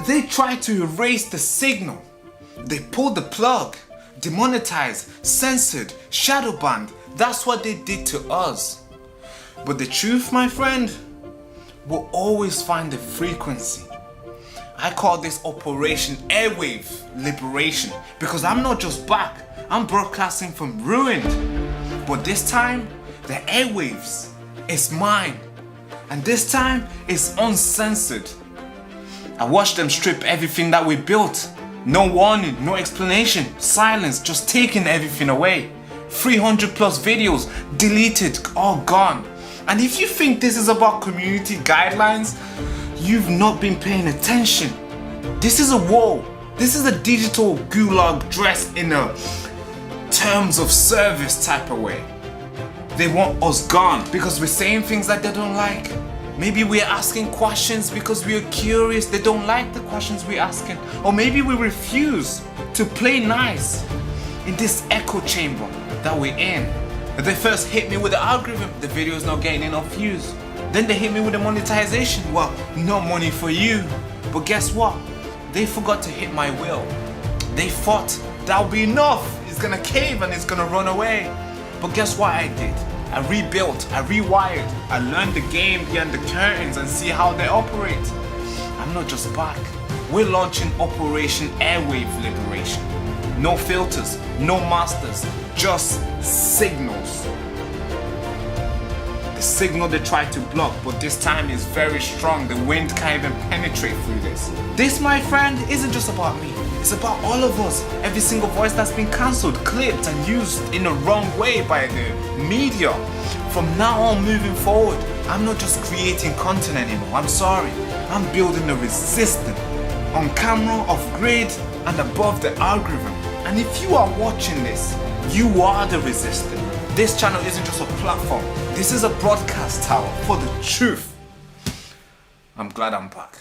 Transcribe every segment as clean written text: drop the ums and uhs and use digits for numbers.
They tried to erase the signal. They pulled the plug, demonetized, censored, shadow banned. That's what they did to us. But the truth, my friend, will always find the frequency. I call this Operation Airwave Liberation because I'm not just back, I'm broadcasting from ruined. But this time, the airwaves is mine. And this time, it's uncensored. I watched them strip everything that we built. No warning, no explanation, silence, just taking everything away. 300 plus videos, deleted, all gone. And if you think this is about community guidelines, you've not been paying attention. This is a war. This is a digital gulag dressed in a terms of service type of way. They want us gone because we're saying things that they don't like. Maybe we're asking questions because we're curious, they don't like the questions we're asking. Or maybe we refuse to play nice in this echo chamber that we're in. They first hit me with the algorithm, the video's not getting enough views. Then they hit me with the monetization, well, no money for you. But guess what? They forgot to hit my will. They thought that'll be enough, it's gonna cave and it's gonna run away. But guess what I did? I rebuilt, I rewired, I learned the game behind the curtains and see how they operate. I'm not just back. We're launching Operation Airwave Liberation. No filters, no masters, just signals. The signal they tried to block, but this time is very strong. The wind can't even penetrate through this. This, my friend, isn't just about me. It's about all of us. Every single voice that's been cancelled, clipped and used in a wrong way by the media. From now on moving forward, I'm not just creating content anymore. I'm sorry. I'm building a resistance. On camera, off grid, and above the algorithm. And if you are watching this, you are the resistance. This channel isn't just a platform. This is a broadcast tower for the truth. I'm glad I'm back.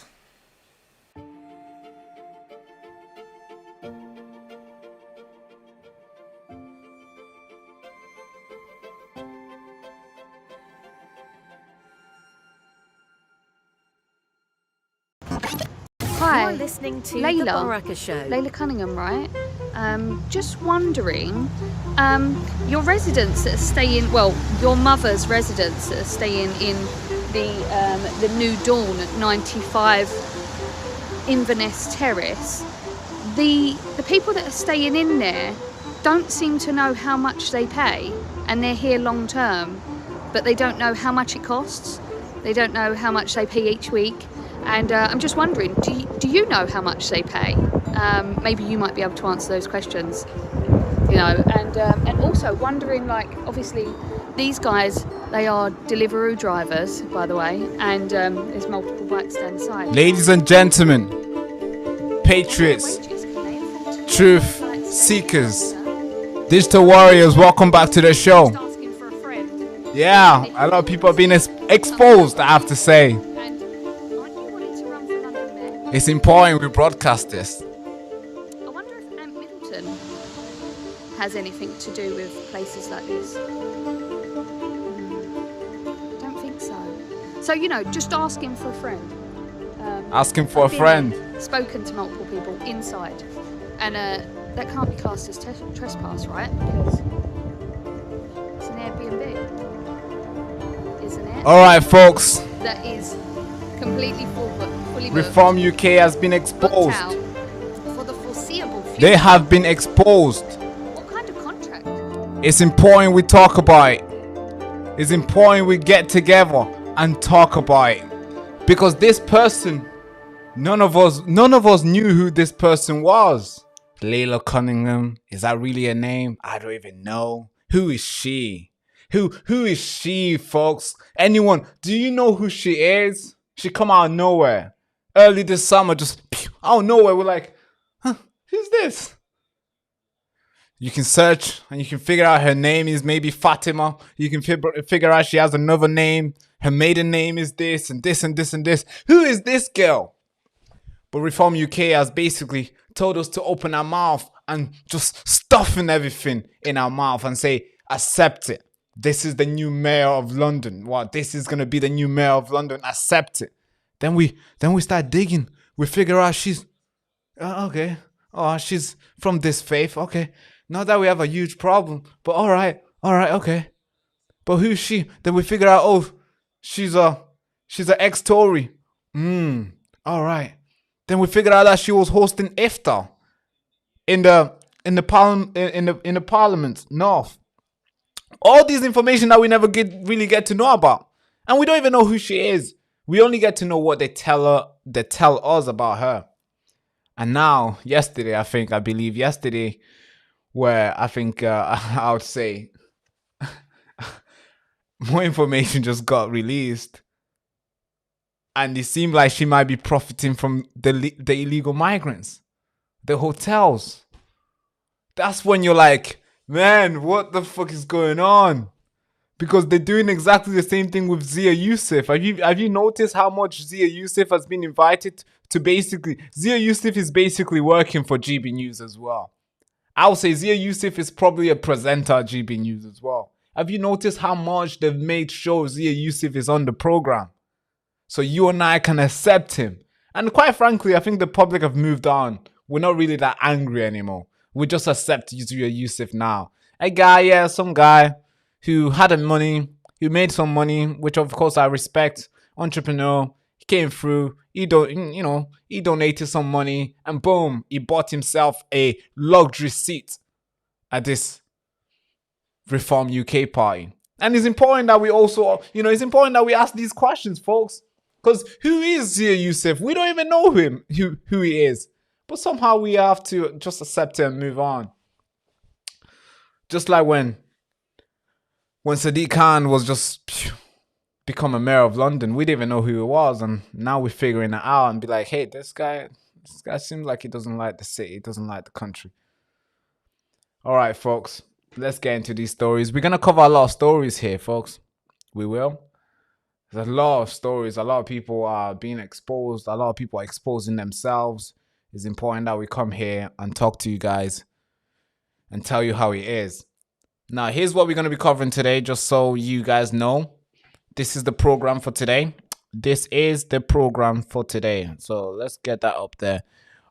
Hi, You're listening to Laila. The Baraka Show. Laila Cunningham, right? Just wondering, your residents that are staying, well, your mother's residents that are staying in the New Dawn at 95 Inverness Terrace, the people that are staying in there don't seem to know how much they pay, and they're here long term, but they don't know how much it costs. They don't know how much they pay each week. And I'm just wondering, do you know how much they pay? Maybe you might be able to answer those questions, you know. And also wondering, like, obviously these guys, they are Deliveroo drivers, by the way, and there's multiple bikes down the side. Ladies and gentlemen, patriots, truth seekers, digital warriors, welcome back to the show. Yeah, a lot of people are being exposed, I have to say. It's important we broadcast this. I wonder if Aunt Middleton has anything to do with places like this. Don't think so. So, you know, just asking for a friend. Asking for a I've friend. Spoken to multiple people inside. And that can't be classed as trespass, right? Because it's an Airbnb, isn't it? Alright, folks. That is completely fully booked. Reform UK has been exposed. For the foreseeable future. They have been exposed. What kind of contract? It's important we talk about it. It's important we get together and talk about it. Because this person, none of us knew who this person was. Laila Cunningham, is that really a name? I don't even know. Who is she? Who is she, folks? Anyone, do you know who she is? She come out of nowhere. Early this summer, just out of nowhere, we're like, huh, who's this? You can search and you can figure out her name is maybe Fatima. You can figure out she has another name. Her maiden name is this and this and this and this. Who is this girl? But Reform UK has basically told us to open our mouth and just stuffing everything in our mouth and say, accept it. This is the new mayor of London. What? This is going to be the new mayor of London. Accept it. Then we start digging. we figure out she's okay. Oh, she's from this faith. Okay. Not that we have a huge problem, but all right, okay. But who's she? Then we figure out, oh, she's an ex-Tory. All right. Then we figured out that she was hosting iftar in the Parliament North. All these information that we never really get to know about, and we don't even know who she is. We only get to know what they tell us about her. And now, yesterday, I believe yesterday, where I think I would say more information just got released, and it seemed like she might be profiting from the illegal migrants, the hotels. That's when you're like, man, what the fuck is going on? Because they're doing exactly the same thing with Zia Yusuf. Have you noticed how much Zia Yusuf has been invited to basically... Zia Yusuf is basically working for GB News as well. I would say Zia Yusuf is probably a presenter at GB News as well. Have you noticed how much they've made sure Zia Yusuf is on the program? So you and I can accept him. And quite frankly, I think the public have moved on. We're not really that angry anymore. We just accept Zia Yusuf now. A guy, some guy who had money, who made some money, which of course I respect. Entrepreneur, he came through, he donated some money, and boom, he bought himself a luxury seat at this Reform UK party. And it's important that we also, it's important that we ask these questions, folks. Because who is Zia Yusuf? We don't even know who he is. But somehow we have to just accept it and move on. Just like when Sadiq Khan was just become a mayor of London, we didn't even know who he was, and now we're figuring it out and be like, hey, this guy seems like he doesn't like the city, he doesn't like the country. All right, folks, let's get into these stories. We're gonna cover a lot of stories here, folks. We will. There's a lot of stories. A lot of people are being exposed. A lot of people are exposing themselves. It's important that we come here and talk to you guys and tell you how it is. Now, here's what we're going to be covering today, just so you guys know. This is the program for today. This is the program for today. So let's get that up there.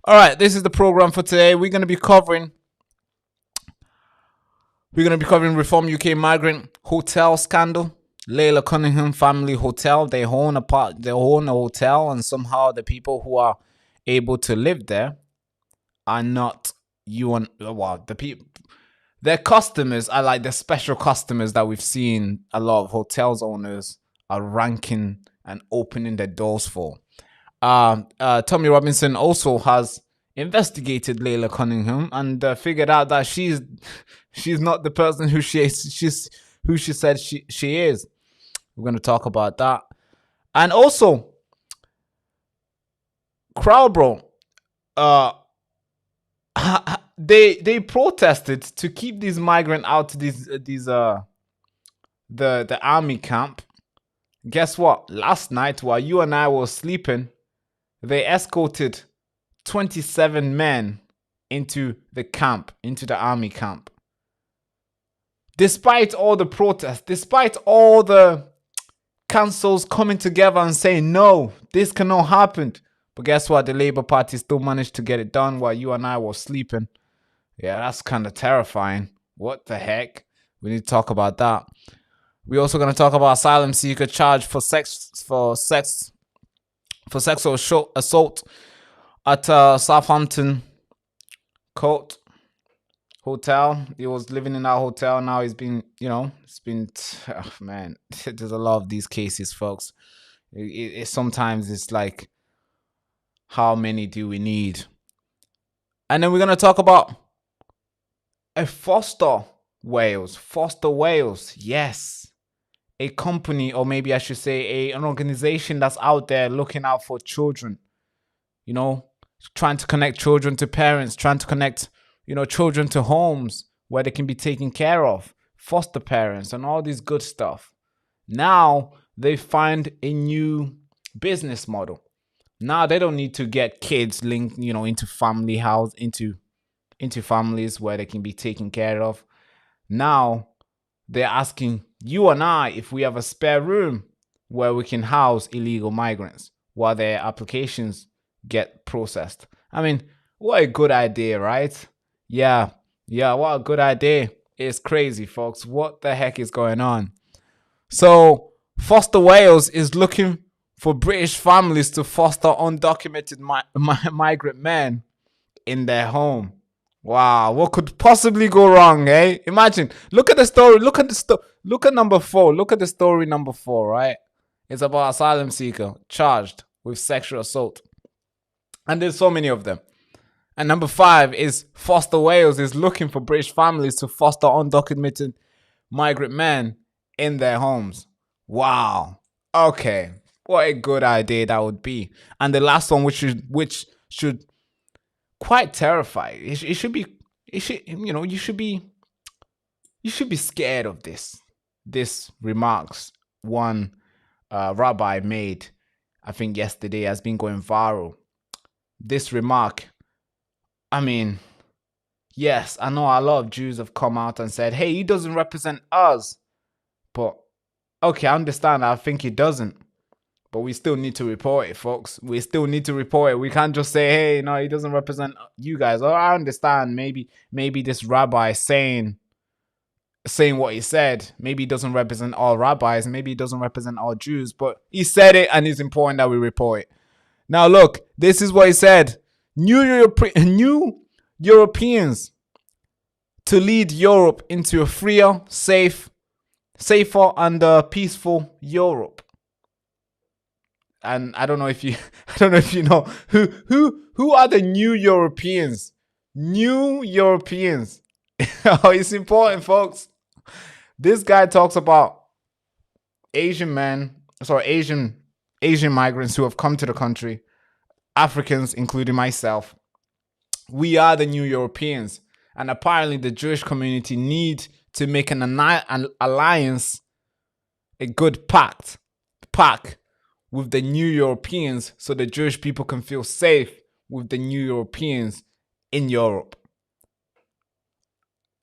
All right, this is the program for today. We're going to be covering Reform UK migrant hotel scandal. Laila Cunningham family hotel. They own a hotel, and somehow the people who are able to live there are not the people. Their customers are like the special customers that we've seen a lot of hotels owners are ranking and opening their doors for. Tommy Robinson also has investigated Laila Cunningham and figured out that she's not the person who she is. She's who she said she is. We're going to talk about that. And also, Crowbro, they protested to keep these migrants out of the army camp. Guess what? Last night, while you and I were sleeping, they escorted 27 men into the camp, into the army camp. Despite all the protests, despite all the councils coming together and saying, no, this cannot happen. But guess what? The Labour Party still managed to get it done while you and I were sleeping. Yeah, that's kind of terrifying. What the heck? We need to talk about that. We're also going to talk about asylum seeker charged for sexual assault at Southampton Court Hotel. He was living in that hotel. Now he's been, man, there's a lot of these cases, folks. Sometimes it's like, how many do we need? And then we're going to talk about a Foster Wales. Yes. A company, or maybe I should say an organization that's out there looking out for children. Trying to connect children to parents, trying to connect, children to homes where they can be taken care of, foster parents and all this good stuff. Now they find a new business model. Now they don't need to get kids linked, into into families where they can be taken care of. Now they're asking you and I if we have a spare room where we can house illegal migrants while their applications get processed. I mean, what a good idea, right? Yeah, what a good idea. It's crazy, folks. What the heck is going on? So, Foster Wales is looking for British families to foster undocumented migrant men in their home. Wow, what could possibly go wrong, eh? Imagine. Look at the story. Look at number 4. Look at the story number 4, right? It's about asylum seeker charged with sexual assault. And there's so many of them. And number 5 is Foster Wales is looking for British families to foster undocumented migrant men in their homes. Wow. Okay. What a good idea that would be. And the last one, which should quite terrify. You should be scared of this remarks one rabbi made, I think yesterday, has been going viral. This remark, I mean, yes, I know a lot of Jews have come out and said, hey, he doesn't represent us. But okay, I understand. I think he doesn't. But we still need to report it, folks. We still need to report it. We can't just say, hey, no, he doesn't represent you guys. Oh, I understand. Maybe this rabbi saying what he said, maybe he doesn't represent all rabbis. Maybe he doesn't represent all Jews. But he said it, and it's important that we report it. Now, look, this is what he said. New Europeans to lead Europe into a freer, safer, and peaceful Europe. And I don't know if you know who are the new Europeans. New Europeans. Oh, it's important, folks. This guy talks about Asian migrants who have come to the country, Africans, including myself. We are the new Europeans, and apparently the Jewish community need to make an alliance, a good pact with the new Europeans, so the Jewish people can feel safe with the new Europeans in Europe.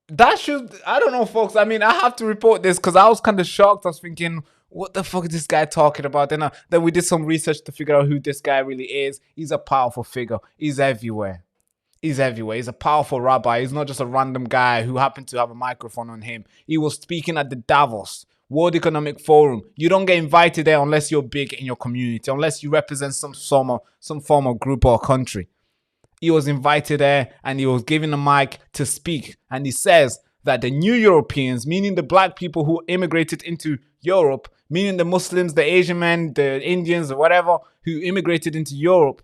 I don't know, folks. I mean, I have to report this because I was kind of shocked. I was thinking, what the fuck is this guy talking about? Then we did some research to figure out who this guy really is. He's a powerful figure. He's everywhere. He's a powerful rabbi. He's not just a random guy who happened to have a microphone on him. He was speaking at the Davos World Economic Forum. You don't get invited there unless you're big in your community, unless you represent some form of group or country. He was invited there and he was given a mic to speak. And he says that the new Europeans, meaning the black people who immigrated into Europe, meaning the Muslims, the Asian men, the Indians, or whatever, who immigrated into Europe,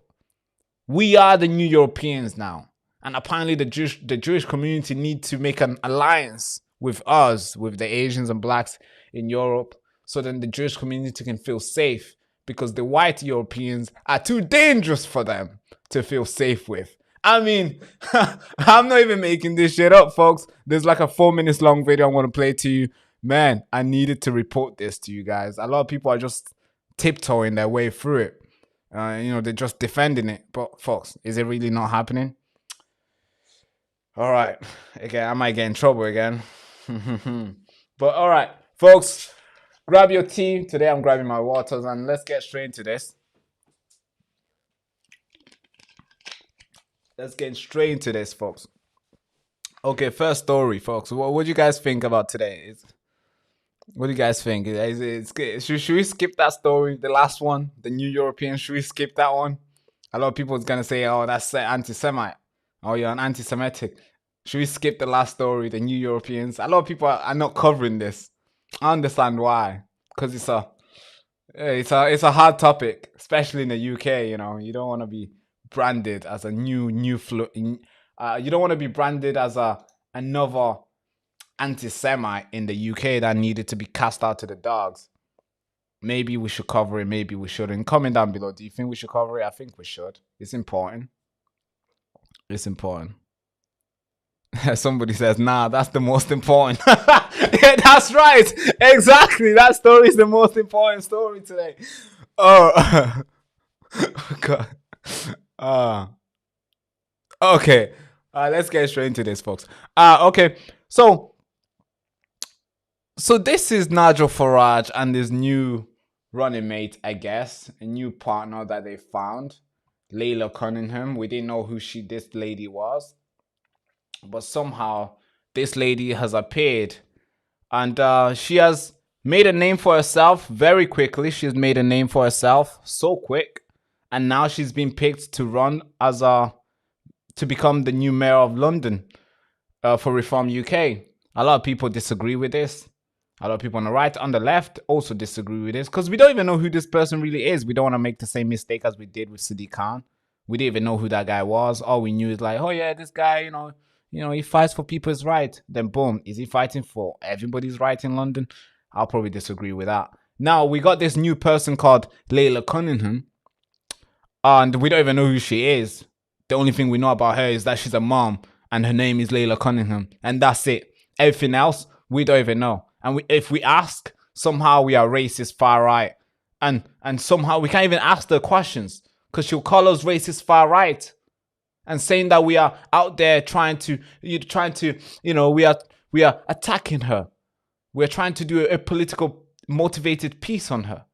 we are the new Europeans now. And apparently the Jewish community need to make an alliance with us, with the Asians and blacks in Europe, so then the Jewish community can feel safe, because the white Europeans are too dangerous for them to feel safe with. I mean, I'm not even making this shit up, folks. There's like a 4 minutes long video I want to play to you. Man, I needed to report this to you guys. A lot of people are just tiptoeing their way through it. They're just defending it. But folks, is it really not happening? All right. Again, I might get in trouble again. But all right, folks, grab your tea. Today I'm grabbing my waters and let's get straight into this. Let's get straight into this, folks. Okay, first story, folks. What do you guys think about today? What do you guys think? Should we skip that story, the last one, the New European? Should we skip that one? A lot of people is going to say, oh, that's anti-Semite. Oh, you're an anti-Semitic. Should we skip the last story, the New Europeans? A lot of people are not covering this. I understand why. Because it's a hard topic, especially in the UK. You don't want to be branded as a you don't want to be branded as another anti-Semite in the UK that needed to be cast out to the dogs. Maybe we should cover it, maybe we shouldn't. Comment down below. Do you think we should cover it? I think we should. It's important. It's important. Somebody says, nah, that's the most important. Yeah, that's right. Exactly. That story is the most important story today. Oh, God. Okay. Let's get straight into this, folks. Okay. So this is Nigel Farage and his new running mate, I guess, a new partner that they found. Laila Cunningham. We didn't know who this lady was, but somehow this lady has appeared, and she has made a name for herself very quickly. She's made a name for herself so quick, and now she's been picked to run as to become the new mayor of London for Reform UK. A lot of people disagree with this. A lot of people on the right, on the left, also disagree with this, because we don't even know who this person really is. We don't want to make the same mistake as we did with Sadiq Khan. We didn't even know who that guy was. All we knew is like, oh yeah, this guy, you know, he fights for people's right. Then boom, is he fighting for everybody's right in London? I'll probably disagree with that. Now we got this new person called Laila Cunningham, and we don't even know who she is. The only thing we know about her is that she's a mom, and her name is Laila Cunningham, and that's it. Everything else we don't even know. And if we ask, somehow we are racist far right, and somehow we can't even ask her questions because she'll call us racist far right, and saying that we are out there trying to, we are attacking her. We're trying to do a political motivated piece on her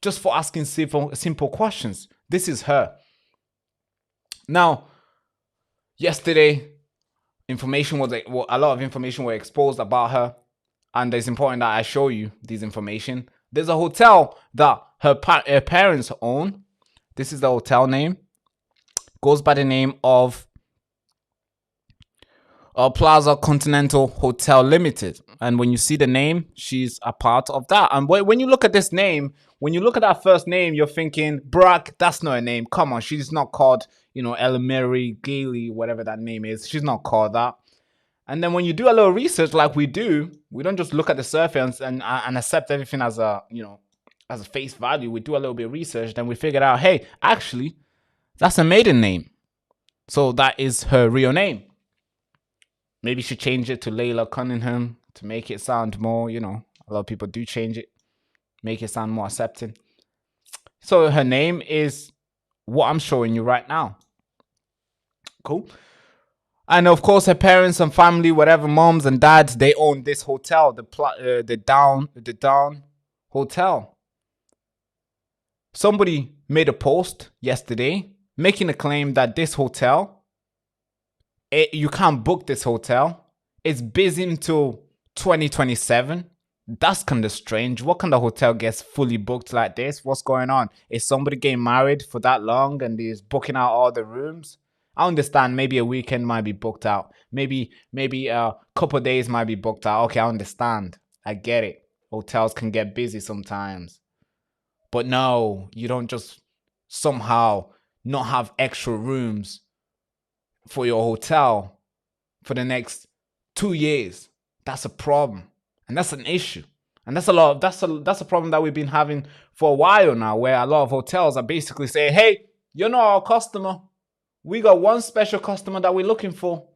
just for asking simple questions. This is her. Now, yesterday, a lot of information were exposed about her. And it's important that I show you this information. There's a hotel that her parents own. This is the hotel name. Goes by the name of Plaza Continental Hotel Limited. And when you see the name, she's a part of that. And when you look at this name, when you look at that first name, you're thinking, Brock, that's not a name. Come on, she's not called, Ella Mary Gailey, whatever that name is. She's not called that. And then when you do a little research like we do, we don't just look at the surface and accept everything as a face value. We do a little bit of research, then we figured out, hey, actually, that's a maiden name. So that is her real name. Maybe she changed it to Laila Cunningham to make it sound more, a lot of people do change it, make it sound more accepting. So her name is what I'm showing you right now. Cool. And of course, her parents and family, whatever, moms and dads, they own this hotel, the Down Hotel. Somebody made a post yesterday making a claim that this hotel, you can't book this hotel. It's busy until 2027. That's kind of strange. What kind of hotel gets fully booked like this? What's going on? Is somebody getting married for that long and is booking out all the rooms? I understand maybe a weekend might be booked out. Maybe a couple of days might be booked out. Okay, I understand. I get it. Hotels can get busy sometimes. But no, you don't just somehow not have extra rooms for your hotel for the next 2 years. That's a problem. And that's an issue. And that's a problem that we've been having for a while now, where a lot of hotels are basically saying, hey, you're not our customer. We got one special customer that we're looking for,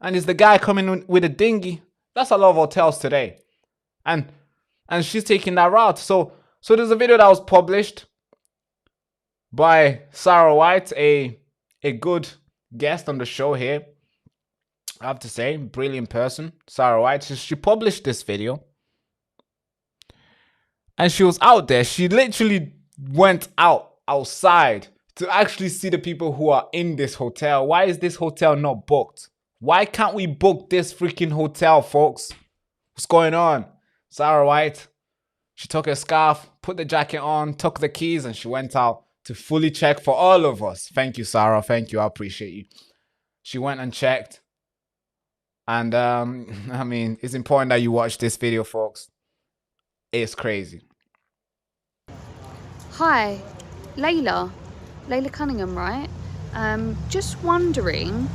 and it's the guy coming with a dinghy. That's a lot of hotels today, and she's taking that route. So there's a video that was published by Sarah White, a good guest on the show here. I have to say, brilliant person, Sarah White. She published this video, and she was out there. She literally went outside to actually see the people who are in this hotel. Why is this hotel not booked? Why can't we book this freaking hotel, folks? What's going on? Sarah White, she took her scarf, put the jacket on, took the keys, and she went out to fully check for all of us. Thank you, Sarah. Thank you. I appreciate you. She went and checked. And, it's important that you watch this video, folks. It's crazy. Hi, Laila Cunningham, right? Just wondering,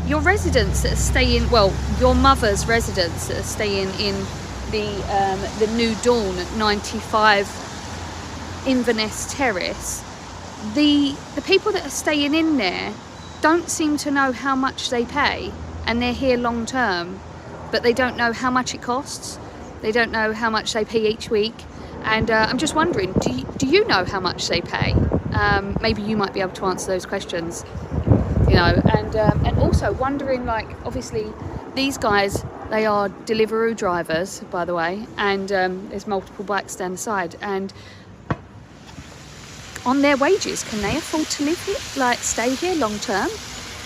your residents that are staying, your mother's residents that are staying in the New Dawn at 95 Inverness Terrace, the people that are staying in there don't seem to know how much they pay, and they're here long term, but they don't know how much it costs. They don't know how much they pay each week. And I'm just wondering, do you know how much they pay? Maybe you might be able to answer those questions, and also wondering, obviously these guys, they are Deliveroo drivers, by the way, and there's multiple bikes down the side, and on their wages, can they afford to live here, like stay here long term?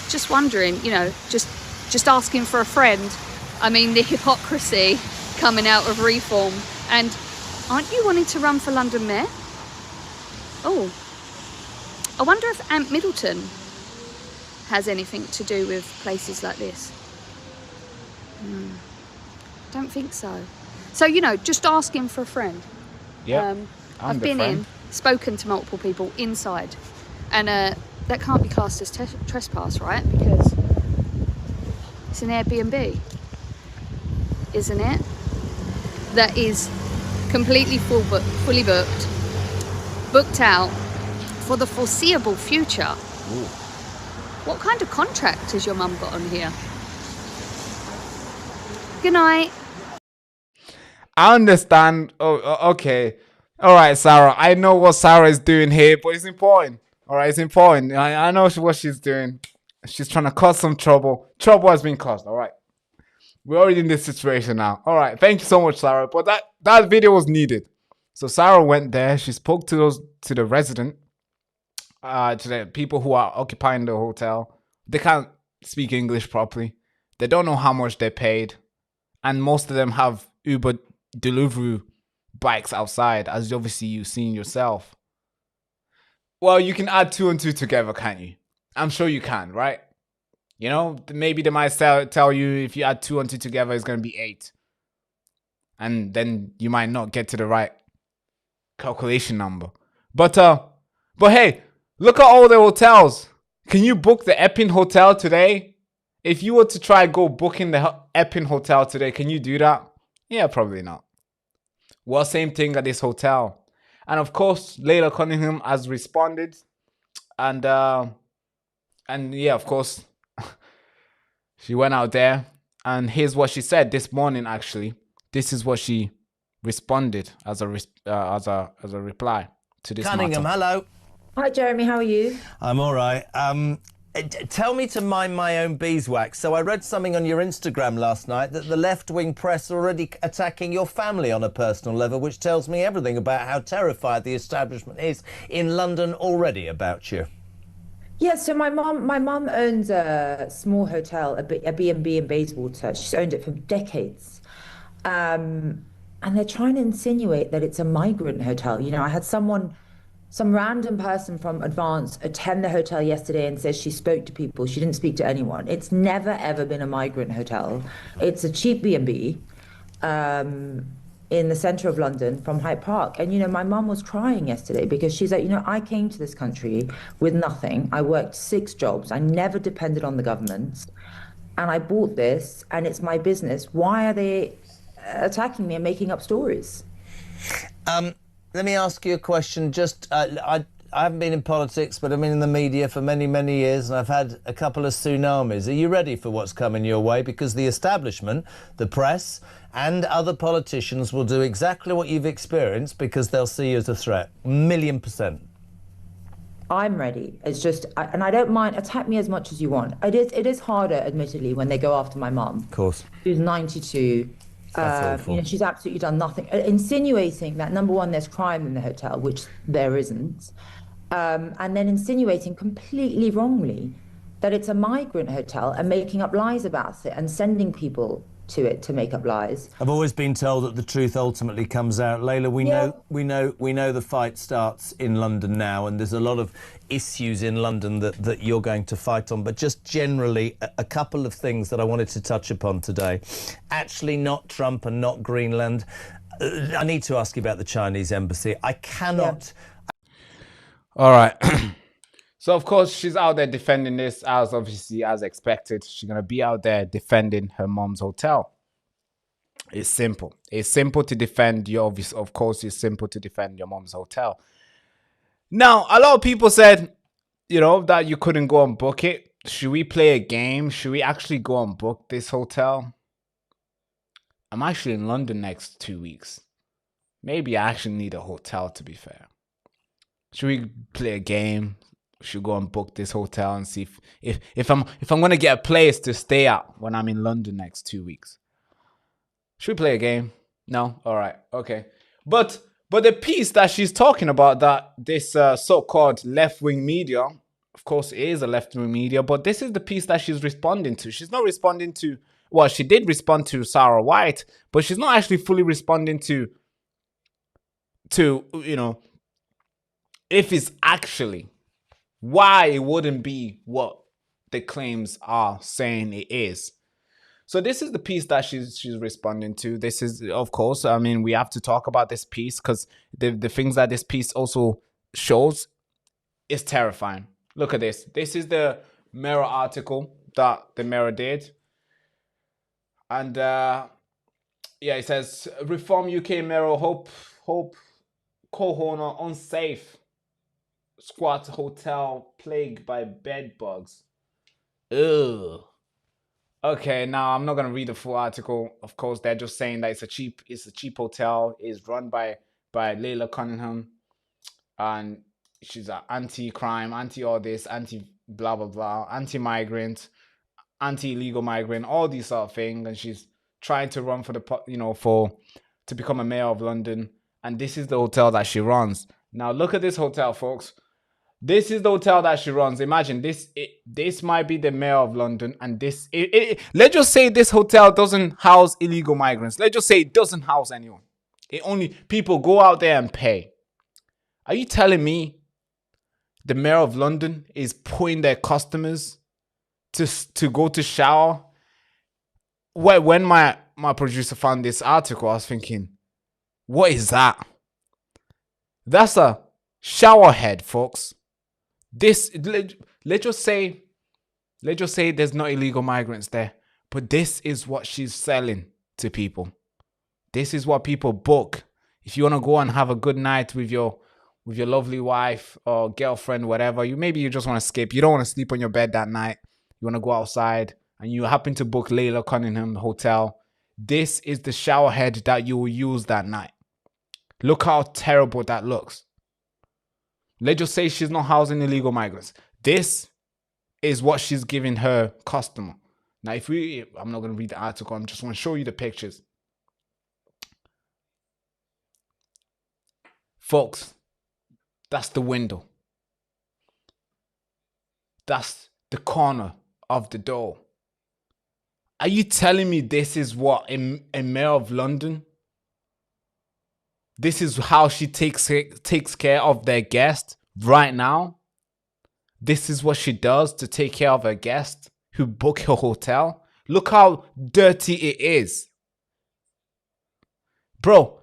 Just wondering, you know, just asking for a friend. I mean, the hypocrisy coming out of Reform. And aren't you wanting to run for London Mayor? Oh, I wonder if Ant Middleton has anything to do with places like this. Don't think so. So, you know, just asking for a friend. Yeah, I've been in, spoken to multiple people inside, and that can't be classed as trespass, right? Because it's an Airbnb, isn't it? That is completely fully booked out for the foreseeable future. Ooh. What kind of contract has your mum got on here? Good night. I understand. Oh, okay. All right, Sarah. I know what Sarah is doing here, but it's important. All right, it's important. I know what she's doing. She's trying to cause some trouble. Trouble has been caused. All right. We're already in this situation now. All right. Thank you so much, Sarah. But that video was needed. So Sarah went there. She spoke to the resident, to the people who are occupying the hotel. They can't speak English properly. They don't know how much they paid, and most of them have Uber delivery bikes outside, as obviously you've seen yourself. Well, you can add 2 and 2 together, can't you? I'm sure you can, right? You know, maybe they might tell you if you add 2 and 2 together, it's going to be 8. And then you might not get to the right calculation number. But hey, look at all the hotels. Can you book the Epping Hotel today? If you were to try go booking the Epping Hotel today, can you do that? Yeah, probably not. Well, same thing at this hotel. And of course, Laila Cunningham has responded. And yeah, of course, she went out there. And here's what she said this morning, actually. This is what she responded as a reply to this Cunningham, matter. hello. Hi, Jeremy. How are you? I'm all right. Tell me to mind my own beeswax. So I read something on your Instagram last night that the left-wing press are already attacking your family on a personal level, which tells me everything about how terrified the establishment is in London already about you. Yeah, so my mum owns a small hotel, a B&B in Bayswater. She's owned it for decades. And they're trying to insinuate that it's a migrant hotel. You know, I had some random person from Advance attend the hotel yesterday and says she spoke to people. She didn't speak to anyone. It's never, ever been a migrant hotel. It's a cheap B&B in the centre of London from Hyde Park. And, you know, my mum was crying yesterday because she's like, you know, I came to this country with nothing. I worked 6 jobs. I never depended on the government. And I bought this and it's my business. Why are they attacking me and making up stories? Let me ask you a question. Just, I haven't been in politics, but I've been in the media for many, many years, and I've had a couple of tsunamis. Are you ready for what's coming your way? Because the establishment, the press, and other politicians will do exactly what you've experienced because they'll see you as a threat. 1,000,000%. I'm ready. It's just, and I don't mind, attack me as much as you want. It is harder, admittedly, when they go after my mum. Of course. Who's 92. That's awful. You know, she's absolutely done nothing. Insinuating that, number one, there's crime in the hotel, which there isn't. And then insinuating completely wrongly that it's a migrant hotel and making up lies about it and sending people to it to make up lies. I've always been told that the truth ultimately comes out. Laila, we know the fight starts in London now, and there's a lot of issues in London that you're going to fight on. But just generally, a couple of things that I wanted to touch upon today. Actually, not Trump and not Greenland. I need to ask you about the Chinese embassy. I cannot. Yeah. All right. So, of course, she's out there defending this, as obviously as expected. She's going to be out there defending her mom's hotel. It's simple. It's simple to defend your, of course, it's simple to defend your mom's hotel. Now, a lot of people said, you know, that you couldn't go and book it. Should we play a game? Should we actually go and book this hotel? I'm actually in London next 2 weeks. Maybe I actually need a hotel, to be fair. Should we play a game? Should go and book this hotel and see if I'm gonna get a place to stay at when I'm in London next 2 weeks. Should we play a game? No? Alright, okay. But But the piece that she's talking about, that this so-called left-wing media, of course it is a left-wing media, but this is the piece that she's responding to. She's not responding to, well, she did respond to Sarah White, but she's not actually fully responding to you know, if it's actually why it wouldn't be what the claims are saying it is. So this is the piece that she's responding to. This is, of course, I mean, we have to talk about this piece because the things that this piece also shows is terrifying. Look at this. This is the Mirror article that the Mirror did. And yeah, it says, Reform UK Mirror hope co-owner unsafe. Squat hotel plagued by bed bugs. Ugh. Okay, now I'm not gonna read the full article. Of course, they're just saying that it's a cheap hotel. It's run by Laila Cunningham, and she's an anti-crime, anti-all this, anti-blah blah blah, anti-migrant, anti-illegal migrant, all these sort of things. And she's trying to run for the to become a mayor of London. And this is the hotel that she runs. Now look at this hotel, folks. This is the hotel that she runs. Imagine this. This might be the mayor of London, and let's just say this hotel doesn't house illegal migrants. Let's just say it doesn't house anyone. It only people go out there and pay. Are you telling me the mayor of London is putting their customers to go to shower? When my producer found this article, I was thinking, what is that? That's a shower head, folks. Let's just say there's no illegal migrants there, but this is what she's selling to people. This is what people book. If you want to go and have a good night with your lovely wife or girlfriend, whatever, maybe you just want to skip. You don't want to sleep on your bed that night. You want to go outside and you happen to book Laila Cunningham Hotel. This is the shower head that you will use that night. Look how terrible that looks. Let's just say she's not housing illegal migrants. This is what she's giving her customer. Now, I'm not going to read the article. I just want to show you the pictures. Folks, that's the window. That's the corner of the door. Are you telling me this is what a mayor of London? This is how she takes care of their guests right now. This is what she does to take care of her guests who book her hotel. Look how dirty it is. Bro,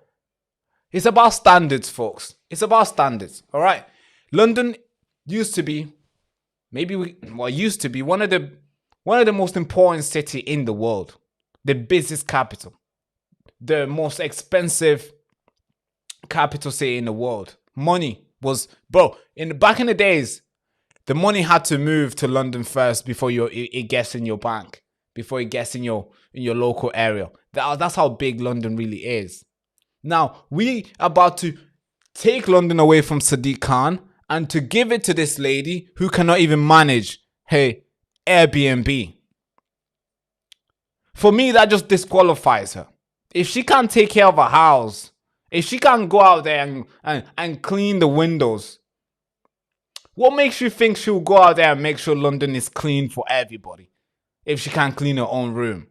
it's about standards, folks. It's about standards, all right? London used to be, used to be one of the most important city in the world. The business capital. The most expensive capital city in the world. Money was, back in the days, the money had to move to London first before it gets in your bank, before it gets in your local area. That's how big London really is. Now we about to take London away from Sadiq Khan and to give it to this lady who cannot even manage her Airbnb. For me, that just disqualifies her. If she can't take care of her house, if she can't go out there and clean the windows, what makes you think she'll go out there and make sure London is clean for everybody if she can't clean her own room?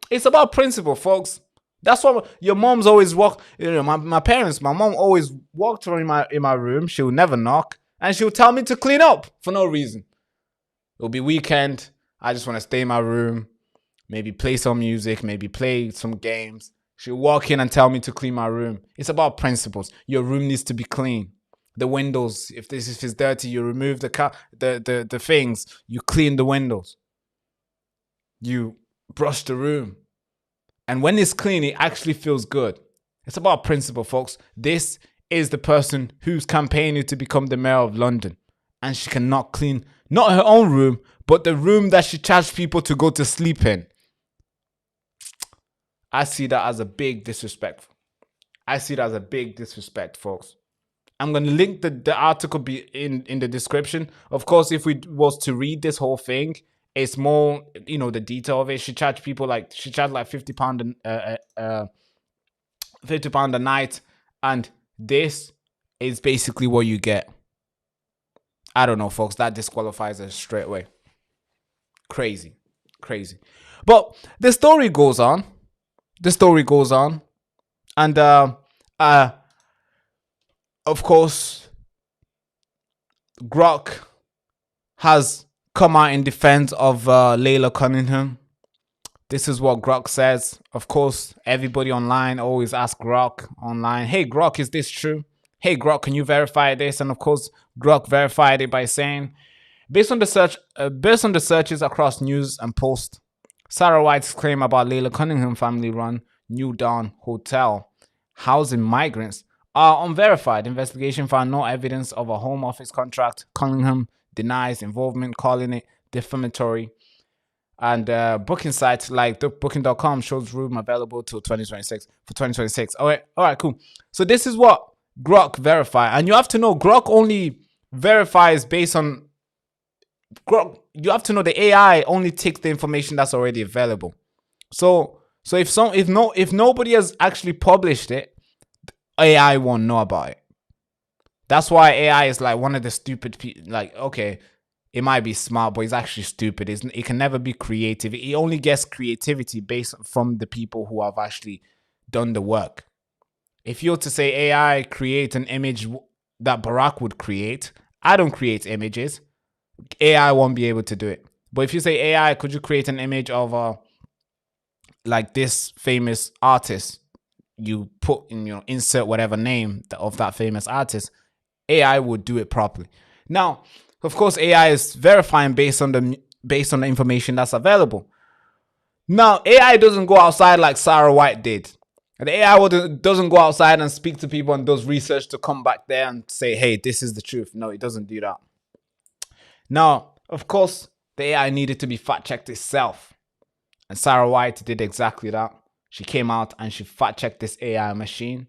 It's about principle, folks. That's what your moms always walk. My mom always walked around in my room. She'll never knock, and she'll tell me to clean up for no reason. It'll be weekend. I just want to stay in my room, maybe play some music, maybe play some games. She'll walk in and tell me to clean my room. It's about principles. Your room needs to be clean. The windows, if it's dirty, you remove the things. You clean the windows. You brush the room. And when it's clean, it actually feels good. It's about principle, folks. This is the person who's campaigning to become the mayor of London. And she cannot clean, not her own room, but the room that she charged people to go to sleep in. I see that as a big disrespect. Folks. I'm going to link the article in the description. of course, if we was to read this whole thing, it's more, the detail of it. She charged people £50 £50 a night. And this is basically what you get. I don't know, folks. That disqualifies us straight away. Crazy. But the story goes on. And of course, Grok has come out in defense of Laila Cunningham. This is what Grok says. Of course, everybody online always asks Grok online, hey, Grok, is this true? Hey, Grok, can you verify this? And of course, Grok verified it by saying, based on the searches across news and posts, Sarah White's claim about Laila Cunningham family-run New Dawn Hotel housing migrants are unverified. Investigation found no evidence of a Home Office contract. Cunningham denies involvement, calling it defamatory. And booking sites like booking.com shows room available till 2026. All right, cool. So this is what Grok verify, and you have to know Grok only verifies based on Grok. You have to know the AI only takes the information that's already available. So if nobody has actually published it, AI won't know about it. That's why AI is like one of the stupid people. Like, okay, it might be smart, but it's actually stupid. It can never be creative. It only gets creativity based from the people who have actually done the work. If you're to say AI create an image that Barack would create, I don't create images. AI won't be able to do it. But if you say AI, could you create an image of like this famous artist? You put in your insert whatever name of that famous artist, AI would do it properly. Now, of course, AI is verifying based on the information that's available. Now, AI doesn't go outside like Sarah White did. And the AI doesn't go outside and speak to people and does research to come back there and say, hey, this is the truth. No, it doesn't do that. Now, of course, the AI needed to be fact-checked itself. And Sarah White did exactly that. She came out and she fact-checked this AI machine.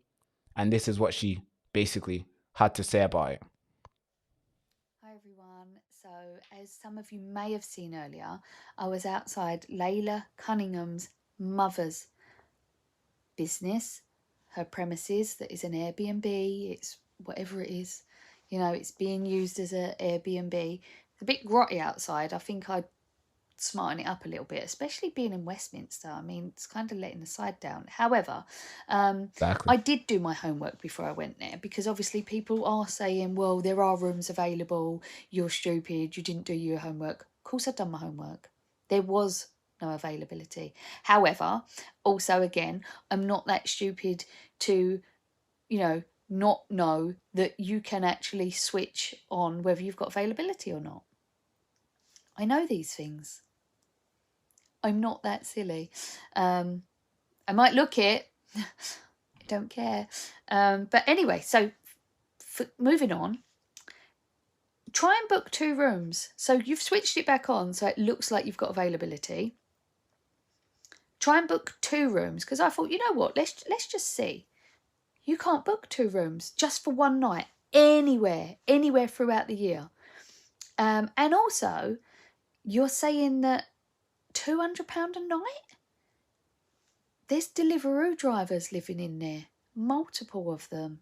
And this is what she basically had to say about it. Hi everyone. So as some of you may have seen earlier, I was outside Laila Cunningham's mother's business, her premises, that is an Airbnb, it's whatever it is, you know, it's being used as an Airbnb. It's a bit grotty outside. I think I'd smarten it up a little bit, especially being in Westminster. I mean, it's kind of letting the side down. However, Exactly. I did do my homework before I went there, because obviously people are saying, well, there are rooms available, you're stupid, you didn't do your homework. Of course I've done my homework. There was no availability. However, also again, I'm not that stupid to, you know, not know that you can actually switch on whether you've got availability or not. I know these things. I'm not that silly. I might look it. I don't care. But anyway, so moving on. Try and book 2 rooms. So you've switched it back on so it looks like you've got availability. Try and book 2 rooms, because I thought, you know what, let's just see. You can't book 2 rooms just for one night anywhere throughout the year. And also, you're saying that £200 a night? There's Deliveroo drivers living in there, multiple of them.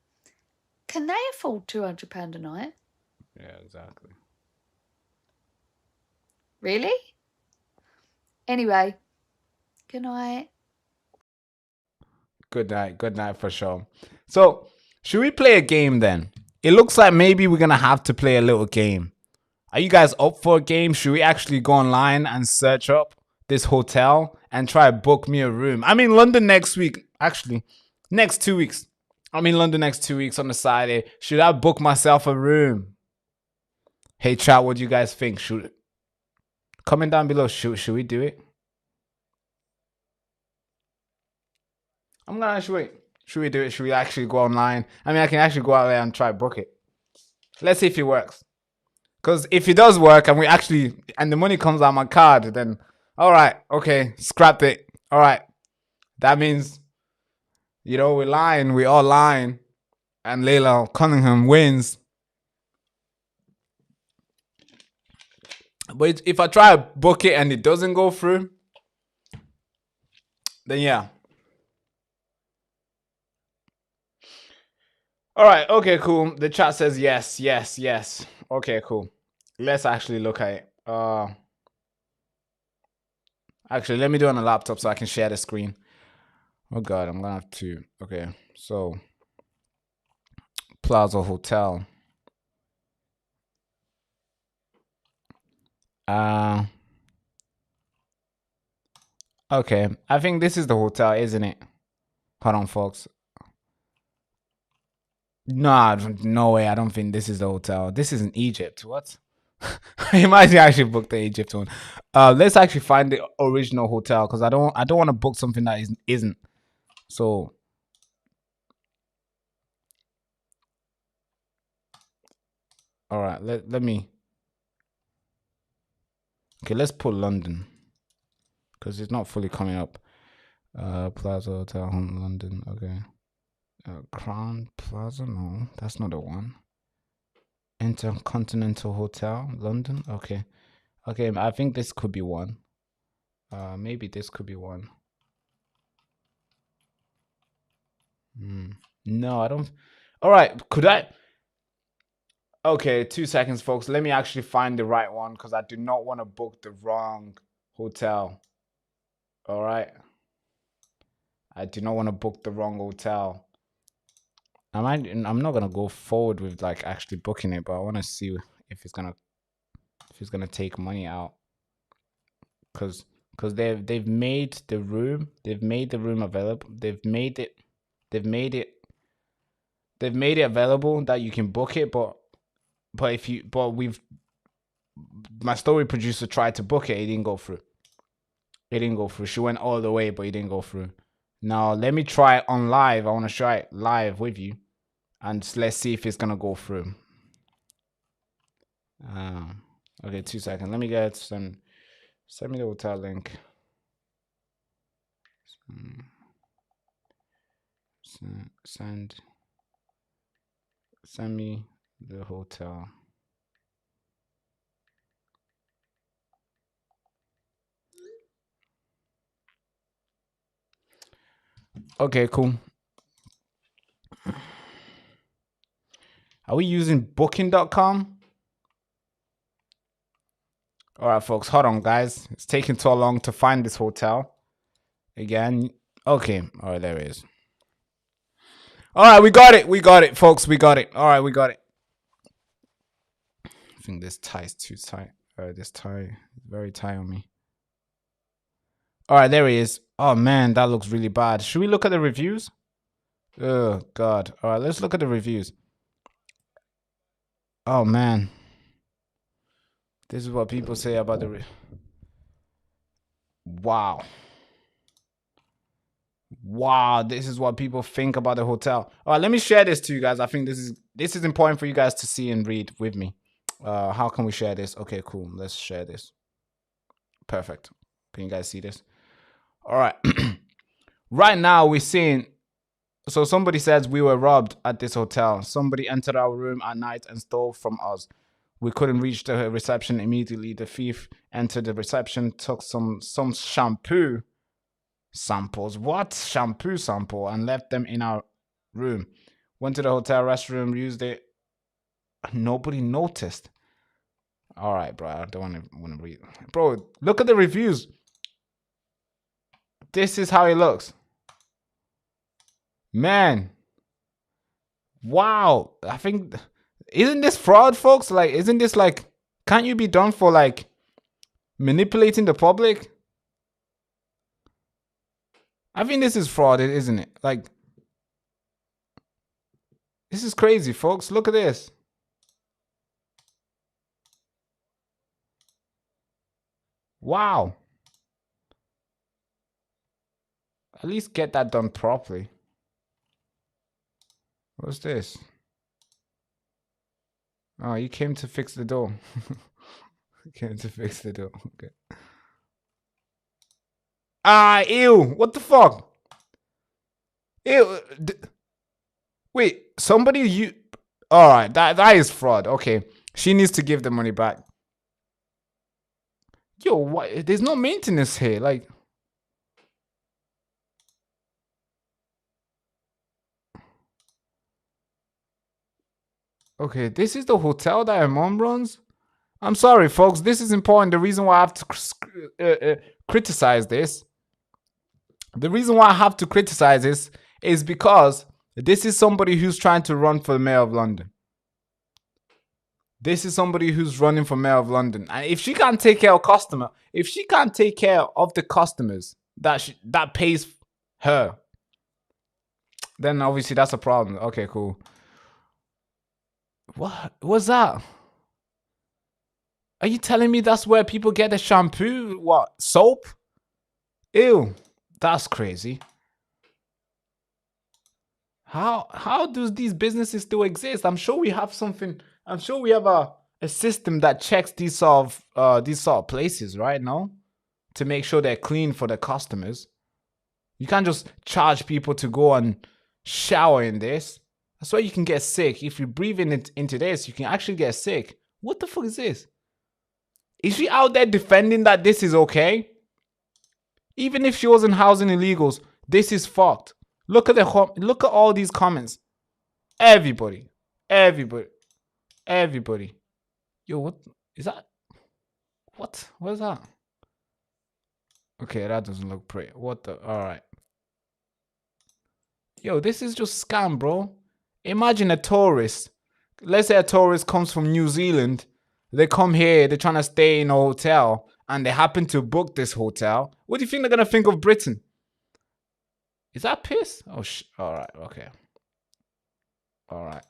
Can they afford £200 a night? Yeah, exactly. Really? Anyway, good night. Good night for sure. So, should we play a game then? It looks like maybe we're gonna have to play a little game. Are you guys up for a game? Should we actually go online and search up this hotel and try to book me a room? I'm in London next week. Actually, next 2 weeks. I'm in London next 2 weeks on the Saturday. Should I book myself a room? Hey chat, what do you guys think? Comment down below. Should we do it? I'm gonna actually wait. Should we do it? Should we actually go online? I mean, I can actually go out there and try to book it. Let's see if it works. Because if it does work and the money comes out my card, then all right, okay, scrap it. All right, that means, you know, we're lying. We all lying, and Laila Cunningham wins. But if I try to book it and it doesn't go through, then yeah. All right. Okay, cool. The chat says yes, yes, yes. Okay, cool. Let's actually look at it. Actually, let me do it on a laptop so I can share the screen. Oh God, I'm gonna have to. Okay, so Plaza Hotel. Okay, I think this is the hotel, isn't it? Hold on, folks. Nah, no way. I don't think this is the hotel. This is in Egypt. What? You might actually book the Egypt one. Let's actually find the original hotel because I don't want to book something that isn't. So, all right. Let me. Okay, let's put London because it's not fully coming up. Plaza Hotel, London. Okay. Crown Plaza. No, that's not the one. Intercontinental Hotel, London. Okay. Okay, I think this could be one. Maybe this could be one. No, I don't. All right, could I? Okay, 2 seconds, folks. Let me actually find the right one because I do not want to book the wrong hotel. All right. I do not want to book the wrong hotel. I'm not gonna go forward with like actually booking it, but I want to see if it's gonna take money out. Cause they've made the room available. They've made it available that you can book it, but my story producer tried to book it, it didn't go through. She went all the way, but it didn't go through. Now let me try it on live. I want to try it live with you, and let's see if it's gonna go through. Okay, 2 seconds. Let me get some. Send me the hotel link. Send me the hotel. Okay, cool. Are we using booking.com? All right, folks, hold on, guys. It's taking too long to find this hotel. Again. Okay. All right, there it is. All right, we got it, folks. We got it. All right, we got it. I think this tie is too tight. This tie is very tight on me. All right, there he is. Oh, man, that looks really bad. Should we look at the reviews? Oh, God. All right, let's look at the reviews. Oh, man. This is what people say about the... Wow. Wow, this is what people think about the hotel. All right, let me share this to you guys. I think this is important for you guys to see and read with me. How can we share this? Okay, cool. Let's share this. Perfect. Can you guys see this? All right. Right now, we're seeing... So somebody says we were robbed at this hotel. Somebody entered our room at night and stole from us. We couldn't reach the reception immediately. The thief entered the reception, took some shampoo samples. What? Shampoo sample, and left them in our room. Went to the hotel restroom, used it. Nobody noticed. All right, bro. I don't want to read. Bro, look at the reviews. This is how it looks. Man. Wow. I think... Isn't this fraud, folks? Like, isn't this like... Can't you be done for, like, manipulating the public? I think this is fraud, isn't it? Like... This is crazy, folks. Look at this. Wow. At least get that done properly. What's this? Oh, you came to fix the door. You came to fix the door. Okay. Ah, ew. What the fuck? Ew. Wait, somebody you... Alright, that is fraud. Okay. She needs to give the money back. Yo, what? There's no maintenance here. Like... Okay, this is the hotel that her mom runs. I'm sorry, folks. This is important. The reason why I have to criticize this. The reason why I have to criticize this is because this is somebody who's trying to run for the mayor of London. This is somebody who's running for mayor of London. And if she can't take care of customer, if she can't take care of the customers that pays her, then obviously that's a problem. Okay, cool. What was that? Are you telling me that's where people get the shampoo? What? Soap? Ew. That's crazy. How does these businesses still exist? I'm sure we have something. I'm sure we have a system that checks these sort of places, right? No, to make sure they're clean for the customers. You can't just charge people to go and shower in this. That's why you can get sick. If you breathe into this, you can actually get sick. What the fuck is this? Is she out there defending that this is okay? Even if she wasn't housing illegals, this is fucked. Look at all these comments. Everybody. Yo, what is that? What is that? Okay, that doesn't look pretty. What the? All right. Yo, this is just scam, bro. Imagine a tourist. Let's say a tourist comes from New Zealand. They come here, they're trying to stay in a hotel, and they happen to book this hotel. What do you think they're gonna think of Britain? Is that piss? Oh, all right, okay. All right.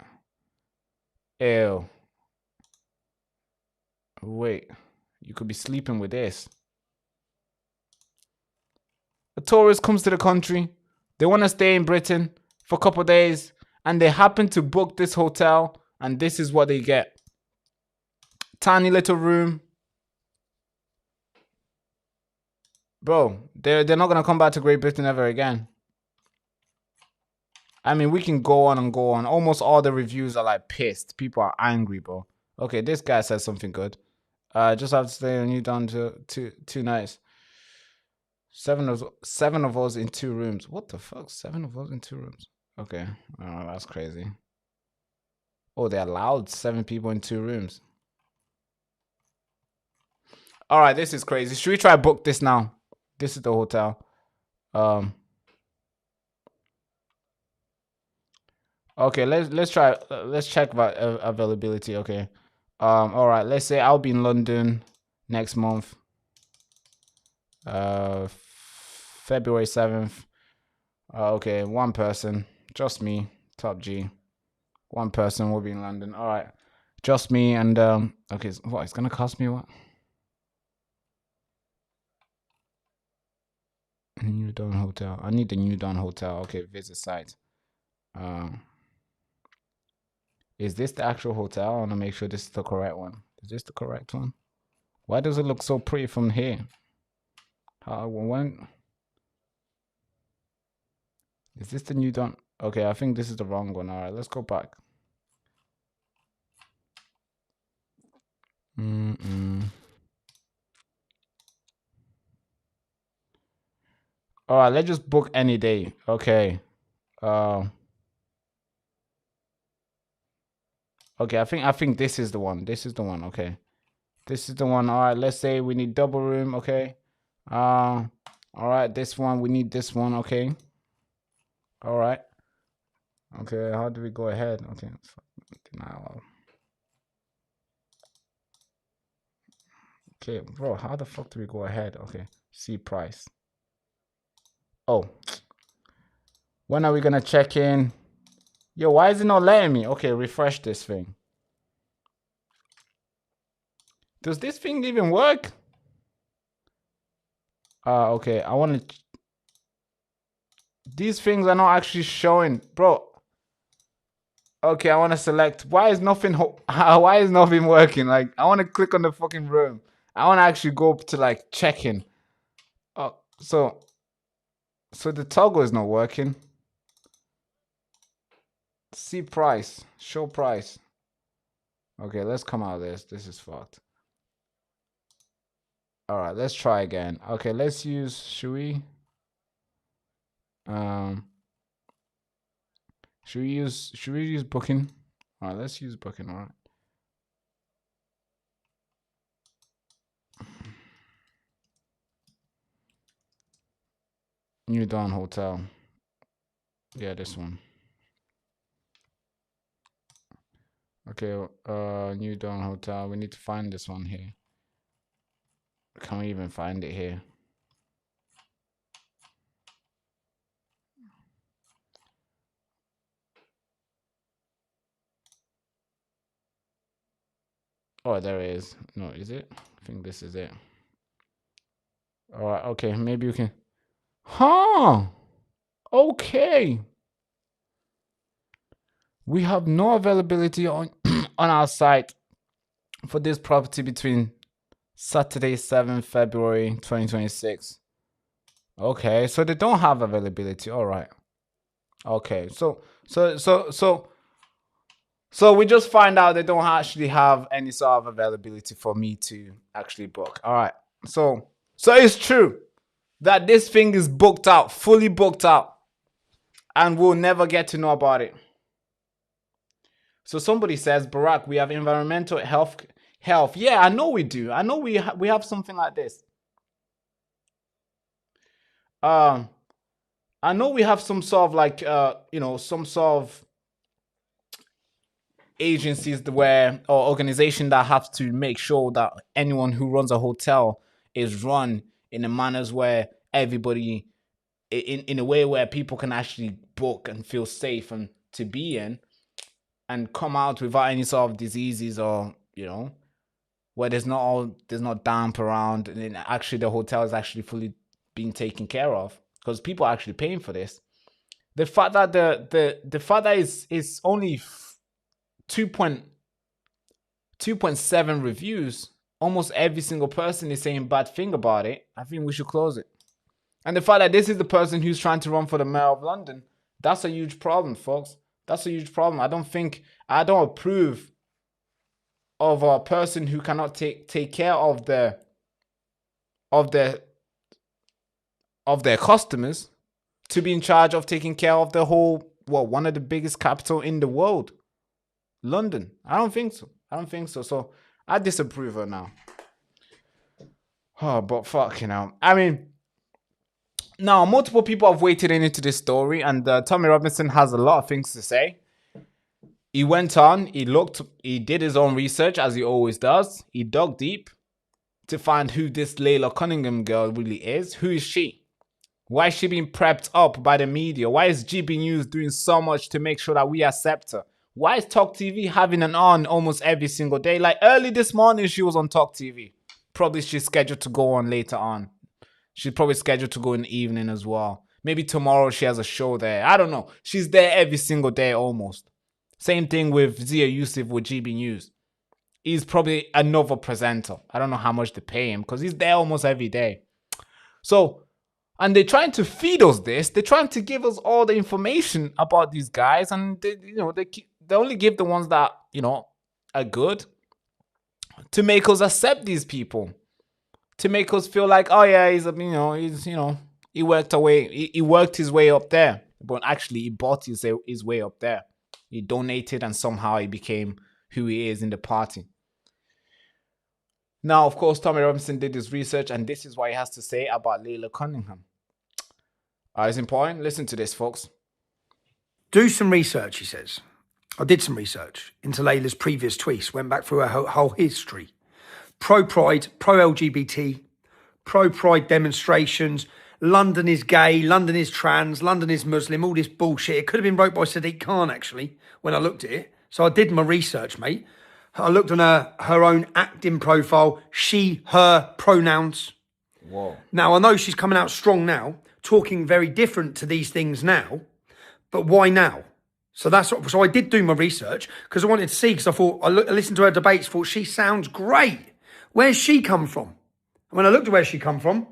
Ew. Wait, you could be sleeping with this. A tourist comes to the country. They want to stay in Britain for a couple of days, and they happen to book this hotel, and this is what they get. Tiny little room. Bro, they're not going to come back to Great Britain ever again. I mean, we can go on and go on. Almost all the reviews are like pissed. People are angry, bro. Okay, this guy says something good. Just have to stay on you down to two nights. Seven of us in 2 rooms. What the fuck? 7 of us in 2 rooms. Okay. Oh, that's crazy. Oh, they allowed 7 people in 2 rooms. All right, this is crazy. Should we try book this now? This is the hotel. Okay, let's try. Let's check about availability. Okay. All right. Let's say I'll be in London next month. February 7th. Okay, 1 person, just me, top G. 1 person will be in London. All right, just me and okay. What? It's gonna cost me what? New Dawn Hotel. I need the New Dawn Hotel. Okay, visit site. Is this the actual hotel? I want to make sure this is the correct one. Is this the correct one? Why does it look so pretty from here? When? Is this the New Dawn? Okay, I think this is the wrong one. All right, let's go back. All right, let's just book any day. Okay. Okay, I think this is the one. This is the one. Okay. This is the one. All right, let's say we need double room. Okay. All right, this one, we need this one. Okay. All right. Okay, how do we go ahead? Okay. Denial. Okay, bro, how the fuck do we go ahead? Okay, see price. Oh, when are we gonna check in? Yo, why is it not letting me? Okay, refresh this thing. Does this thing even work? Okay, I want to. These things are not actually showing, bro. Okay, I want to select. Why is nothing? Why is nothing working? Like, I want to click on the fucking room. I want to actually go up to like check in. Oh, so the toggle is not working. See price, show price. Okay, let's come out of this. This is fucked. All right, let's try again. Okay, let's use. Should we use booking? All right, let's use booking. All right. New Dawn Hotel. Yeah, this one. Okay, New Dawn Hotel. We need to find this one here. Can we even find it here? Oh, there it is. No, is it? I think this is it. All right, okay, maybe you can. Huh? Okay. We have no availability on on our site for this property between Saturday, 7th February 2026. Okay, so they don't have availability. All right. Okay, so we just find out they don't actually have any sort of availability for me to actually book. All right. So it's true that this thing is booked out, fully booked out, and we'll never get to know about it. So somebody says, Barack, we have environmental health. Yeah, I know we do. I know we have something like this. I know we have some sort of like some sort of agencies or organization that have to make sure that anyone who runs a hotel is run in a manners where everybody in a way where people can actually book and feel safe and to be in and come out without any sort of diseases or where there's not damp around, and then actually the hotel is actually fully being taken care of because people are actually paying for this. The fact that the fact that is only 2.7 reviews, almost every single person is saying bad thing about it. I think we should close it. And the fact that this is the person who's trying to run for the mayor of London, that's a huge problem, folks. That's a huge problem. I don't approve of a person who cannot take care of their customers to be in charge of taking care of the whole one of the biggest capital in the world, London. I don't think so. So I disapprove her now. Oh, but fuck, I mean, now multiple people have weighted into this story, and Tommy Robinson has a lot of things to say. He went on, he did his own research as he always does. He dug deep to find who this Laila Cunningham girl really is. Who is she? Why is she being prepped up by the media? Why is GB News doing so much to make sure that we accept her? Why is Talk TV having an on almost every single day? Like early this morning, she was on Talk TV. Probably she's scheduled to go on later on. She's probably scheduled to go in the evening as well. Maybe tomorrow she has a show there. I don't know. She's there every single day almost. Same thing with Zia Yusuf with GB News. He's probably another presenter. I don't know how much they pay him because he's there almost every day. So, and they're trying to feed us this. They're trying to give us all the information about these guys, and they only give the ones that are good to make us accept these people, to make us feel like, oh yeah, he worked his way up there, but actually he bought his way up there. He donated and somehow he became who he is in the party. Now, of course, Tommy Robinson did his research, and this is what he has to say about Laila Cunningham. It's important. Listen to this, folks. Do some research, he says. I did some research into Laila's previous tweets, went back through her whole history. Pro-Pride, pro-LGBT, pro-Pride demonstrations. London is gay, London is trans, London is Muslim, all this bullshit. It could have been wrote by Sadiq Khan, actually, when I looked at it. So I did my research, mate. I looked on her own acting profile, she, her pronouns. Whoa. Now, I know she's coming out strong now, talking very different to these things now, but why now? So I did do my research because I wanted to see, because I thought, I listened to her debates, thought she sounds great. Where's she come from? And when I looked at where she come from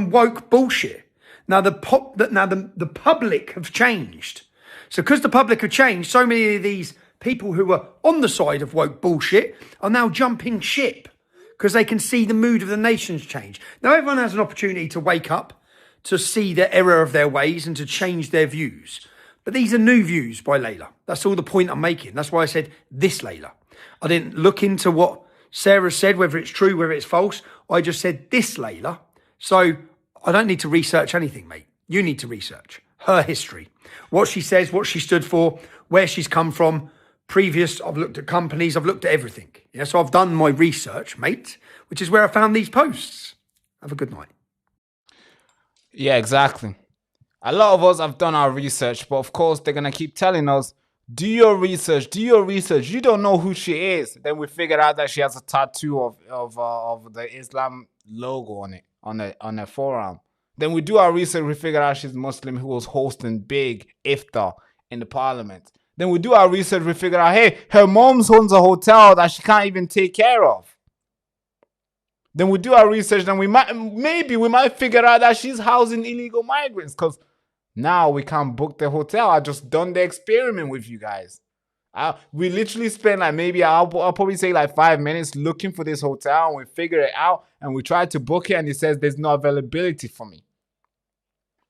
woke bullshit. Now the public have changed. So because the public have changed, so many of these people who were on the side of woke bullshit are now jumping ship because they can see the mood of the nation's change. Now everyone has an opportunity to wake up, to see the error of their ways and to change their views. But these are new views by Laila. That's all the point I'm making. That's why I said this Laila. I didn't look into what Sarah said, whether it's true, whether it's false. I just said this Laila. So I don't need to research anything, mate. You need to research her history, what she says, what she stood for, where she's come from, previous. I've looked at companies, I've looked at everything. Yeah, so I've done my research, mate, which is where I found these posts. Have a good night. Yeah, exactly. A lot of us have done our research, but of course they're gonna keep telling us, do your research, do your research. You don't know who she is. Then we figured out that she has a tattoo of the Islam logo on it, on her forearm. Then we do our research, we figure out she's Muslim who was hosting big iftar in the parliament. Then we do our research, we figure out, hey, her mom's owns a hotel that she can't even take care of. Then we do our research, then we might figure out that she's housing illegal migrants, because now we can't book the hotel. I just done the experiment with you guys. We literally spent like maybe I'll probably say like 5 minutes looking for this hotel, and we figure it out, and we tried to book it, and it says there's no availability for me.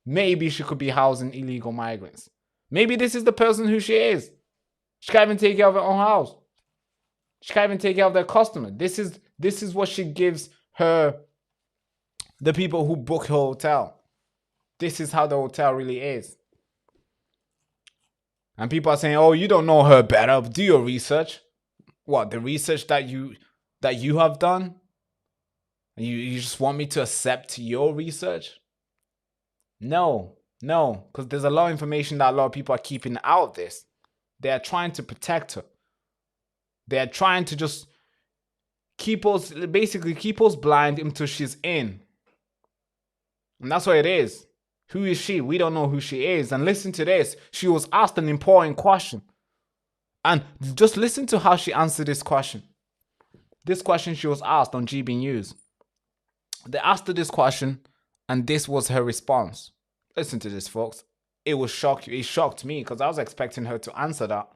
Maybe she could be housing illegal migrants. Maybe this is the person who she is. She can't even take care of her own house. She can't even take care of their customer. This is what she gives the people who book her hotel. This is how the hotel really is. And people are saying, oh, you don't know her better. Do your research. What, the research that you have done? You just want me to accept your research? No, because there's a lot of information that a lot of people are keeping out of this. They are trying to protect her. They are trying to just keep us blind until she's in. And that's what it is. Who is she? We don't know who she is. And listen to this. She was asked an important question. And just listen to how she answered this question. This question she was asked on GB News. They asked her this question, and this was her response. Listen to this, folks. It shocked me, because I was expecting her to answer that.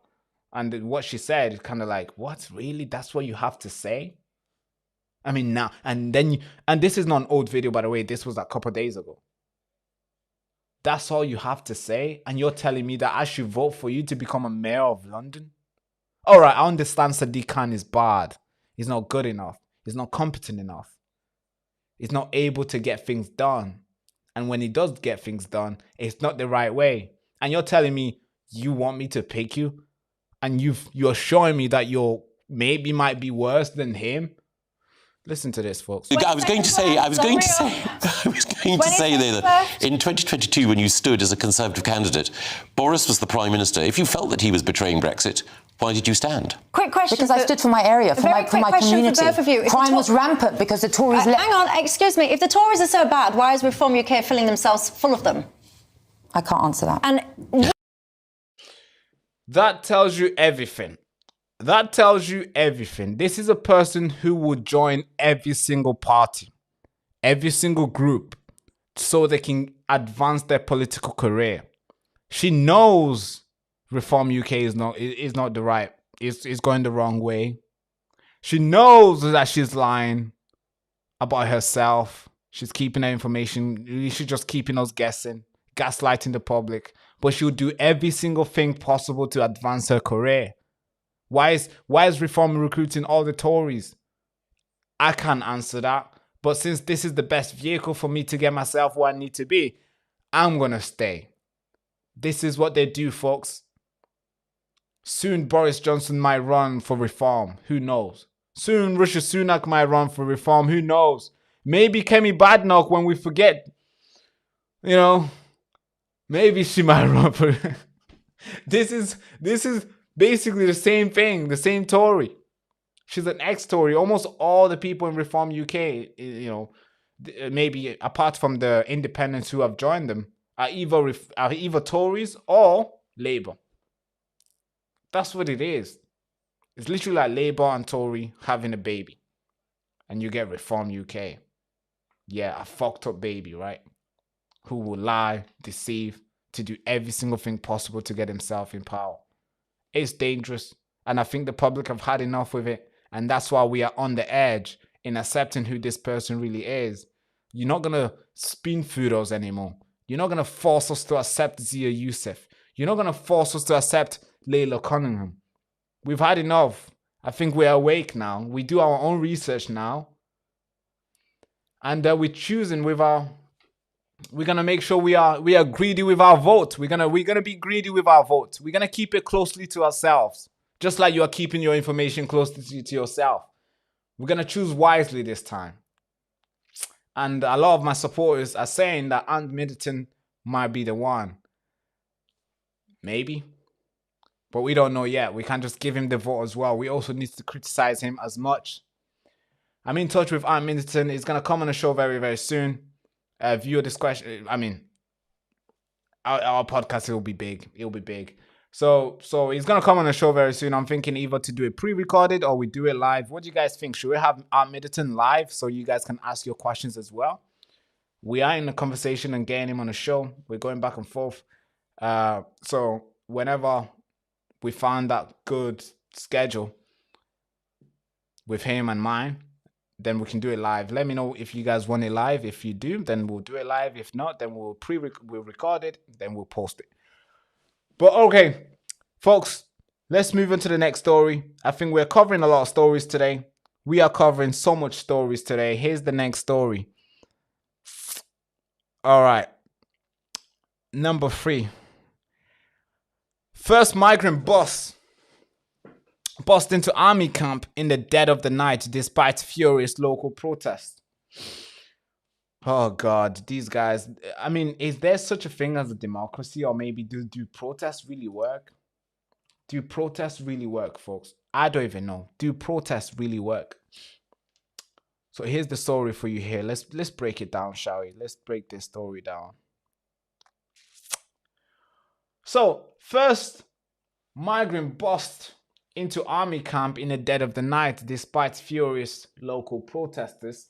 And what she said is kind of like, what? Really? That's what you have to say? I mean, now, and this is not an old video, by the way. This was a couple of days ago. That's all you have to say? And you're telling me that I should vote for you to become a mayor of London? All right, I understand Sadiq Khan is bad. He's not good enough. He's not competent enough. He's not able to get things done. And when he does get things done, it's not the right way. And you're telling me you want me to pick you? And you're showing me that you're maybe might be worse than him? Listen to this, folks. I was going to say there that in 2022, when you stood as a Conservative candidate, Boris was the Prime Minister. If you felt that he was betraying Brexit, why did you stand? Quick question. Because I stood for my area, for my community. For both of you. Crime was rampant because the Tories... hang on, excuse me. If the Tories are so bad, why is Reform UK filling themselves full of them? I can't answer that. And that tells you everything. That tells you everything. This is a person who would join every single party, every single group, so they can advance their political career. She knows Reform UK is not the right, is going the wrong way. She knows that she's lying about herself. She's keeping her information. She's just keeping us guessing, gaslighting the public. But she'll do every single thing possible to advance her career. Why is Reform recruiting all the Tories? I can't answer that. But since this is the best vehicle for me to get myself where I need to be, I'm going to stay. This is what they do, folks. Soon Boris Johnson might run for Reform. Who knows? Soon Rishi Sunak might run for Reform. Who knows? Maybe Kemi Badnoch, when we forget, maybe she might run for... This is basically the same thing, the same Tory. She's an ex-Tory. Almost all the people in Reform UK, maybe apart from the independents who have joined them, are either Tories or Labour. That's what it is. It's literally like Labour and Tory having a baby. And you get Reform UK. Yeah, a fucked up baby, right? Who will lie, deceive, to do every single thing possible to get himself in power. It's dangerous, and I think the public have had enough with it, and that's why we are on the edge in accepting who this person really is. You're not going to spoon feed us anymore. You're not going to force us to accept Zia Youssef. You're not going to force us to accept Laila Cunningham. We've had enough. I think we're awake now. We do our own research now. And we're choosing with our... We're going to make sure we are greedy with our vote. We're gonna be greedy with our vote. We're going to keep it closely to ourselves. Just like you are keeping your information closely to yourself. We're going to choose wisely this time. And a lot of my supporters are saying that Ant Middleton might be the one. Maybe. But we don't know yet. We can't just give him the vote as well. We also need to criticize him as much. I'm in touch with Ant Middleton. He's going to come on the show very, very soon. Viewer discretion. I mean, our podcast, it'll be big. It'll be big. So he's going to come on the show very soon. I'm thinking either to do it pre-recorded or we do it live. What do you guys think? Should we have Ant Middleton live so you guys can ask your questions as well? We are in a conversation and getting him on the show. We're going back and forth. So whenever we find that good schedule with him and mine, then we can do it live. Let me know if you guys want it live. If you do, then we'll do it live. If not, then we'll record it, then we'll post it. But okay, folks, let's move on to the next story. I think we're covering a lot of stories today. We are covering so much stories today. Here's the next story. All right. Number 3. First migrant bus bust into army camp in the dead of the night despite furious local protests. Oh God, these guys. I mean, is there such a thing as a democracy, or maybe do protests really work? Do protests really work, folks? I don't even know. Do protests really work? So here's the story for you here. Let's break it down, shall we? Let's break this story down. So first, migrant bust into army camp in the dead of the night despite furious local protesters.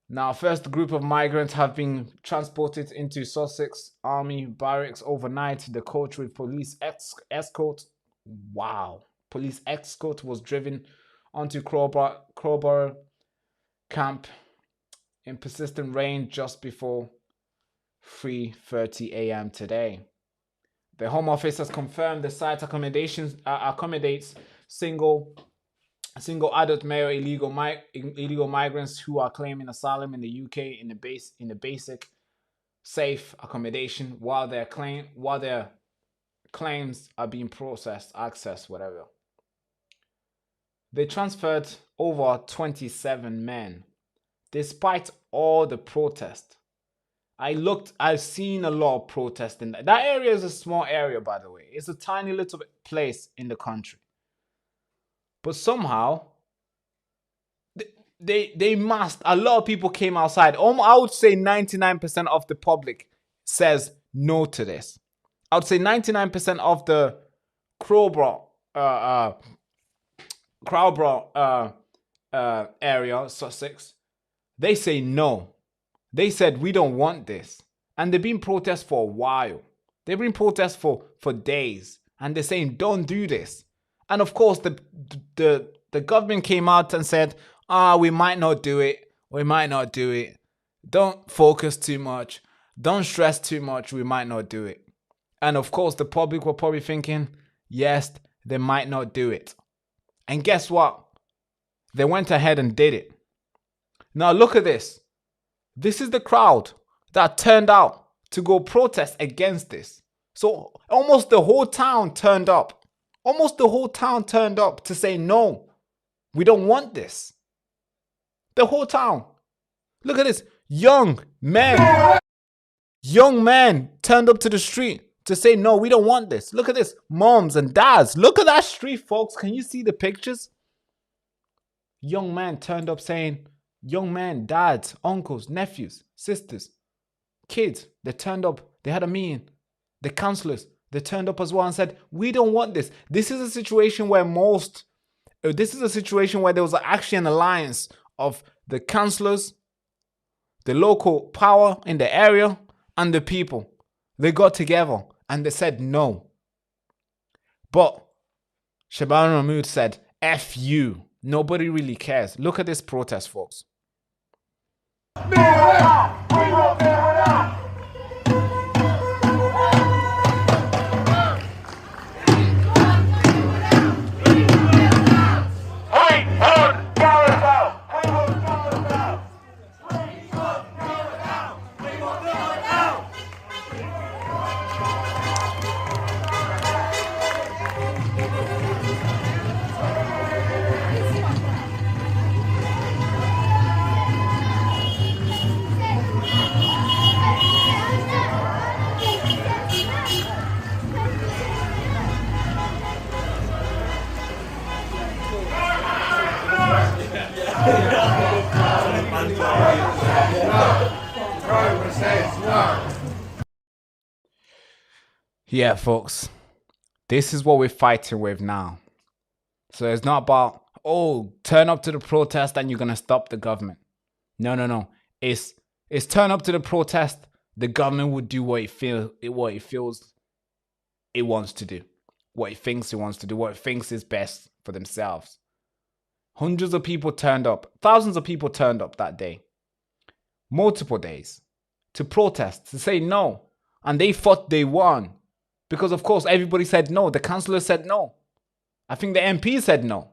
Now, first, the group of migrants have been transported into Sussex Army barracks overnight. The coach with police escort, police escort was driven onto Crowborough camp in persistent rain just before 3:30 a.m. today. The Home Office has confirmed the site accommodates single adult male illegal migrants who are claiming asylum in the UK in the basic safe accommodation while their claims are being processed, accessed, whatever. They transferred over 27 men despite all the protest. I've seen a lot of protest in that. That area is a small area, by the way. It's a tiny little place in the country. But somehow, they must. A lot of people came outside. I would say 99% of the public says no to this. I would say 99% of the Crowborough area, Sussex, they say no. They said, we don't want this. And they've been protests for a while. They've been protests for days. And they're saying, don't do this. And of course, the government came out and said, we might not do it. We might not do it. Don't focus too much. Don't stress too much. We might not do it. And of course, the public were probably thinking, yes, they might not do it. And guess what? They went ahead and did it. Now look at this. This is the crowd that turned out to go protest against this. So almost the whole town turned up. Almost the whole town turned up to say, no, we don't want this. The whole town. Look at this. Young men turned up to the street to say, no, we don't want this. Look at this. Moms and dads. Look at that street, folks. Can you see the pictures? Young men turned up saying, young men, dads, uncles, nephews, sisters, kids, they turned up. They had a meeting. The councillors, they turned up as well and said, we don't want this. This is a situation where there was actually an alliance of the councillors, the local power in the area, and the people. They got together and they said no. But Shaban Mahmood said, F you. Nobody really cares. Look at this protest, folks. Yeah, folks. This is what we're fighting with now. So it's not about, oh, turn up to the protest and you're going to stop the government. No. It's turn up to the protest. The government will do what it feels it wants to do. What it thinks it wants to do. What it thinks is best for themselves. Hundreds of people turned up. Thousands of people turned up that day. Multiple days. To protest. To say no. And they thought they won. Because of course everybody said no. The councillor said no. I think the MP said no.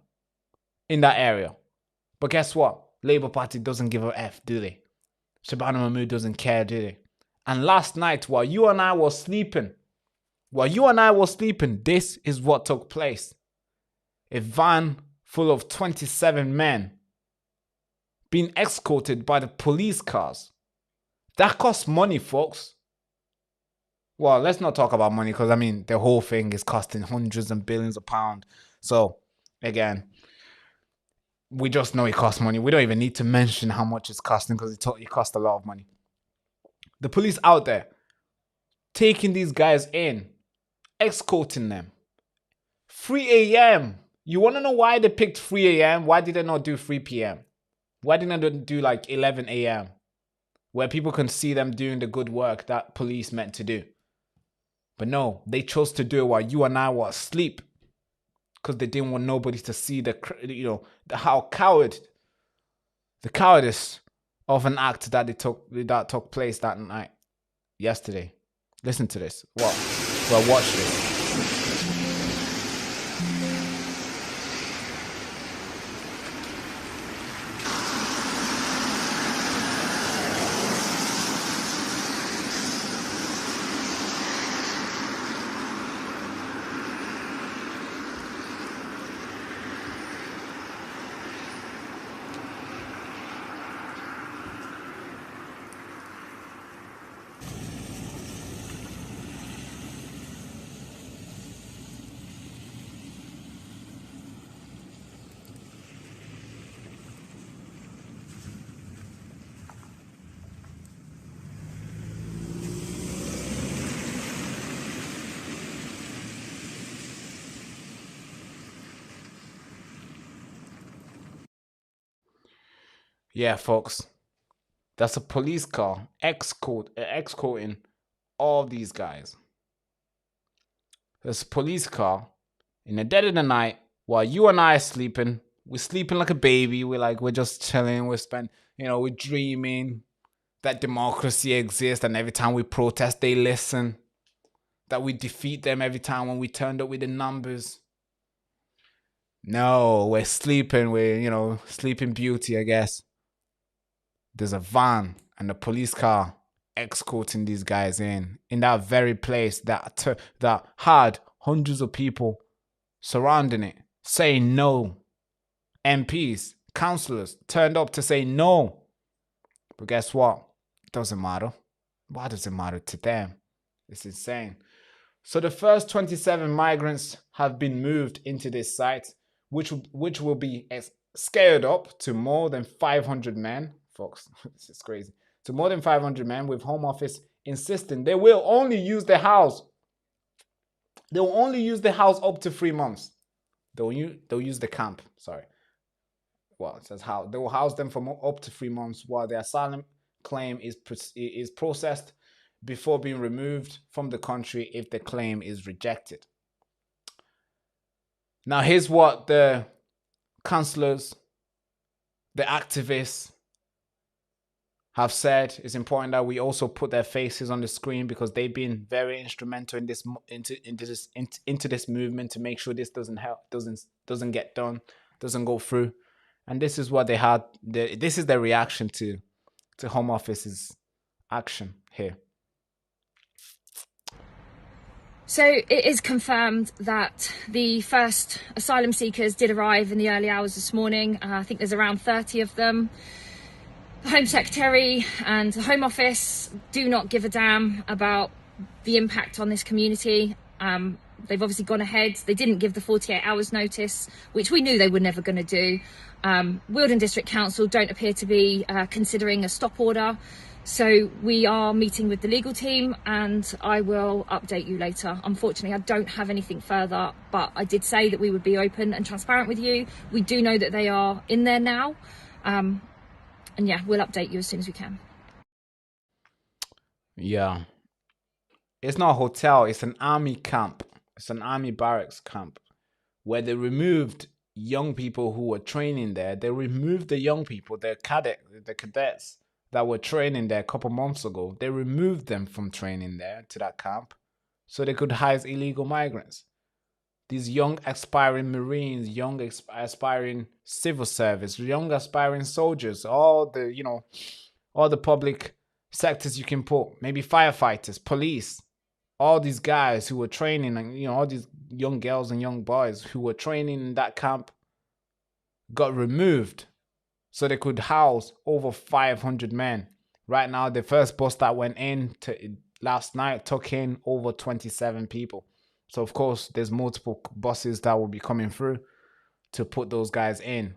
In that area. But guess what? Labour Party doesn't give a F, do they? Shabana Mahmood doesn't care, do they? And last night, while you and I were sleeping, this is what took place. A van full of 27 men being escorted by the police cars. That costs money, folks. Well, let's not talk about money because, I mean, the whole thing is costing hundreds and billions of pounds. So, again, we just know it costs money. We don't even need to mention how much it's costing because it costs a lot of money. The police out there taking these guys in, escorting them. 3 a.m. You want to know why they picked 3 a.m.? Why did they not do 3 p.m.? Why didn't they do like 11 a.m.? Where people can see them doing the good work that police meant to do. But no, they chose to do it while you and I were asleep. Because they didn't want nobody to see the cowardice of an act that took place that night, yesterday. Listen to this. Well, watch this. Yeah, folks, that's a police car escorting all these guys. There's a police car in the dead of the night while you and I are sleeping. We're sleeping like a baby. We're just chilling. We're dreaming that democracy exists, and every time we protest, they listen. That we defeat them every time when we turned up with the numbers. No, we're sleeping. We're, sleeping beauty, I guess. There's a van and a police car escorting these guys in that very place that had hundreds of people surrounding it, saying no. MPs, councillors turned up to say no. But guess what? It doesn't matter. Why does it matter to them? It's insane. So the first 27 migrants have been moved into this site, which will be scaled up to more than 500 men. Folks, this is crazy. To more than 500 men, with Home Office insisting they will only use the house. They will only use the house up to 3 months. They'll use the camp. Sorry. Well, it says how they will house them for up to 3 months while the asylum claim is processed before being removed from the country if the claim is rejected. Now, here's what the councillors, the activists, have said. It's important that we also put their faces on the screen because they've been very instrumental in this into this movement to make sure this doesn't get done, doesn't go through. And this is what they had. This is their reaction to Home Office's action here. So it is confirmed that the first asylum seekers did arrive in the early hours this morning. I think there's around 30 of them. The Home Secretary and the Home Office do not give a damn about the impact on this community. They've obviously gone ahead. They didn't give the 48 hours notice, which we knew they were never going to do. Wealdon District Council don't appear to be considering a stop order. So we are meeting with the legal team and I will update you later. Unfortunately, I don't have anything further, but I did say that we would be open and transparent with you. We do know that they are in there now. And yeah, we'll update you as soon as we can. Yeah. It's not a hotel, it's an army camp. It's an army barracks camp where they removed young people who were training there. They removed the young people, the cadets that were training there a couple months ago. They removed them from training there to that camp so they could house illegal migrants. These young aspiring Marines, young aspiring civil service, young aspiring soldiers, all the public sectors you can put, maybe firefighters, police, all these guys who were training, and all these young girls and young boys who were training in that camp got removed so they could house over 500 men. Right now, the first bus that went in last night took in over 27 people. So, of course, there's multiple buses that will be coming through to put those guys in.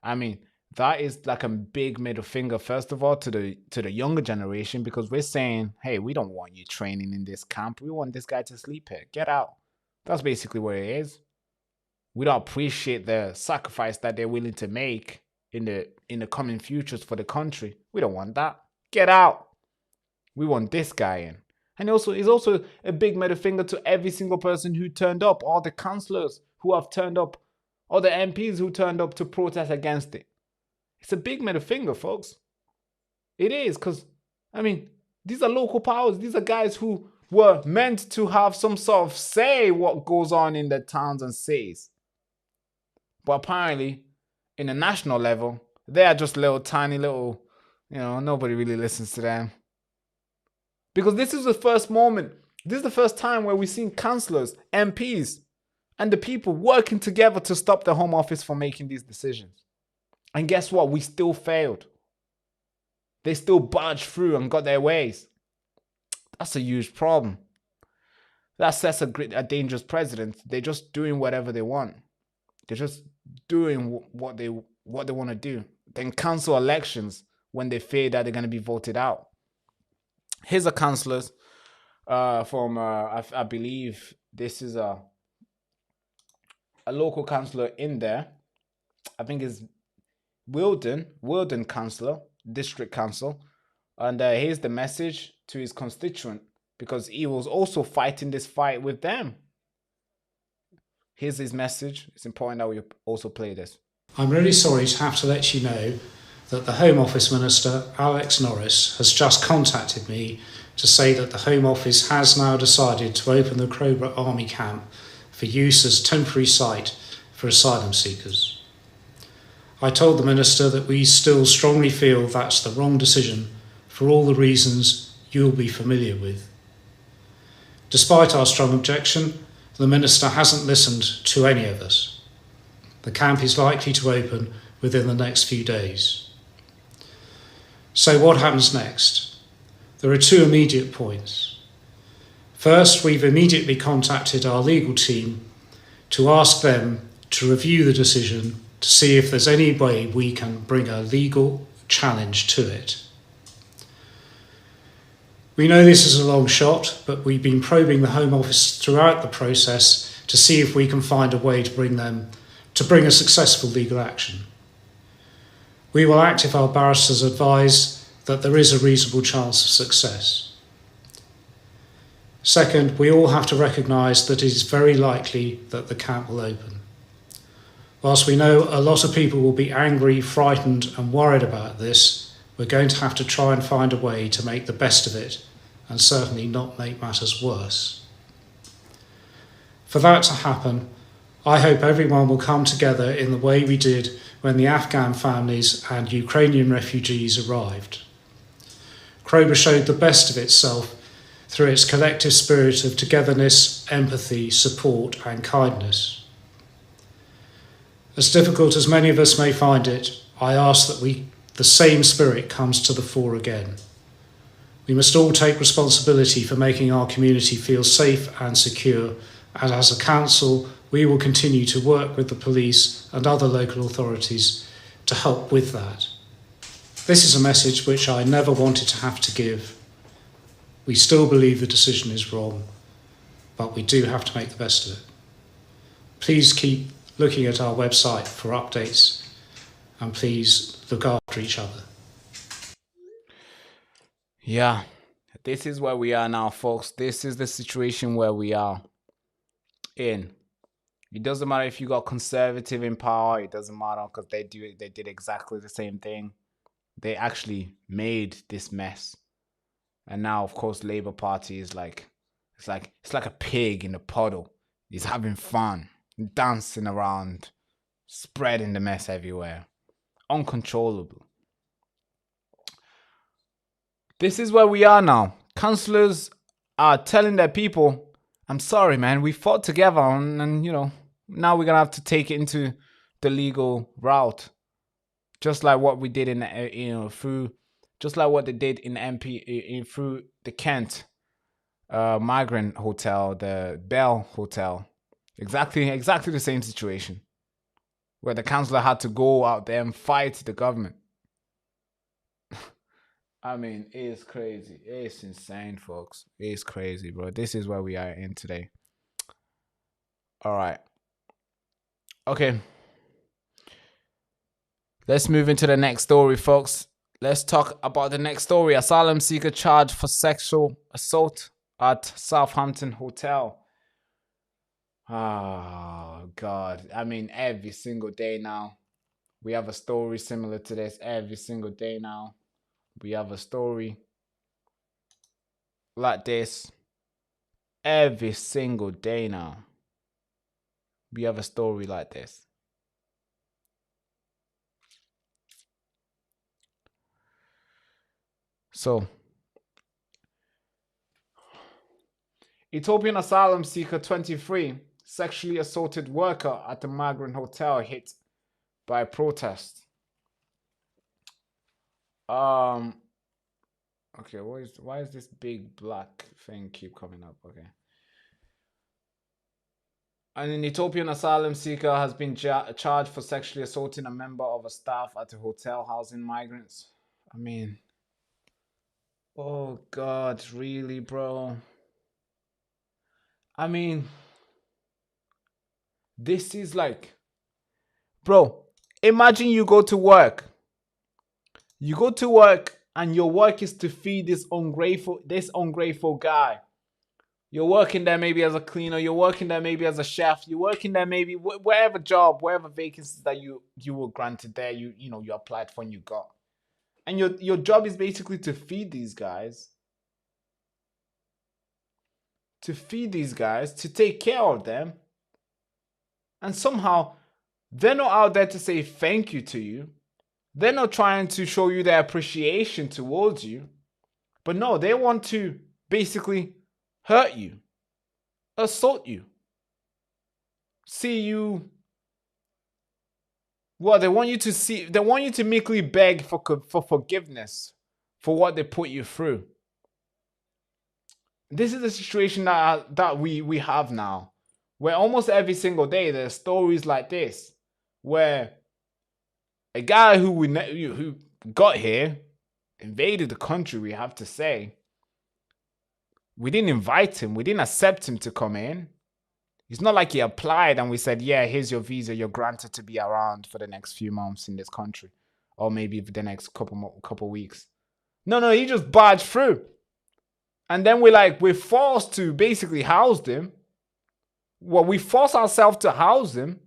I mean, that is like a big middle finger, first of all, to the younger generation, because we're saying, hey, we don't want you training in this camp. We want this guy to sleep here. Get out. That's basically what it is. We don't appreciate the sacrifice that they're willing to make in the coming futures for the country. We don't want that. Get out. We want this guy in. And also, it's also a big middle finger to every single person who turned up, all the councillors who have turned up, all the MPs who turned up to protest against it. It's a big middle finger, folks. It is, because, I mean, these are local powers. These are guys who were meant to have some sort of say what goes on in their towns and cities. But apparently, in a national level, they are just tiny little, nobody really listens to them. Because this is the first moment, this is the first time where we've seen councillors, MPs, and the people working together to stop the Home Office from making these decisions. And guess what? We still failed. They still barged through and got their ways. That's a huge problem. That sets a dangerous precedent. They're just doing whatever they want. They're just doing what they want to do. Then cancel elections when they fear that they're going to be voted out. Here's a councillors from, I believe this is a local councillor in there. I think it's Wealdon councillor, district council. And here's the message to his constituent, because he was also fighting this fight with them. Here's his message. It's important that we also play this. I'm really sorry to have to let you know that the Home Office Minister, Alex Norris, has just contacted me to say that the Home Office has now decided to open the Crowborough Army Camp for use as temporary site for asylum seekers. I told the Minister that we still strongly feel that's the wrong decision for all the reasons you'll be familiar with. Despite our strong objection, the Minister hasn't listened to any of us. The camp is likely to open within the next few days. So what happens next? There are two immediate points. First, we've immediately contacted our legal team to ask them to review the decision to see if there's any way we can bring a legal challenge to it. We know this is a long shot, but we've been probing the Home Office throughout the process to see if we can find a way to bring a successful legal action. We will act if our barristers advise that there is a reasonable chance of success. Second, we all have to recognise that it is very likely that the camp will open. Whilst we know a lot of people will be angry, frightened and worried about this, we're going to have to try and find a way to make the best of it and certainly not make matters worse. For that to happen, I hope everyone will come together in the way we did when the Afghan families and Ukrainian refugees arrived. Crowborough showed the best of itself through its collective spirit of togetherness, empathy, support and kindness. As difficult as many of us may find it, I ask that the same spirit comes to the fore again. We must all take responsibility for making our community feel safe and secure, and as a council, we will continue to work with the police and other local authorities to help with that. This is a message which I never wanted to have to give. We still believe the decision is wrong, but we do have to make the best of it. Please keep looking at our website for updates, and please look after each other. Yeah, this is where we are now, folks. This is the situation where we are in. It doesn't matter if you got conservative in power. It doesn't matter, because they did exactly the same thing. They actually made this mess. And now, of course, Labour Party is like, it's like a pig in a puddle. He's having fun, dancing around, spreading the mess everywhere, uncontrollable. This is where we are now. Councillors are telling their people, I'm sorry, man, we fought together, and you know, now we're gonna have to take it into the legal route, just like what we did in just like what they did through the Kent Migrant Hotel, the Bell Hotel. Exactly the same situation, where the councillor had to go out there and fight the government. I mean, it's crazy. It's insane, folks. It's crazy, bro. This is where we are in today. All right. Okay. Let's move into the next story, folks. Let's talk about the next story. Asylum seeker charged for sexual assault at Southampton Hotel. Oh, God. I mean, every single day now, we have a story similar to this. Every single day now, we have a story like this. Every single day now, we have a story like this. So, Ethiopian asylum seeker 23 sexually assaulted worker at the Migrant Hotel hit by protest. Okay, why is this big black thing keep coming up? Okay. An Ethiopian asylum seeker has been charged for sexually assaulting a member of a staff at a hotel housing migrants. I mean, oh God, really, bro? I mean, this is like, bro, imagine you go to work. You go to work and your work is to feed this ungrateful guy. You're working there maybe as a cleaner. You're working there maybe as a chef. You're working there maybe wherever job, wherever vacancies that you were granted there, you applied for and you got. And your job is basically to feed these guys. To feed these guys, to take care of them. And somehow, they're not out there to say thank you to you. They're not trying to show you their appreciation towards you. But no, they want to basically hurt you, assault you, see you. Well, they want you to meekly beg for forgiveness for what they put you through. This is the situation that we have now, where almost every single day there's stories like this, where a guy who got here, invaded the country, we have to say. We didn't invite him. We didn't accept him to come in. It's not like he applied and we said, yeah, here's your visa. You're granted to be around for the next few months in this country. Or maybe for the next couple weeks. No, he just barged through. And then we're forced to basically house him. Well, we force ourselves to house him.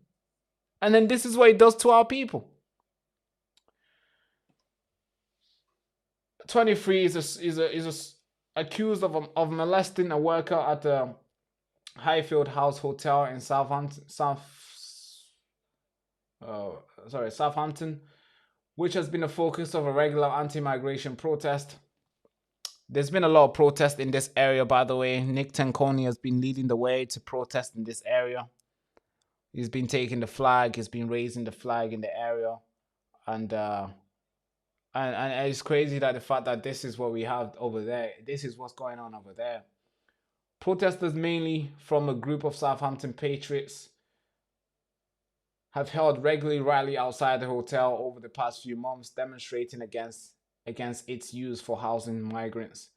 And then this is what it does to our people. 23 is accused of molesting a worker at the Highfield House Hotel in Southampton, which has been a focus of a regular anti-migration protest. There's been a lot of protest in this area, by the way. Nick Tenkoni has been leading the way to protest in this area. He's been taking the flag. He's been raising the flag in the area, and it's crazy that the fact that this is what we have over there. This is what's going on over there. Protesters mainly from a group of Southampton patriots have held regularly rally outside the hotel over the past few months, demonstrating against its use for housing migrants.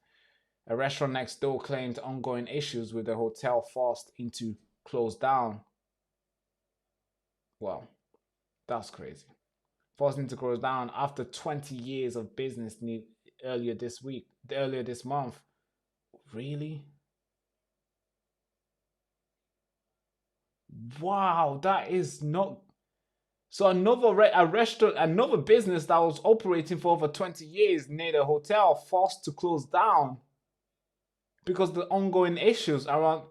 A restaurant next door claimed ongoing issues with the hotel forced into close down. Well, that's crazy. Forced into close down after 20 years of business earlier this month. Really? Wow, that is not. So another business that was operating for over 20 years near the hotel forced to close down because of the ongoing issues around.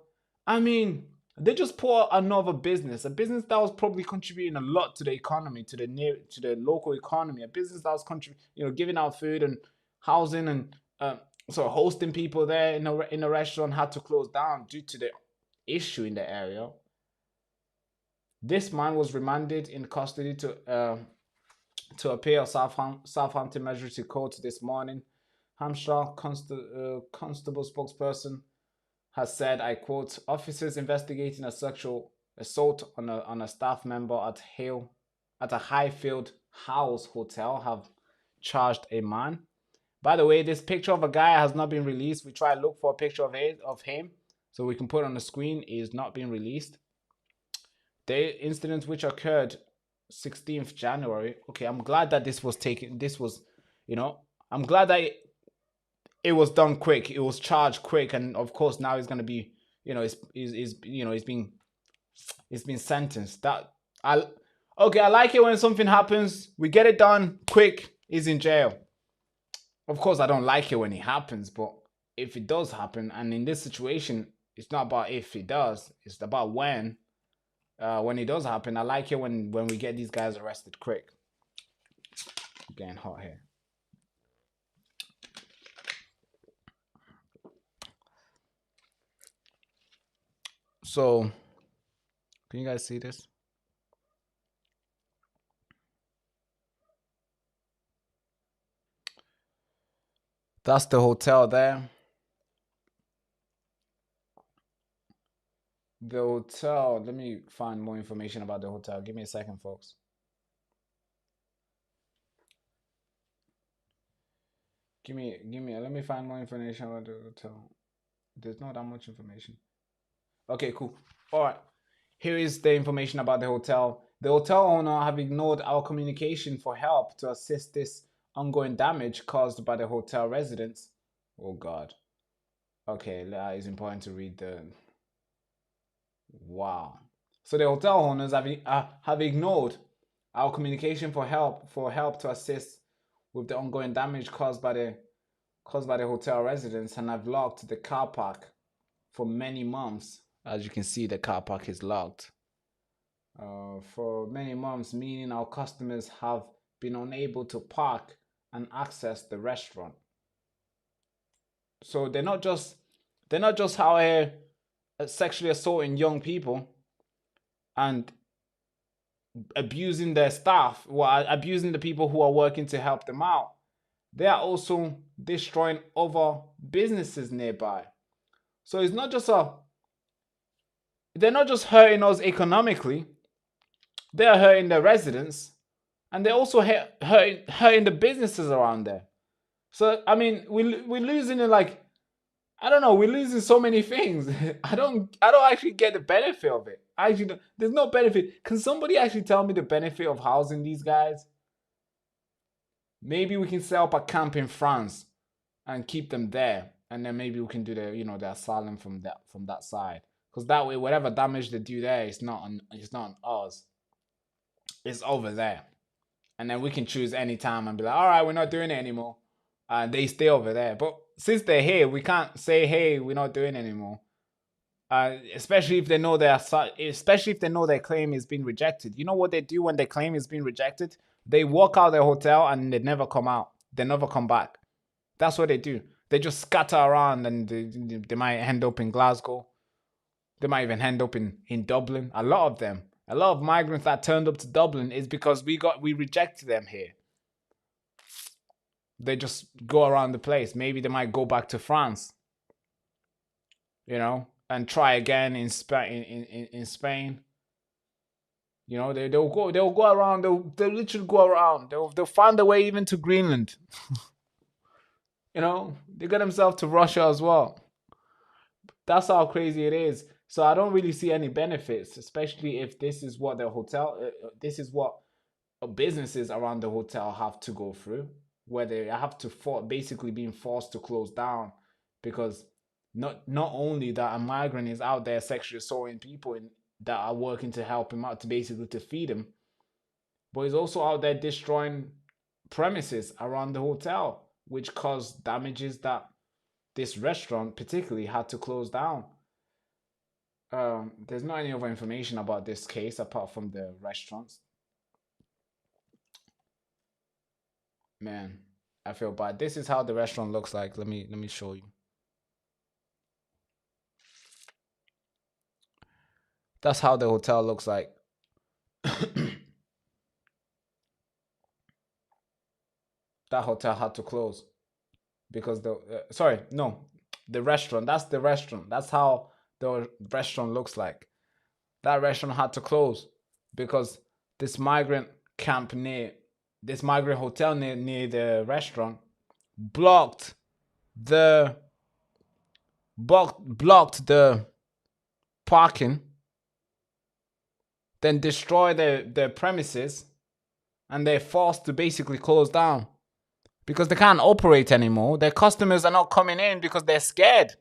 I mean, they just put another business, a business that was probably contributing a lot to the economy, to the local economy, a business that was giving out food and housing and hosting people there in a restaurant had to close down due to the issue in the area. This man was remanded in custody to appear Southampton Magistrates Court this morning. Hampshire Constable spokesperson has said, I quote, officers investigating a sexual assault on a staff member at a Highfield House Hotel have charged a man. By the way, this picture of a guy has not been released. We try to look for a picture of him so we can put it on the screen. It is not being released. The incident which occurred 16th January. Okay, I'm glad that I'm glad that it was done quick. It was charged quick, and of course now it's gonna be, it's been sentenced. I like it when something happens, we get it done quick, he's in jail. Of course, I don't like it when it happens, but if it does happen, and in this situation, it's not about if it does, it's about when it does happen. I like it when we get these guys arrested quick. I'm getting hot here. So, can you guys see this? That's the hotel there. The hotel, let me find more information about the hotel. Give me a second, folks. Let me find more information about the hotel. There's not that much information. Okay, cool. All right. Here is the information about the hotel. The hotel owner have ignored our communication for help to assist this ongoing damage caused by the hotel residents. Oh, God. Okay, it's important to read the... Wow. So the hotel owners have ignored our communication for help to assist with the ongoing damage caused by the hotel residents, and have locked the car park for many months. As you can see, the car park is locked for many months, meaning our customers have been unable to park and access the restaurant. So they're not just out here sexually assaulting young people and abusing their staff, or abusing the people who are working to help them out. They are also destroying other businesses nearby. So it's not just they're not just hurting us economically, they are hurting the residents, and they're also hurting the businesses around there. So I mean, we're losing we're losing so many things. I don't actually get the benefit of it. There's no benefit. Can somebody actually tell me the benefit of housing these guys? Maybe we can set up a camp in France and keep them there, and then maybe we can do the asylum from that side. Because that way, whatever damage they do there, it's not on us. It's over there, and then we can choose any time and be like, all right, we're not doing it anymore. They stay over there. But since they're here, we can't say, hey, we're not doing it anymore. Especially if they know their claim is being rejected. You know what they do when their claim is being rejected? They walk out of their hotel and they never come out. They never come back. That's what they do. They just scatter around, and they might end up in Glasgow. They might even end up in Dublin. A lot of migrants that turned up to Dublin is because we rejected them here. They just go around the place. Maybe they might go back to France, and try again in Spain. You know, they'll go around. They'll literally go around. They'll find their way even to Greenland. You know, they get themselves to Russia as well. That's how crazy it is. So I don't really see any benefits, especially if this is what the hotel, this is what businesses around the hotel have to go through, where they have to basically being forced to close down, because not only that a migrant is out there sexually assaulting people that are working to help him out, to basically to feed him, but he's also out there destroying premises around the hotel, which caused damages that this restaurant particularly had to close down. There's not any other information about this case apart from the restaurants. Man, I feel bad. This is how the restaurant looks like. Let me show you. That's how the hotel looks like. That hotel had to close because the restaurant. That's the restaurant. That's how the restaurant looks like. That restaurant had to close because this migrant hotel near the restaurant blocked the parking, then destroy the premises, and they're forced to basically close down because they can't operate anymore. Their customers are not coming in because they're scared.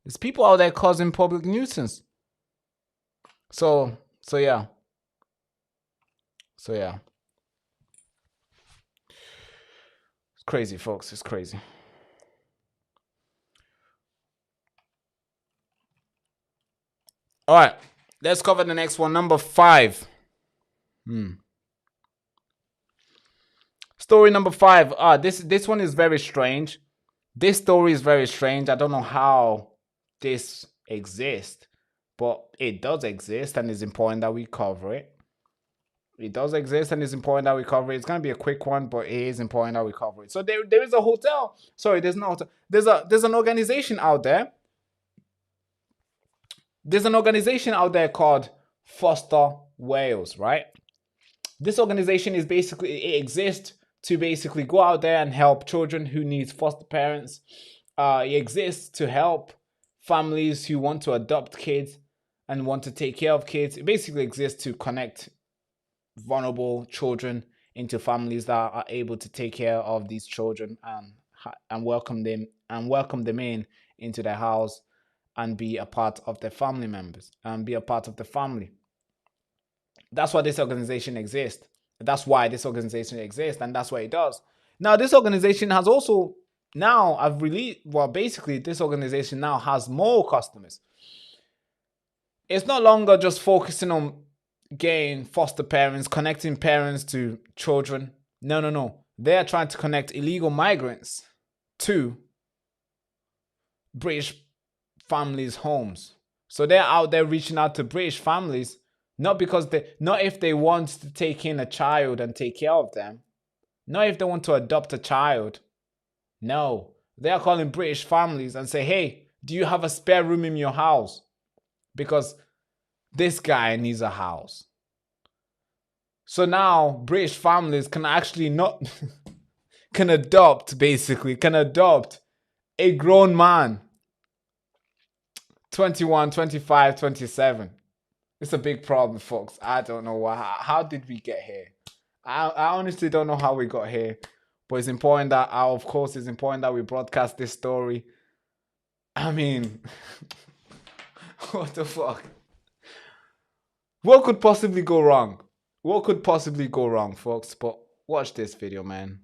There's people out there causing public nuisance. So yeah. It's crazy, folks. It's crazy. All right, let's cover the next one. Number 5. Story number 5. This one is very strange. This story is very strange. I don't know how this exists, but it does exist, and it's important that we cover it. It does exist, and it's important that we cover it. It's gonna be a quick one, but it is important that we cover it. So there is a hotel. Sorry, there's no hotel. There's an organization out there. There's an organization out there called Foster Wales, right? This organization is it exists to basically go out there and help children who need foster parents. It exists to help families who want to adopt kids and want to take care of kids. It basically exists to connect vulnerable children into families that are able to take care of these children and welcome them into their house and be a part of their family members and be a part of the family. That's why this organization exists. That's why this organization exists, and that's what it does. Now, this organization has also this organization now has more customers. It's no longer just focusing on getting foster parents, connecting parents to children. No. They are trying to connect illegal migrants to British families' homes. So they're out there reaching out to British families, not if they want to take in a child and take care of them, not if they want to adopt a child. No, they are calling British families and say, hey, do you have a spare room in your house? Because this guy needs a house. So now British families can actually can adopt a grown man, 21, 25, 27. It's a big problem, folks. I don't know how did we get here? I honestly don't know how we got here. But it's important that we broadcast this story. I mean, what the fuck? What could possibly go wrong? What could possibly go wrong, folks? But watch this video, man.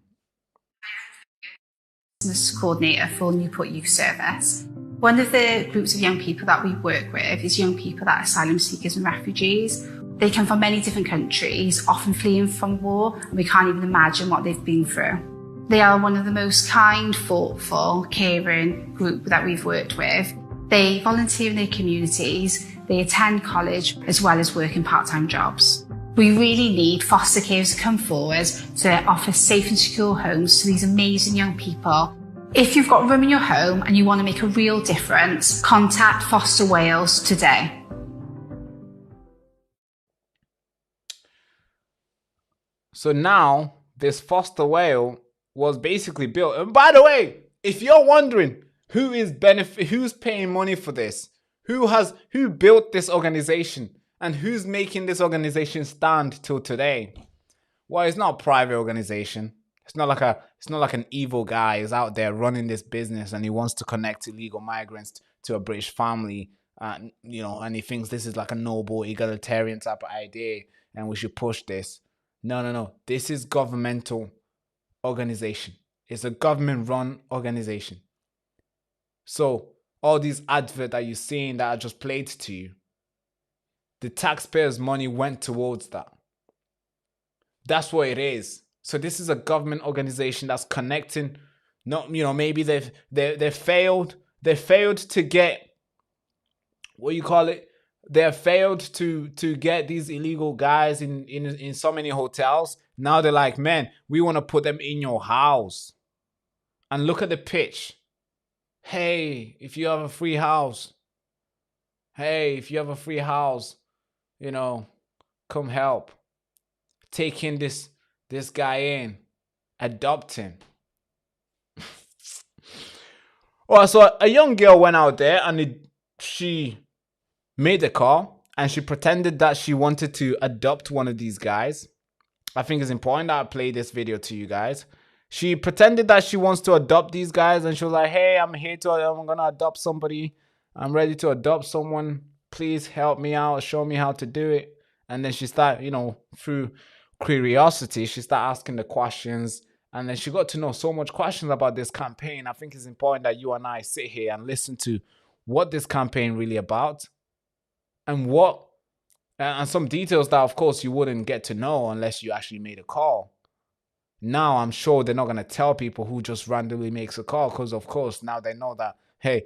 Business coordinator for Newport Youth Service. One of the groups of young people that we work with is young people that are asylum seekers and refugees. They come from many different countries, often fleeing from war, and we can't even imagine what they've been through. They are one of the most kind, thoughtful, caring group that we've worked with. They volunteer in their communities, they attend college, as well as work in part-time jobs. We really need foster carers to come forward to offer safe and secure homes to these amazing young people. If you've got room in your home and you want to make a real difference, contact Foster Wales today. So now this foster whale was basically built. And by the way, if you're wondering who's paying money for this, who built this organization, and who's making this organization stand till today? Well, it's not a private organization. It's not like an evil guy who's out there running this business and he wants to connect illegal migrants to a British family, and he thinks this is like a noble egalitarian type of idea and we should push this. No. This is governmental organization. It's a government-run organization. So all these adverts that you're seeing that I just played to you, the taxpayers' money went towards that. That's what it is. So this is a government organization that's connecting. Not, maybe they failed to get, what you call it? They failed to get these illegal guys in so many hotels. Now they're like, man, we want to put them in your house. And look at the pitch. Hey, if you have a free house. Hey, if you have a free house, come help. Taking this guy in. Adopt him. Well, so a young girl went out there and she made a call and she pretended that she wanted to adopt one of these guys. I think it's important that I play this video to you guys. She pretended that she wants to adopt these guys and she was like, hey, I'm going to adopt somebody. I'm ready to adopt someone. Please help me out. Show me how to do it. And then she started, through curiosity, she started asking the questions. And then she got to know so much questions about this campaign. I think it's important that you and I sit here and listen to what this campaign really about. And some details that, of course, you wouldn't get to know unless you actually made a call. Now, I'm sure they're not going to tell people who just randomly makes a call because, of course, now they know that, hey,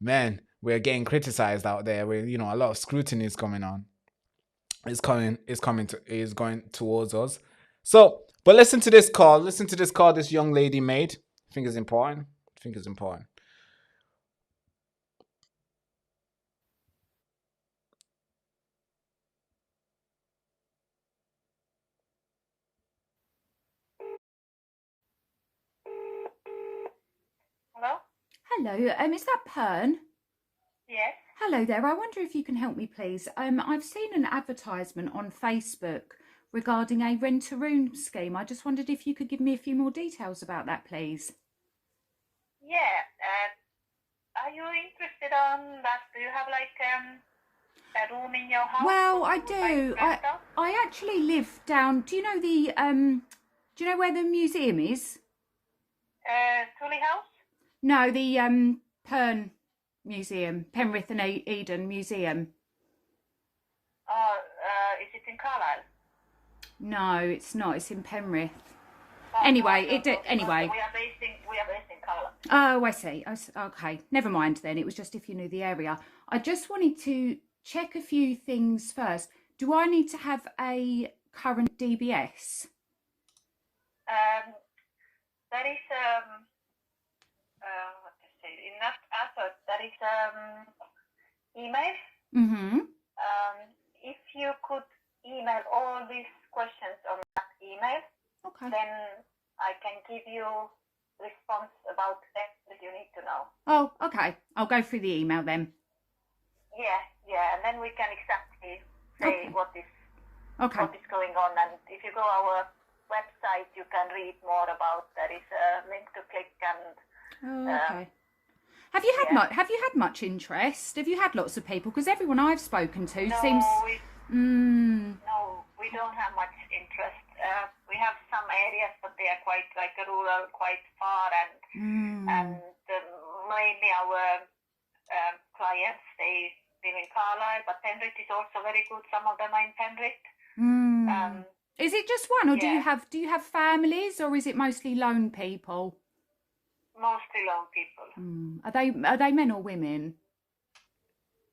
man, we're getting criticized out there. A lot of scrutiny is coming on. Is going towards us. So, but listen to this call. Listen to this call this young lady made. I think it's important. Hello, is that Pern? Yes. Hello there. I wonder if you can help me, please. I've seen an advertisement on Facebook regarding a rent-a-room scheme. I just wondered if you could give me a few more details about that, please. Yeah. Are you interested on that? Do you have a room in your house? Well, I do. I actually live down. Do you know do you know where the museum is? Tully House? No, the Pern Museum, Penrith and Eden Museum. Is it in Carlisle? No, it's not. It's in Penrith. Anyway, anyway. We are based in Carlisle. Oh, I see. Okay, never mind then. It was just if you knew the area. I just wanted to check a few things first. Do I need to have a current DBS? That is what to say? In that advert, that is email. Mm-hmm. If you could email all these questions on that email, okay, then I can give you response about everything you need to know. Oh, okay. I'll go through the email then. Yeah, and then we can exactly say what is going on. And if you go our website, you can read more about. There is a link to click and. Oh, okay. Have you had much interest? Have you had lots of people? Because everyone I've spoken to seems. No, we don't have much interest. We have some areas, but they are quite rural, quite far, and mainly our clients they live in Carlisle, but Penrith is also very good. Some of them are in Penrith. Is it just one, or do you have families, or is it mostly lone people? Mostly lone people. Are they men or women?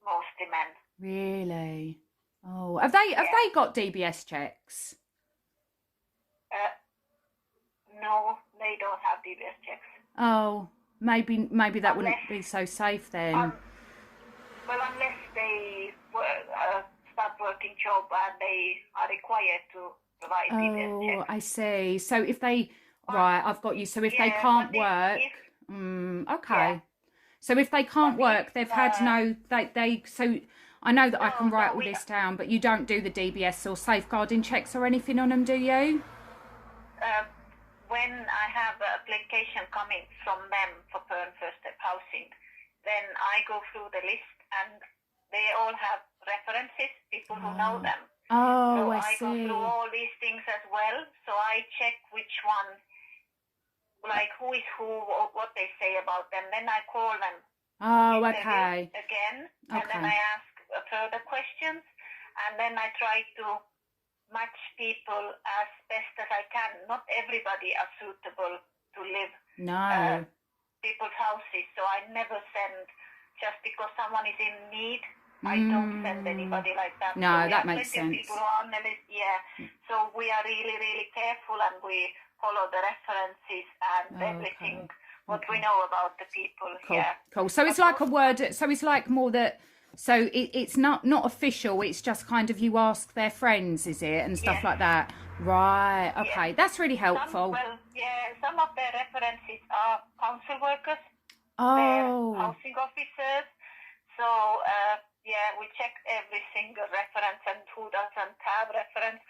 Mostly men. Really? Oh, have they got DBS checks? No, they don't have DBS checks. Oh, maybe that wouldn't be so safe then. Well, unless they start working job and they are required to provide DBS Oh, checks. I see. So if they, right, I've got you. So if they can't work, okay. So if they can't work, they've had no, so I know that I can write all this down, but you don't do the DBS or safeguarding checks or anything on them, do you? When I have an application coming from them for first step housing, then I go through the list and they all have references, people who know them. Oh, So I I go see. through all these things as well. So I check which one, like who is who, what they say about them. Then I call them Oh, okay. again, and then Okay. I ask further questions, and then I try to match people as best as I can. Not everybody are suitable to live No. people's houses, so I never send just because someone is in need. I don't send anybody like that. No, So we that have makes plenty of sense. people who are on the list, So we are really, really careful, and we follow the references and everything what we know about the people. Cool. Yeah. Cool. So it's like a word. So it's like more that. So it's not official. It's just kind of you ask their friends, is it, and stuff like that. Right. Okay. That's really helpful. Some of their references are council workers. Oh. They're housing officers. So we check every single reference and who doesn't have reference.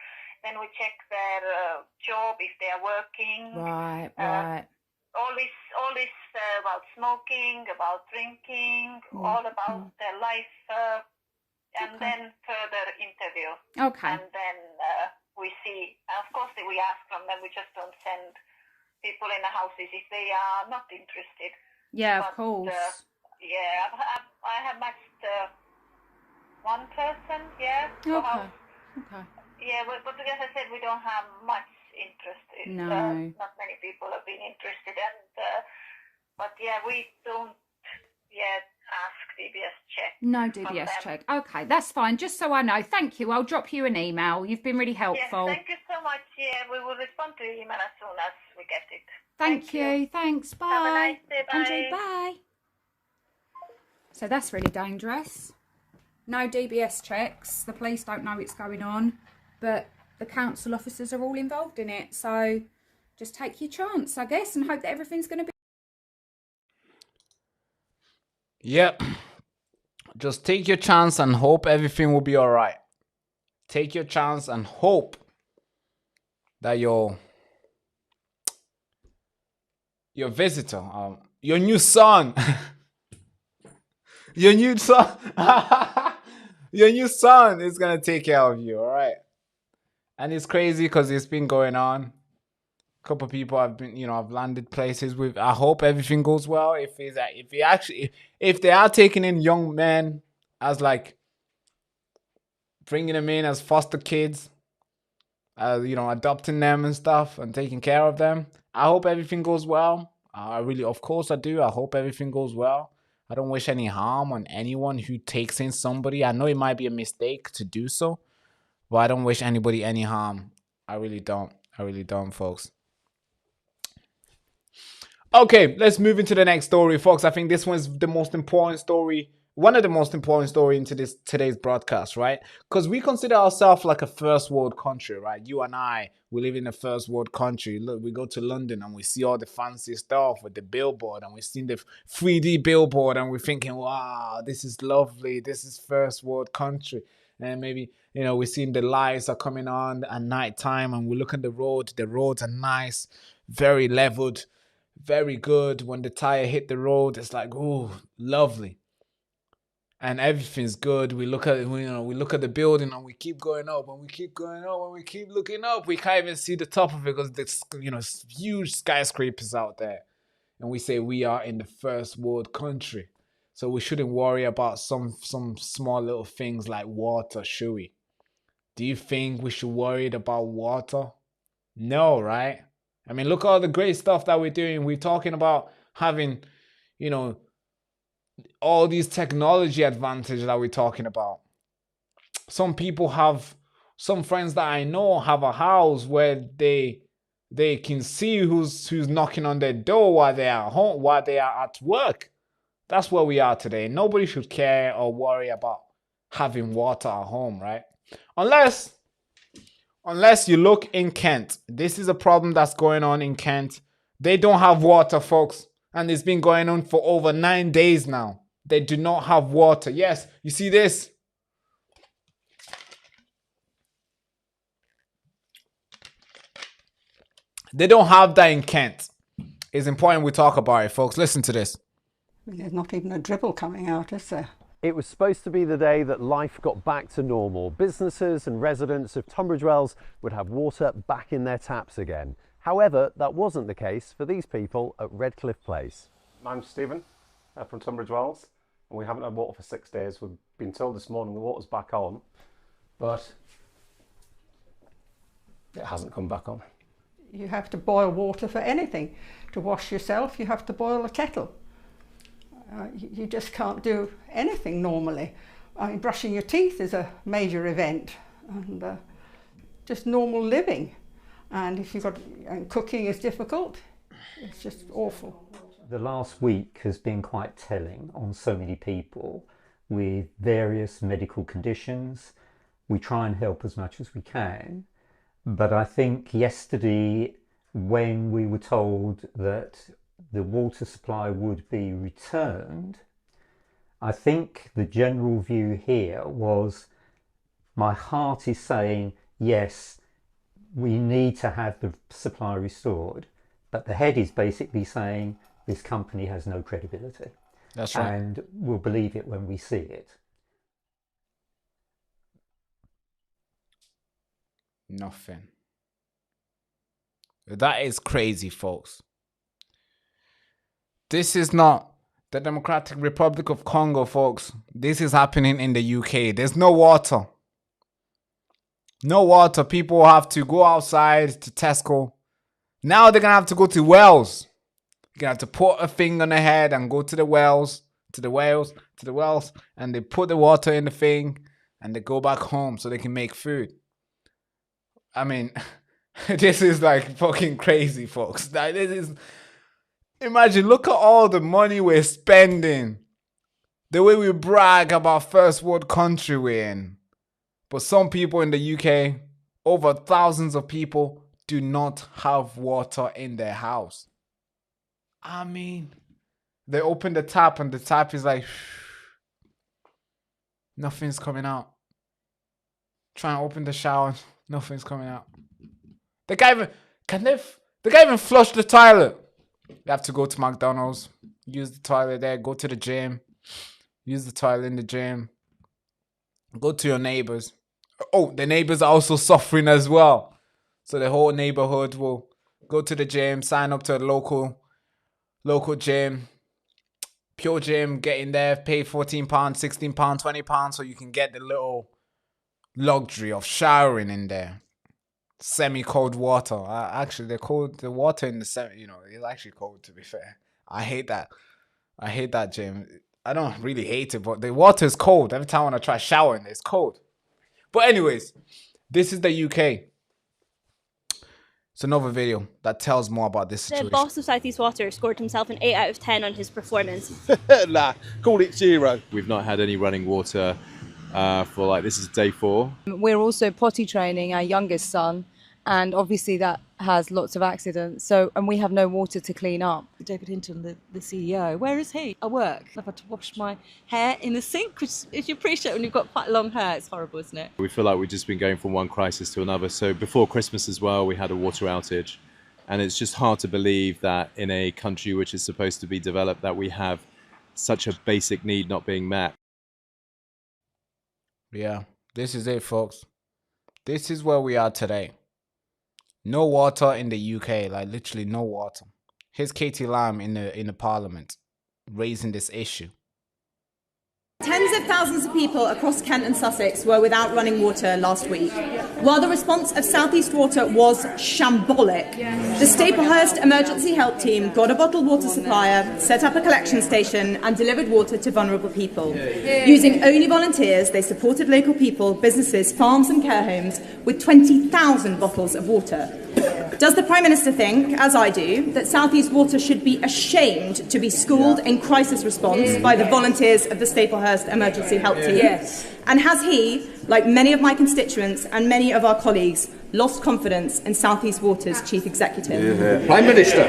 Then we check their job if they are working. Right. Right. All this about smoking, about drinking, all about their life, and then further interview. Okay. And then we see, of course, we ask from them. We just don't send people in the houses if they are not interested. Yeah, of course. I have matched one person. Yeah. Okay. Okay. Yeah, but as I said, we don't have much interest. No. Not many people have been interested, and but we don't ask DBS check. No from DBS them. check. Okay, that's fine. Just so I know. Thank you. I'll drop you an email. You've been really helpful. Yes, thank you so much. Yeah, we will respond to your email as soon as we get it. Thank you. Thanks. Bye. Have a nice day. Bye. Andrew, bye. So that's really dangerous. No DBS checks. The police don't know what's going on, but the council officers are all involved in it. So just take your chance, I guess, and hope that everything's going to be. Yep. Just take your chance and hope everything will be all right. Take your chance and hope that your visitor, your new son, your new son, your new son is gonna take care of you. All right. And it's crazy because it's been going on. A couple of people have been, I've landed places with. I hope everything goes well. If they are taking in young men as like bringing them in as foster kids, adopting them and stuff and taking care of them, I hope everything goes well. Of course I do. I hope everything goes well. I don't wish any harm on anyone who takes in somebody. I know it might be a mistake to do so, but I don't wish anybody any harm. I really don't. I really don't, folks. Okay, let's move into the next story, folks. I think this one's the most important story. One of the most important story into today's broadcast, right? Because we consider ourselves like a first world country, right? You and I, we live in a first world country. Look, we go to London and we see all the fancy stuff with the billboard, and we've seen the 3D billboard, and we're thinking, wow, this is lovely. This is first world country. And maybe, we're seeing the lights are coming on at night time, and we look at the road. The roads are nice, very leveled, very good. When the tire hit the road, it's like, oh, lovely. And everything's good. We look at we look at the building, and we keep going up, and we keep going up, and we keep looking up. We can't even see the top of it because there's huge skyscrapers out there. And we say we are in the first world country, so we shouldn't worry about some small little things like water, should we? Do you think we should worry about water? No, right? I mean, look at all the great stuff that we're doing. We're talking about having, all these technology advantages that we're talking about. Some friends that I know have a house where they can see who's knocking on their door while they are home, while they are at work. That's where we are today. Nobody should care or worry about having water at home, right? Unless Unless you look in Kent. This is a problem that's going on in Kent. They don't have water, folks. And it's been going on for over 9 days now. They do not have water. Yes, you see this? They don't have that in Kent. It's important we talk about it, folks. Listen to this. There's not even a dribble coming out, is there? It was supposed to be the day that life got back to normal. Businesses and residents of Tunbridge Wells would have water back in their taps again. However, that wasn't the case for these people at Redcliffe Place. I'm Stephen from Tunbridge Wells, and we haven't had water for 6 days. We've been told this morning the water's back on, but it hasn't come back on. You have to boil water for anything. To wash yourself, you have to boil a kettle. You just can't do anything normally. I mean, brushing your teeth is a major event, and just normal living. And if you've got, and cooking is difficult. It's just awful. The last week has been quite telling on so many people with various medical conditions. We try and help as much as we can. But I think yesterday, when we were told that the water supply would be returned, I think the general view here was, my heart is saying, yes, we need to have the supply restored. But the head is basically saying, this company has no credibility. That's right. And we'll believe it when we see it. Nothing. That is crazy, folks. This is not the Democratic Republic of Congo, folks. This is happening in the UK. There's no water. No water. People have to go outside to Tesco. Now they're going to have to go to wells. You're going to have to put a thing on the head and go to the wells, and they put the water in the thing and they go back home so they can make food. I mean, this is like fucking crazy, folks. This is, imagine, look at all the money we're spending. The way we brag about first world country we're in. But some people in the UK, over thousands of people, do not have water in their house. I mean, they open the tap and the tap is like, nothing's coming out. Try and open the shower, nothing's coming out. The guy even flush the toilet. You have to go to McDonald's, use the toilet there, go to the gym, use the toilet in the gym, go to your neighbors. Oh, the neighbors are also suffering as well. So the whole neighborhood will go to the gym, sign up to a local gym, pure gym, get in there, pay £14, £16, £20 so you can get the little luxury of showering in there. Semi-cold water. Actually, they're cold. The water in the it's actually cold, to be fair. I hate that gym. I don't really hate it, but the water is cold. Every time when I try showering, it's cold. But anyways, this is the UK. It's another video that tells more about this situation. The boss of South East Water scored himself an 8 out of 10 on his performance. Nah, call it 0. We've not had any running water for this is day 4. We're also potty training our youngest son, and obviously that has lots of accidents. And we have no water to clean up. David Hinton, the CEO, where is he? At work. I've had to wash my hair in the sink, which, as you appreciate, when you've got quite long hair, it's horrible, isn't it? We feel like we've just been going from one crisis to another. So before Christmas as well, we had a water outage. And it's just hard to believe that in a country which is supposed to be developed, that we have such a basic need not being met. Yeah, this is it, folks. This is where we are today. No water in the UK, like literally no water. Here's Katie Lamb in the Parliament raising this issue. Tens of thousands of people across Kent and Sussex were without running water last week. While the response of South East Water was shambolic, the Staplehurst Emergency Help Team got a bottled water supplier, set up a collection station and delivered water to vulnerable people. Using only volunteers, they supported local people, businesses, farms and care homes with 20,000 bottles of water. Does the Prime Minister think, as I do, that South East Water should be ashamed to be schooled in crisis response by the volunteers of the Staplehurst Emergency Help Team? Yes. And has he, like many of my constituents and many of our colleagues, lost confidence in South East Water's Chief Executive? Prime Minister.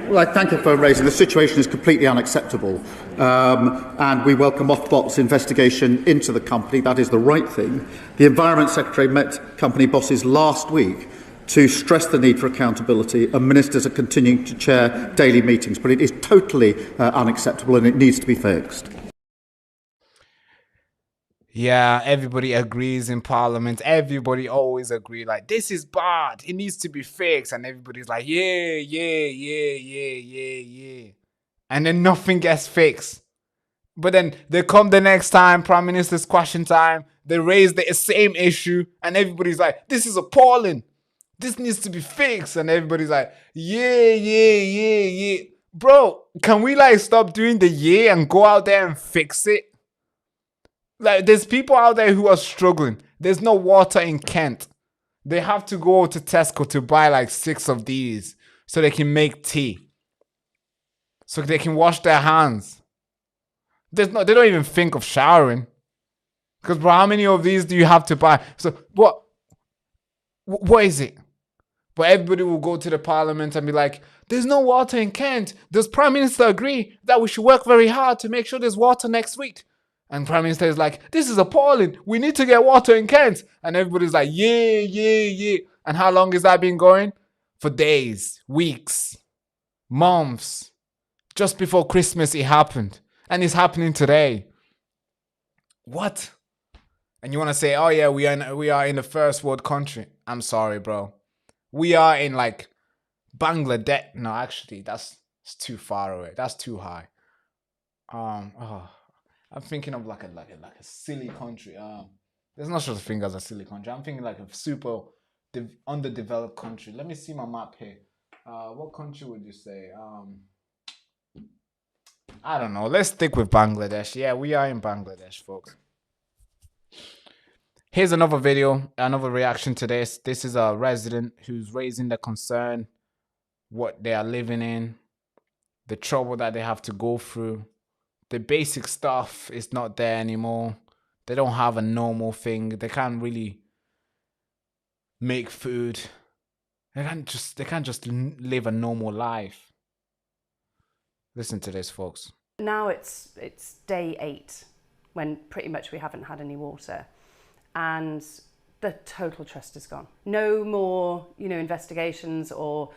Well, I thank you for raising. The situation is completely unacceptable, and we welcome Ofbot's investigation into the company. That is the right thing. The Environment Secretary met company bosses last week to stress the need for accountability, and ministers are continuing to chair daily meetings. But it is totally unacceptable, and it needs to be fixed. Yeah, everybody agrees in Parliament. Everybody always agree, like, this is bad. It needs to be fixed. And everybody's like, yeah. And then nothing gets fixed. But then they come the next time, Prime Minister's question time, they raise the same issue, and everybody's like, this is appalling. This needs to be fixed. And everybody's like, yeah. Bro, can we like stop doing the yeah and go out there and fix it? Like, there's people out there who are struggling. There's no water in Kent. They have to go to Tesco to buy like 6 of these so they can make tea. So they can wash their hands. They don't even think of showering. Because, bro, how many of these do you have to buy? So what is it? But everybody will go to the Parliament and be like, there's no water in Kent. Does Prime Minister agree that we should work very hard to make sure there's water next week? And Prime Minister is like, this is appalling. We need to get water in Kent. And everybody's like, yeah. And how long has that been going? For days, weeks, months. Just before Christmas, it happened. And it's happening today. What? And you want to say, oh yeah, we are in a first world country. I'm sorry, bro. We are in like Bangladesh. No, actually, it's too far away. That's too high. I'm thinking of like a silly country. There's no such thing as a silly country. I'm thinking like a super underdeveloped country. Let me see my map here. What country would you say? I don't know. Let's stick with Bangladesh. Yeah, we are in Bangladesh, folks. Here's another video, another reaction to this. This is a resident who's raising the concern, what they are living in, the trouble that they have to go through. The basic stuff is not there anymore. They don't have a normal thing. They can't really make food. They can't just live a normal life. Listen to this, folks. Now it's day 8 when pretty much we haven't had any water, and the total trust is gone. No more, investigations or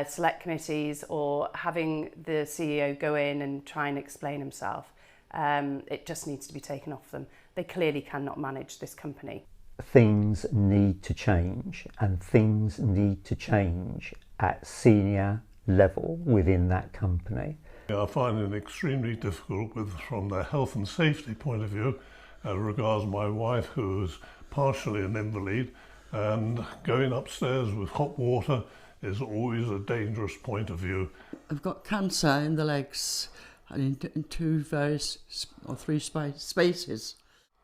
select committees or having the CEO go in and try and explain himself. It just needs to be taken off them. They clearly cannot manage this company. Things need to change, and things need to change at senior level within that company. I find it extremely difficult from the health and safety point of view as regards my wife, who's partially an invalid, and going upstairs with hot water is always a dangerous point of view. I've got cancer in the legs and in 2 various or 3 spaces,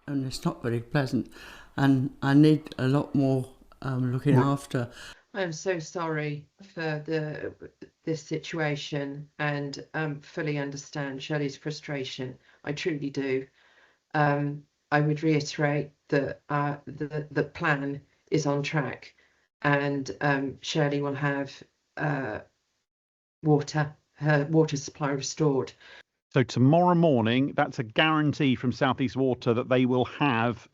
and it's not very pleasant, and I need a lot more looking after. I'm so sorry for this situation, and fully understand Shelley's frustration. I truly do. I would reiterate that the plan is on track, and Shirley will have her water supply restored. So tomorrow morning, that's a guarantee from South East Water that they will have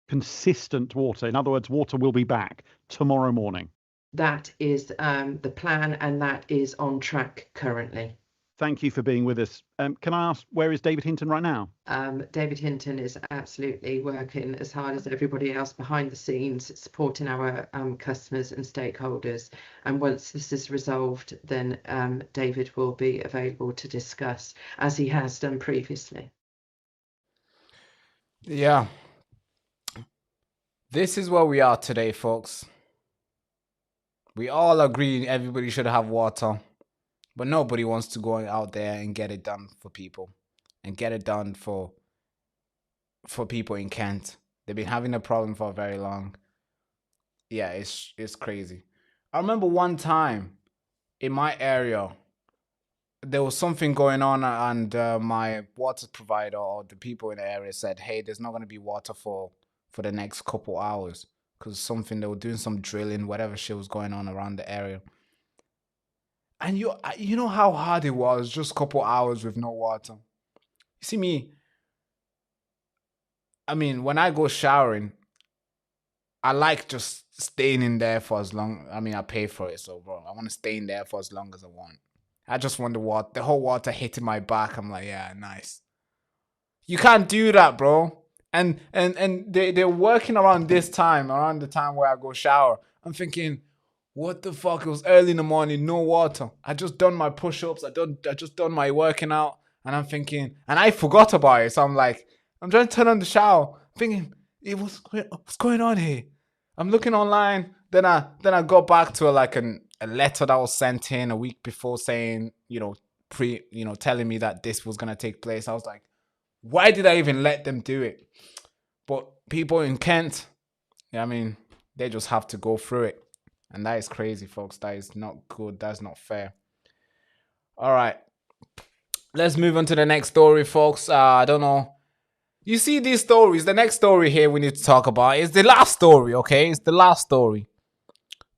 consistent water. In other words, water will be back tomorrow morning. That is the plan, and that is on track currently. Thank you for being with us. Can I ask, where is David Hinton right now? David Hinton is absolutely working as hard as everybody else behind the scenes, supporting our customers and stakeholders. And once this is resolved, then David will be available to discuss, as he has done previously. Yeah. This is where we are today, folks. We all agree everybody should have water, but nobody wants to go out there and get it done for people, and get it done for people in Kent. They've been having a problem for very long. Yeah, it's crazy. I remember one time in my area, there was something going on, and my water provider or the people in the area said, hey, there's not going to be water for the next couple hours because something, they were doing some drilling, whatever shit was going on around the area. And you know how hard it was, just a couple hours with no water. You see me, I mean, when I go showering, I like just staying in there for as long, I mean, I pay for it, so bro, I want to stay in there for as long as I want. I just want the whole water hitting my back. I'm like, yeah, nice. You can't do that, bro. And they're working around this time, around the time where I go shower. I'm thinking, what the fuck? It was early in the morning, no water. I just done my push-ups. I just done my working out. And I'm thinking, and I forgot about it. So I'm like, I'm trying to turn on the shower, thinking, what's going on here? I'm looking online. Then I got back to a letter that was sent in a week before saying, telling me that this was gonna take place. I was like, why did I even let them do it? But people in Kent, I mean, they just have to go through it. And that is crazy, folks. That is not good. That's not fair. All right. Let's move on to the next story, folks. I don't know. You see these stories. The next story here we need to talk about is the last story, okay? It's the last story.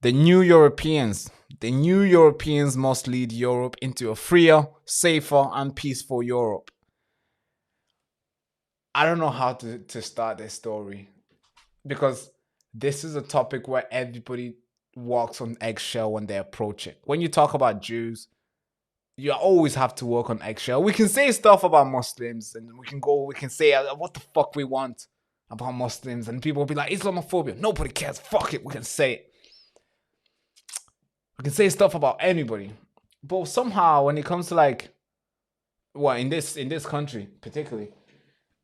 The New Europeans. The New Europeans must lead Europe into a freer, safer, and peaceful Europe. I don't know how to start this story, because this is a topic where everybody walks on eggshell when they approach it. When you talk about Jews, you always have to walk on eggshell. We can say stuff about Muslims, and we can say what the fuck we want about Muslims, and people will be like, Islamophobia. Nobody cares. Fuck it. We can say it. We can say stuff about anybody. But somehow when it comes to in this country particularly,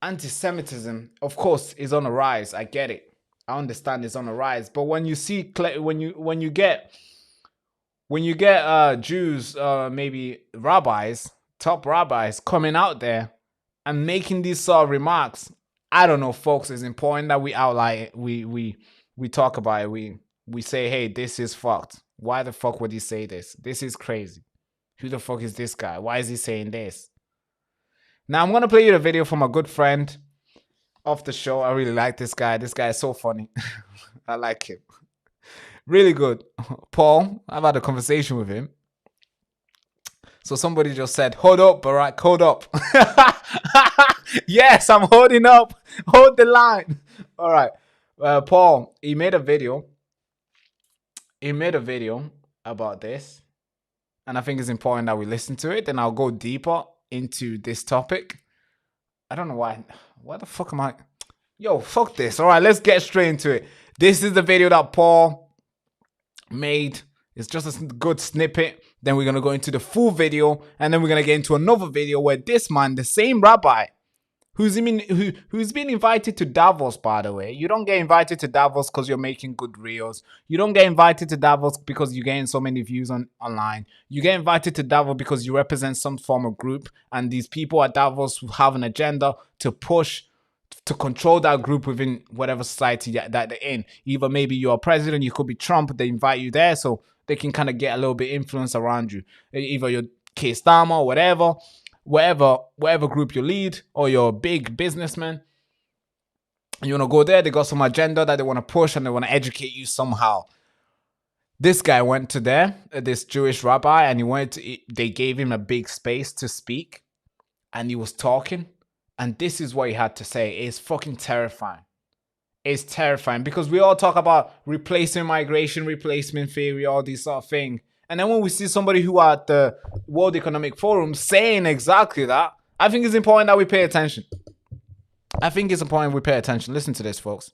anti-Semitism, of course, is on a rise. I get it. I understand it's on a rise. But when you see, when you get Jews, maybe rabbis, top rabbis coming out there and making these sort of remarks, I don't know, folks. It's important that we outline it. We talk about it. We say, hey, this is fucked. Why the fuck would he say this? This is crazy. Who the fuck is this guy? Why is he saying this? Now, I'm going to play you a video from a good friend of the show. I really like this guy. This guy is so funny. I like him. Really good. Paul, I've had a conversation with him. So somebody just said, hold up, Barack, hold up. Yes, I'm holding up. Hold the line. All right. Paul, he made a video. He made a video about this. And I think it's important that we listen to it. And I'll go deeper into this topic. I don't know why. Why the fuck am I? Yo, fuck this. All right, let's get straight into it. This is the video that Paul made. It's just a good snippet. Then we're going to go into the full video. And then we're going to get into another video where this man, the same rabbi, who's been invited to Davos, by the way. You don't get invited to Davos because you're making good reels. You don't get invited to Davos because you're getting so many views online. You get invited to Davos because you represent some form of group. And these people at Davos have an agenda to push, to control that group within whatever society that they're in. Either maybe you're a president, you could be Trump, they invite you there so they can kind of get a little bit influence around you. Either you're Keir Starmer or whatever. Whatever group you lead, or you're a big businessman, you want to go there, they got some agenda that they want to push and they want to educate you somehow. This guy went to there, this Jewish rabbi, and they gave him a big space to speak, and he was talking, and this is what he had to say. It's fucking terrifying. It's terrifying because we all talk about replacement migration, replacement theory, all these sort of things. And then when we see somebody who at the World Economic Forum saying exactly that, I think it's important that we pay attention. I think it's important we pay attention. Listen to this, folks.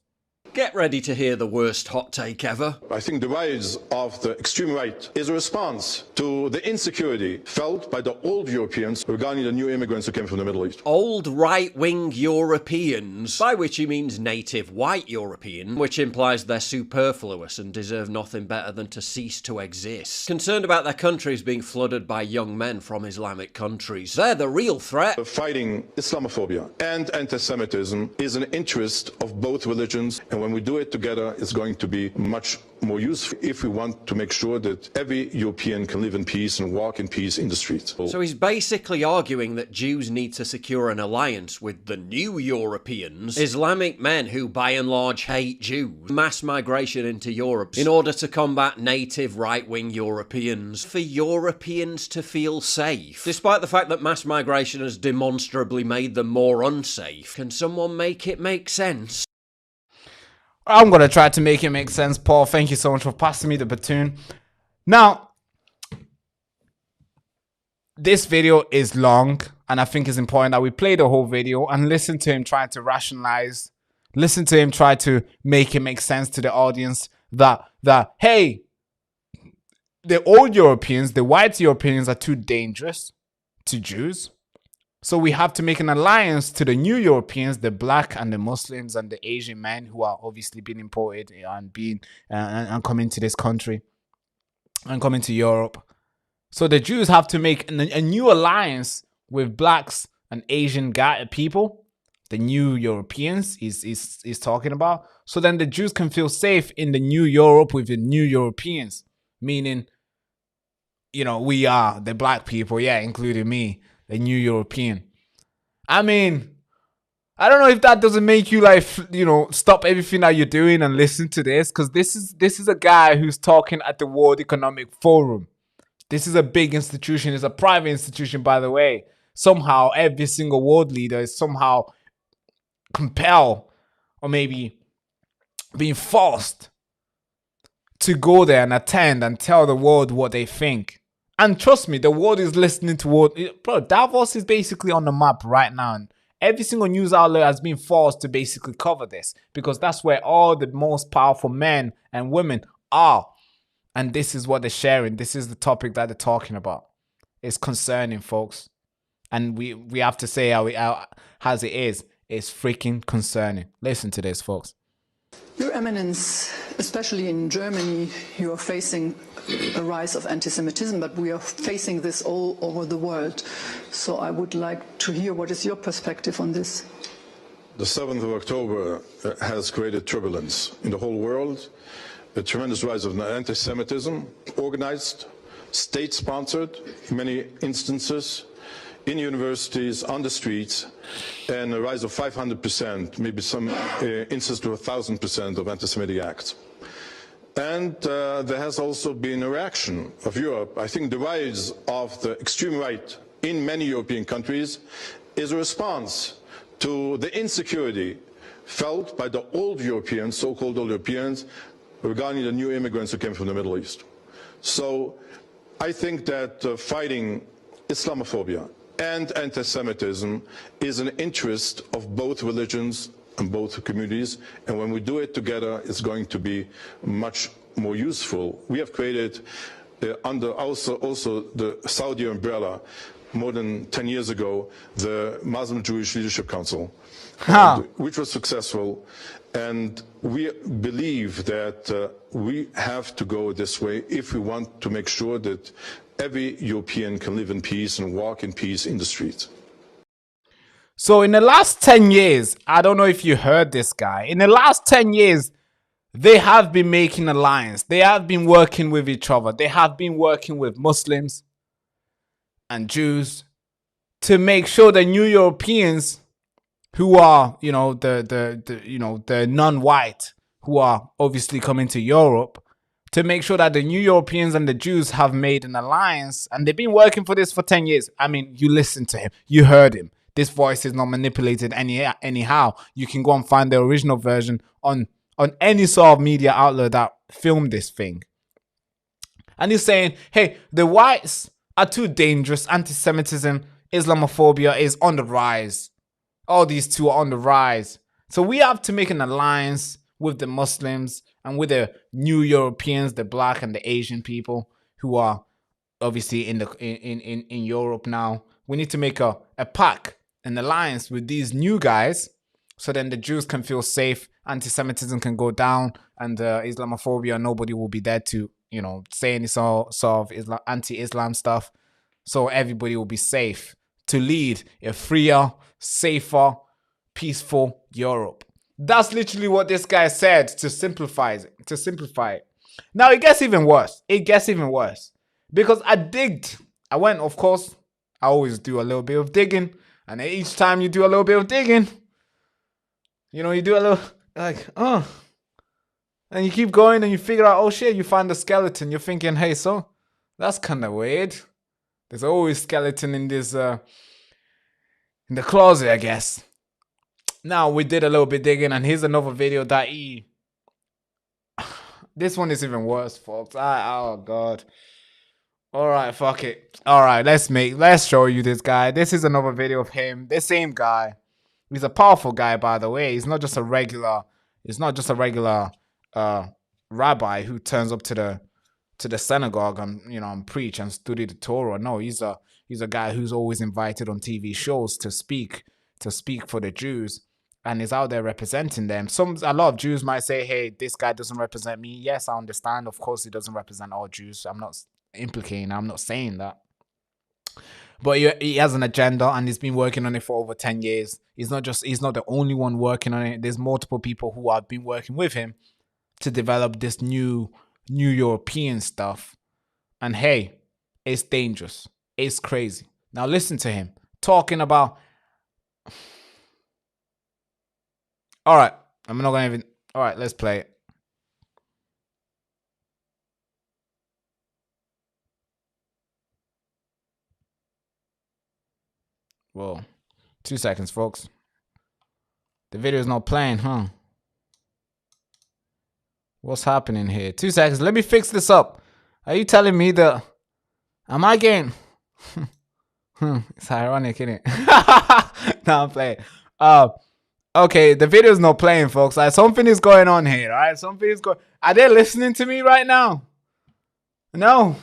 Get ready to hear the worst hot take ever. I think the rise of the extreme right is a response to the insecurity felt by the old Europeans regarding the new immigrants who came from the Middle East. Old right-wing Europeans, by which he means native white European, which implies they're superfluous and deserve nothing better than to cease to exist. Concerned about their countries being flooded by young men from Islamic countries. They're the real threat. Fighting Islamophobia and anti-Semitism is an interest of both religions, and when we do it together, it's going to be much more useful if we want to make sure that every European can live in peace and walk in peace in the streets. So he's basically arguing that Jews need to secure an alliance with the new Europeans, Islamic men who by and large hate Jews, mass migration into Europe in order to combat native right-wing Europeans, for Europeans to feel safe. Despite the fact that mass migration has demonstrably made them more unsafe, can someone make it make sense? I'm going to try to make it make sense, Paul. Thank you so much for passing me the baton. Now, this video is long, and I think it's important that we play the whole video and listen to him trying to rationalize, listen to him try to make it make sense to the audience that hey, the old Europeans, the white Europeans are too dangerous to Jews. So we have to make an alliance to the new Europeans, the black and the Muslims and the Asian men who are obviously being imported and being and coming to this country and coming to Europe. So the Jews have to make a new alliance with blacks and Asian people. The new Europeans is talking about. So then the Jews can feel safe in the new Europe with the new Europeans, meaning, you know, we are the black people, yeah, including me. A new European. I mean, I don't know if that doesn't make you like, you know, stop everything that you're doing and listen to this, because this is a guy who's talking at the World Economic Forum. This is a big institution. It's a private institution, by the way. Somehow, every single world leader is somehow compelled or maybe being forced to go there and attend and tell the world what they think. And trust me, the world is listening to what... Bro, Davos is basically on the map right now. And every single news outlet has been forced to basically cover this. Because that's where all the most powerful men and women are. And this is what they're sharing. This is the topic that they're talking about. It's concerning, folks. And we have to say how as it is. It's freaking concerning. Listen to this, folks. Your Eminence, especially in Germany, you are facing a rise of anti-Semitism, but we are facing this all over the world. So I would like to hear what is your perspective on this. The 7th of October has created turbulence in the whole world, a tremendous rise of anti-Semitism, organized, state-sponsored, in many instances, in universities, on the streets, and a rise of 500%, maybe some instances to 1,000% of anti-Semitic acts. And there has also been a reaction of Europe. I think the rise of the extreme right in many European countries is a response to the insecurity felt by the old Europeans, so-called old Europeans, regarding the new immigrants who came from the Middle East. So I think that fighting Islamophobia and anti-Semitism is an interest of both religions and both communities, and when we do it together, it's going to be much more useful. We have created, under also the Saudi umbrella, more than 10 years ago, the Muslim Jewish Leadership Council, which was successful, and we believe that we have to go this way if we want to make sure that every European can live in peace and walk in peace in the streets. So in the last 10 years, I don't know if you heard this guy. In the last 10 years, they have been making alliance. They have been working with each other. They have been working with Muslims and Jews to make sure the new Europeans who are, you know, the non-white, who are obviously coming to Europe, to make sure that the new Europeans and the Jews have made an alliance. And they've been working for this for 10 years. I mean, you listened to him. You heard him. This voice is not manipulated anyhow. You can go and find the original version on any sort of media outlet that filmed this thing. And he's saying, hey, the whites are too dangerous. Anti-Semitism, Islamophobia is on the rise. All these two are on the rise. So we have to make an alliance with the Muslims and with the new Europeans, the black and the Asian people who are obviously in Europe now. We need to make a pact, an alliance with these new guys, so then the Jews can feel safe, anti-Semitism can go down, and Islamophobia, nobody will be there to, you know, say any sort of anti-Islam stuff. So everybody will be safe to lead a freer, safer, peaceful Europe. That's literally what this guy said to simplify it. Now it gets even worse. Because I digged. I went, of course, I always do a little bit of digging. And each time you do a little bit of digging, you know, you do a little, like, and you keep going and you figure out, oh shit, you find a skeleton. You're thinking, hey, so that's kind of weird. There's always skeleton in this, in the closet, I guess. Now we did a little bit digging, and here's another video that this one is even worse, folks. Oh god. All right, fuck it. All right, let's show you this guy. This is another video of him. This same guy. He's a powerful guy, by the way. He's not just a regular. Rabbi who turns up to the synagogue and and preach and study the Torah. No, he's a guy who's always invited on TV shows to speak for the Jews, and is out there representing them. A lot of Jews might say, hey, this guy doesn't represent me. Yes, I understand. Of course, he doesn't represent all Jews. I'm not implicating. I'm not saying that. But he has an agenda, and he's been working on it for over 10 years. He's not the only one working on it. There's multiple people who have been working with him to develop this new European stuff. And hey, it's dangerous. It's crazy. Now listen to him talking about. All right, I'm not gonna even. All right, let's play it. Whoa, 2 seconds, folks. The video is not playing, huh? What's happening here? 2 seconds. Let me fix this up. Are you telling me that? Am I getting? It's ironic, isn't it? No, I'm playing. Okay, the video is not playing, folks. Something is going on here. All right, something is going. Are they listening to me right now? No.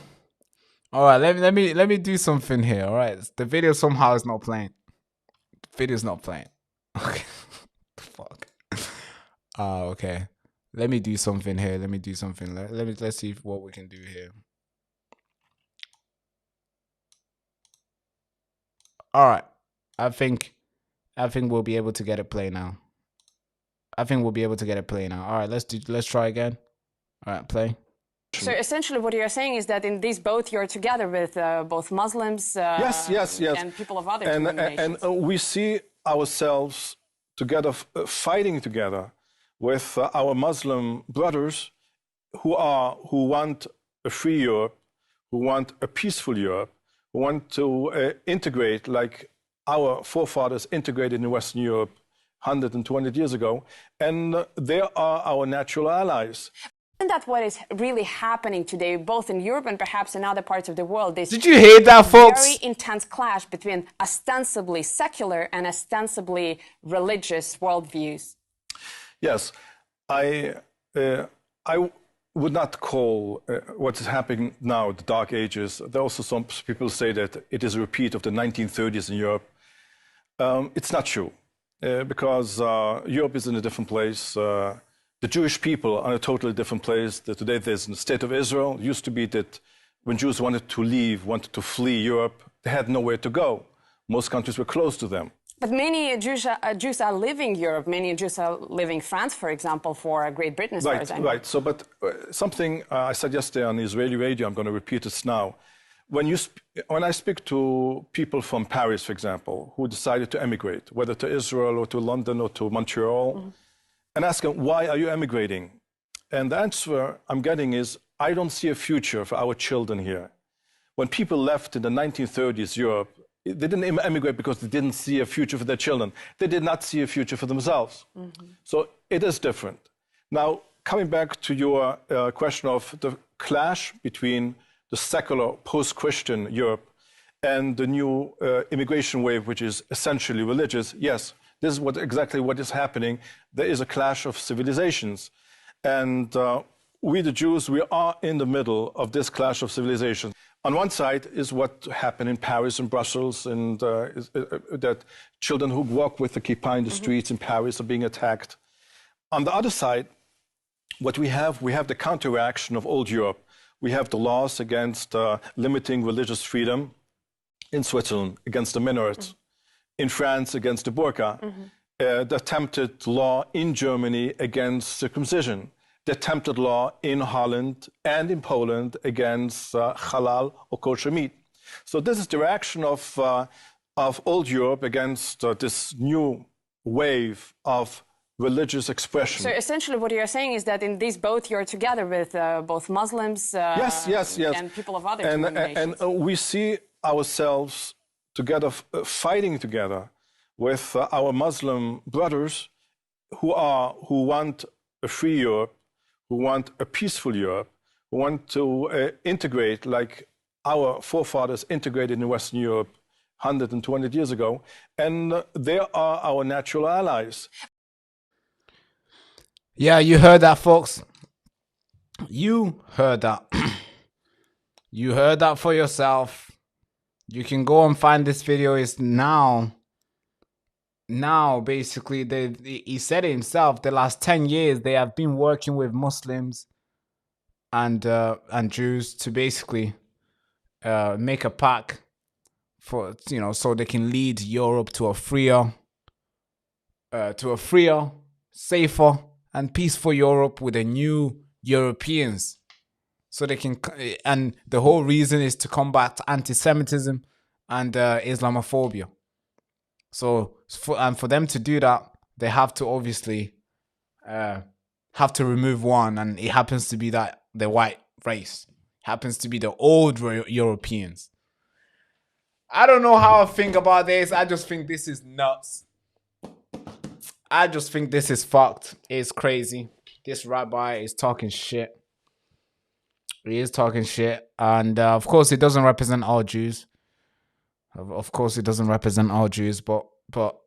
All right, let me do something here. All right, the video somehow is not playing. The video's not playing. Okay. Fuck. Okay. Let me do something here. Let's see what we can do here. All right. I think we'll be able to get it play now. All right, let's try again. All right, play. So essentially what you're saying is that in these both you're together with both Muslims yes. and people of other denominations. And we see ourselves together, fighting together with our Muslim brothers who want a free Europe, who want a peaceful Europe, who want to integrate like our forefathers integrated in Western Europe 120 years ago, and they are our natural allies. Isn't that what is really happening today, both in Europe and perhaps in other parts of the world? Did you hear that, folks? Very intense clash between ostensibly secular and ostensibly religious worldviews. Yes, I would not call what is happening now the Dark Ages. There are also some people say that it is a repeat of the 1930s in Europe. It's not true, because Europe is in a different place. The Jewish people are in a totally different place. Today there's the state of Israel. It used to be that when Jews wanted to leave, wanted to flee Europe, they had nowhere to go. Most countries were closed to them. But many Jews are leaving Europe. Many Jews are leaving France, for example, for Great Britain, as far as I know. Right. So, but something I said yesterday on Israeli radio, I'm going to repeat this now. When I speak to people from Paris, for example, who decided to emigrate, whether to Israel or to London or to Montreal, and ask them, why are you emigrating? And the answer I'm getting is, I don't see a future for our children here. When people left in the 1930s Europe, they didn't emigrate because they didn't see a future for their children. They did not see a future for themselves. So it is different. Now, coming back to your question of the clash between the secular post-Christian Europe and the new immigration wave, which is essentially religious, yes, this is exactly what is happening. There is a clash of civilizations. And we, the Jews, we are in the middle of this clash of civilizations. On one side is what happened in Paris and Brussels, and that children who walk with the kippah in the streets in Paris are being attacked. On the other side, what we have the counter-reaction of old Europe. We have the laws against limiting religious freedom in Switzerland, against the minarets, in France, against the burqa. the attempted law in Germany against circumcision, the attempted law in Holland and in Poland against halal or kosher meat. So this is the reaction of old Europe against this new wave of religious expression. So essentially what you're saying is that in these both you're together with both Muslims yes. and people of other denominations. And we see ourselves together, fighting together with our Muslim brothers who want a free Europe, who want a peaceful Europe, who want to integrate like our forefathers integrated in Western Europe 120 years ago. And they are our natural allies. Yeah, you heard that, folks. You heard that. You heard that for yourself. You can go and find this video. It's now basically, he said it himself, the last 10 years they have been working with Muslims and Jews to basically make a pact for, you know, so they can lead Europe to a freer, safer and peaceful Europe with the new Europeans. So they can, and the whole reason is to combat anti-Semitism and Islamophobia. So for them to do that, they have to obviously have to remove one, and it happens to be that the white race. It happens to be the old Europeans. I don't know how I think about this. I just think this is nuts. I just think this is fucked. It's crazy. This rabbi is talking shit. He is talking shit. And of course, it doesn't represent all Jews. Of course, it doesn't represent all Jews. But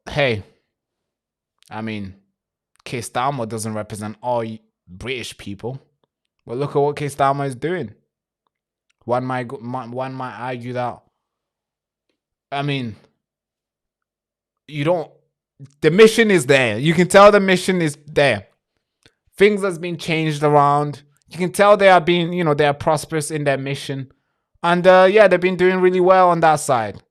hey, I mean, Keir Starmer doesn't represent all British people. But look at what Keir Starmer is doing. One might argue that, I mean, the mission is there. You can tell the mission is there. Things has been changed around. You can tell they are being, you know, they are prosperous in their mission. And yeah, they've been doing really well on that side.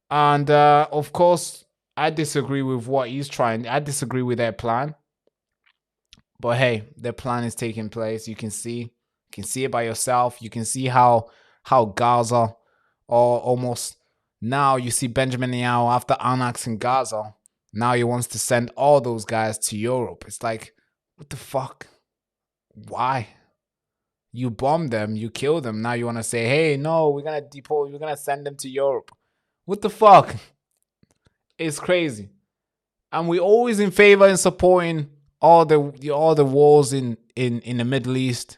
And of course, I disagree with what he's trying. I disagree with their plan. But hey, their plan is taking place. You can see it by yourself. You can see how Gaza, or almost now you see Benjamin Netanyahu after annexing Gaza. Now he wants to send all those guys to Europe. It's like, what the fuck? Why? You bomb them, you kill them. Now you want to say, hey, no, we're going to deport, we're going to send them to Europe. What the fuck? It's crazy. And we're always in favor in supporting all the wars in the Middle East.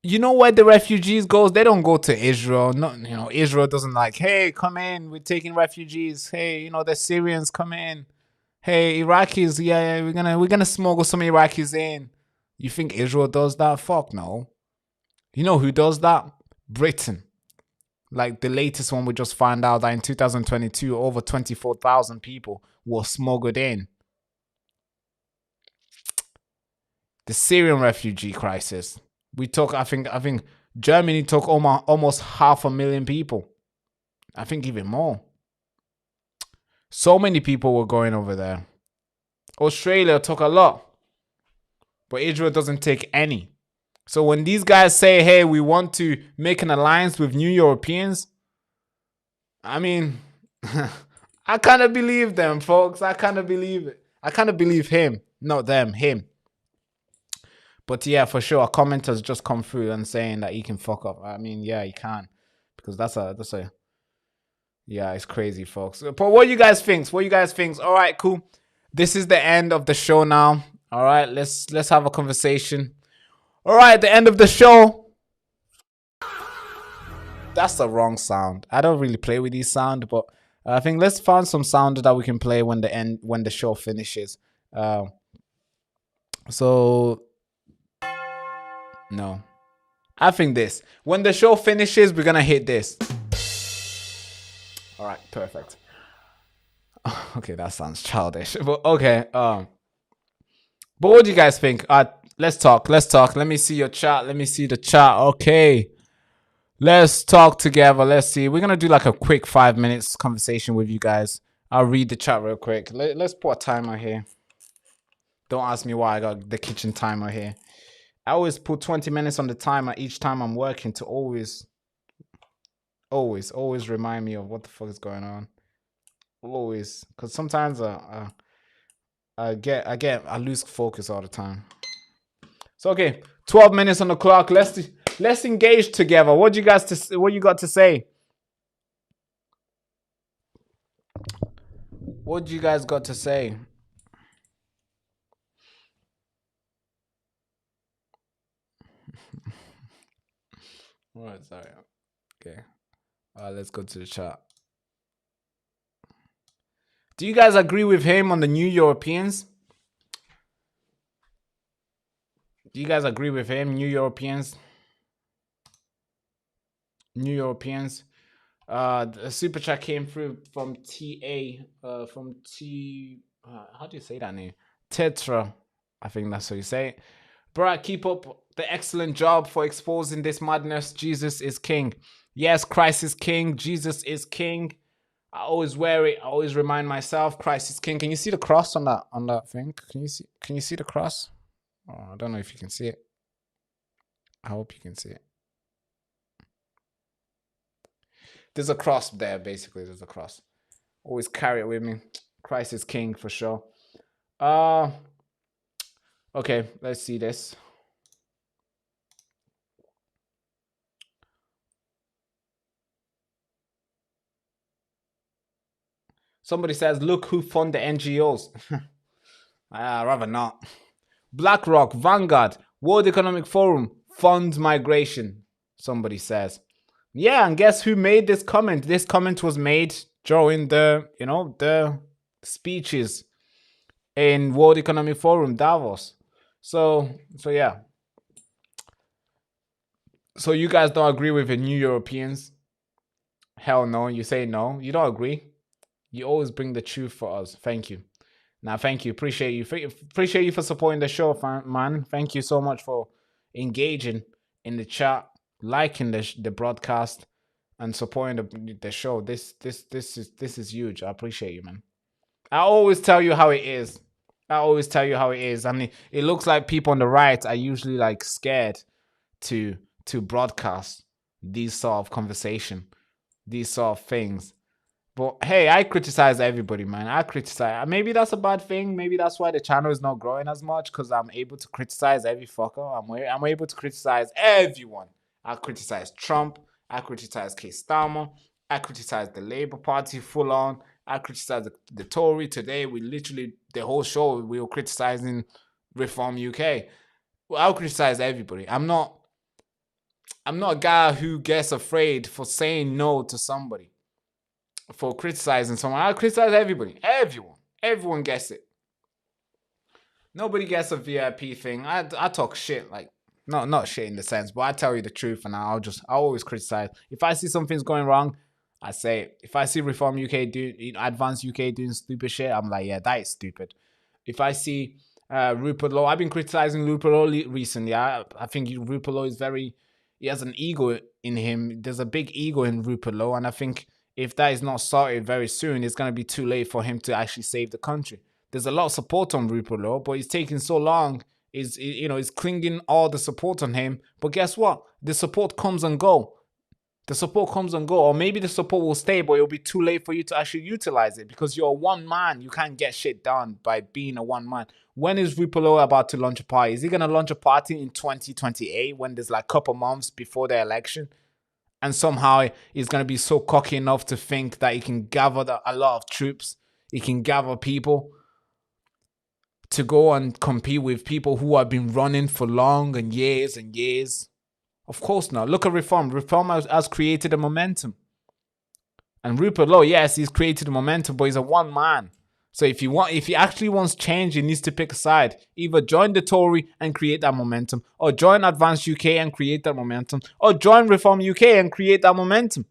You know where the refugees goes? They don't go to Israel. No, you know, Israel doesn't like, hey, come in, we're taking refugees. Hey, you know, the Syrians come in. Hey, Iraqis, yeah, we're gonna smuggle some Iraqis in. You think Israel does that? Fuck no. You know who does that? Britain. Like the latest one, we just found out that in 2022, over 24,000 people were smuggled in. The Syrian refugee crisis. We took, I think Germany took almost 500,000 people. I think even more. So many people were going over there. Australia took a lot. But Israel doesn't take any. So when these guys say, hey, we want to make an alliance with new Europeans, I mean, I kind of believe them, folks. I kind of believe it. I kind of believe him. Not them, him. But yeah, for sure, a comment has just come through and saying that he can fuck up. I mean, yeah, he can. Because that's a yeah, it's crazy, folks. But what do you guys think? What do you guys think? All right, cool. This is the end of the show now. All right, let's have a conversation. All right, the end of the show. That's the wrong sound. I don't really play with these sounds, but I think let's find some sound that we can play when the show finishes. So no, I think this. When the show finishes, we're gonna hit this. All right, perfect. Okay, that sounds childish, but okay. But what do you guys think? Let's talk. Let me see your chat. Let me see the chat. Okay, let's talk together. Let's see. We're gonna do like a quick 5 minutes conversation with you guys. I'll read the chat real quick. Let's put a timer here. Don't ask me why I got the kitchen timer here. I always put 20 minutes on the timer each time I'm working to always remind me of what the fuck is going on. Always, because sometimes I lose focus all the time. So okay, 12 minutes on the clock. Let's engage together. What you got to say? What you guys got to say? Right, sorry. Okay. Let's go to the chat. Do you guys agree with him on the New Europeans? Do you guys agree with him, New Europeans? New Europeans. The super chat came through from TA, how do you say that name? Tetra, I think that's how you say it. Bro, keep up the excellent job for exposing this madness. Jesus is king. Yes, Christ is king. Jesus is king. I always wear it. I always remind myself, Christ is king. Can you see the cross on that thing? Can you see the cross? Oh, I don't know if you can see it. I hope you can see it. There's a cross there, basically. There's a cross. Always carry it with me. Christ is king for sure. Okay, let's see this. Somebody says, look who fund the NGOs. I'd rather not. BlackRock, Vanguard, World Economic Forum, fund migration. Somebody says. Yeah, and guess who made this comment? This comment was made during the speeches in World Economic Forum, Davos. So yeah. So you guys don't agree with the New Europeans? Hell no. You say no. You don't agree. You always bring the truth for us. Thank you. Now, thank you. Appreciate you. Appreciate you for supporting the show, man. Thank you so much for engaging in the chat, liking the broadcast, and supporting the show. This is huge. I appreciate you, man. I always tell you how it is. I mean, it looks like people on the right are usually like scared to broadcast these sort of conversation, these sort of things. But hey, I criticize everybody, man. I criticize. Maybe that's a bad thing. Maybe that's why the channel is not growing as much, because I'm able to criticize every fucker. I'm able to criticize everyone. I criticize Trump. I criticize Keir Starmer. I criticize the Labour Party full on. I criticize the Tory. Today, the whole show, we were criticizing Reform UK. Well, I'll criticize everybody. I'm not a guy who gets afraid for saying no to somebody, for criticizing someone. I criticize everybody. Everyone gets it. Nobody gets a VIP thing. I talk shit, like not shit in the sense, but I tell you the truth, and I always criticize. If I see something's going wrong, I say it. If I see Reform UK Advanced UK doing stupid shit, I'm like, yeah, that is stupid. If I see Rupert Lowe, I've been criticizing Rupert Lowe recently. I think Rupert Lowe is he has an ego in him. There's a big ego in Rupert Lowe, and I think if that is not sorted very soon, it's going to be too late for him to actually save the country. There's a lot of support on Rupert Lowe, but it's taking so long. He's clinging all the support on him. But guess what? The support comes and go. Or maybe the support will stay, but it'll be too late for you to actually utilize it, because you're a one man. You can't get shit done by being a one man. When is Rupert Lowe about to launch a party? Is he going to launch a party in 2028 when there's like a couple months before the election? And somehow he's going to be so cocky enough to think that he can gather a lot of troops. He can gather people to go and compete with people who have been running for long and years and years. Of course not. Look at Reform. Reform has created a momentum. And Rupert Lowe, yes, he's created a momentum, but he's a one man. So if he actually wants change, he needs to pick a side. Either join the Tory and create that momentum, or join Advanced UK and create that momentum, or join Reform UK and create that momentum.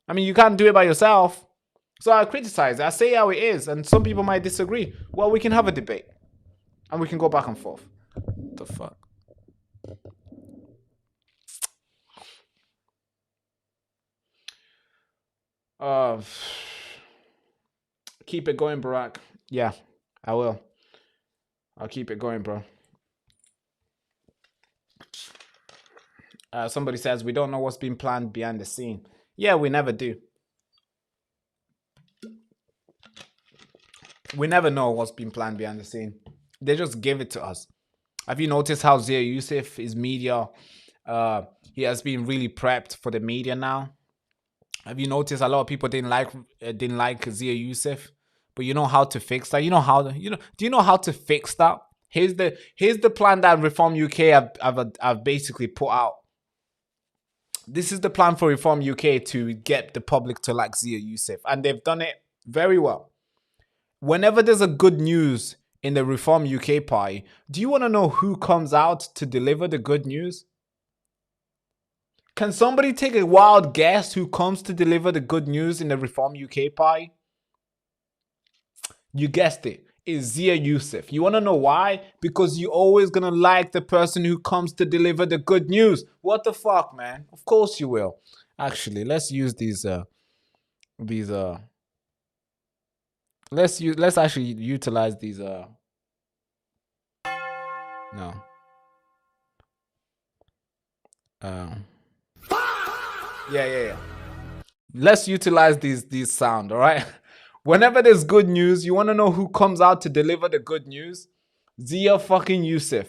I mean, you can't do it by yourself. So I criticize it. I say how it is, and some people might disagree. Well, we can have a debate, and we can go back and forth. What the fuck? Keep it going, Barack. Yeah, I will. I'll keep it going, bro. Somebody says we don't know what's been planned behind the scene. Yeah, we never do. We never know what's been planned behind the scene. They just give it to us. Have you noticed how Zia Yusuf is media? He has been really prepped for the media now. Have you noticed a lot of people didn't like Zia Yusuf? But you know how to fix that. Do you know how to fix that? Here's the plan that Reform UK I've basically put out. This is the plan for Reform UK to get the public to like Zia Yusuf, and they've done it very well. Whenever there's a good news in the Reform UK party, do you want to know who comes out to deliver the good news? Can somebody take a wild guess who comes to deliver the good news in the Reform UK party? You guessed it. It's Zia Yusuf. You want to know why? Because you're always going to like the person who comes to deliver the good news. What the fuck, man? Of course you will. Actually, let's use let's actually utilize these no. Yeah. Let's utilize these sound, all right? Whenever there's good news, you want to know who comes out to deliver the good news? Zia fucking Yusuf.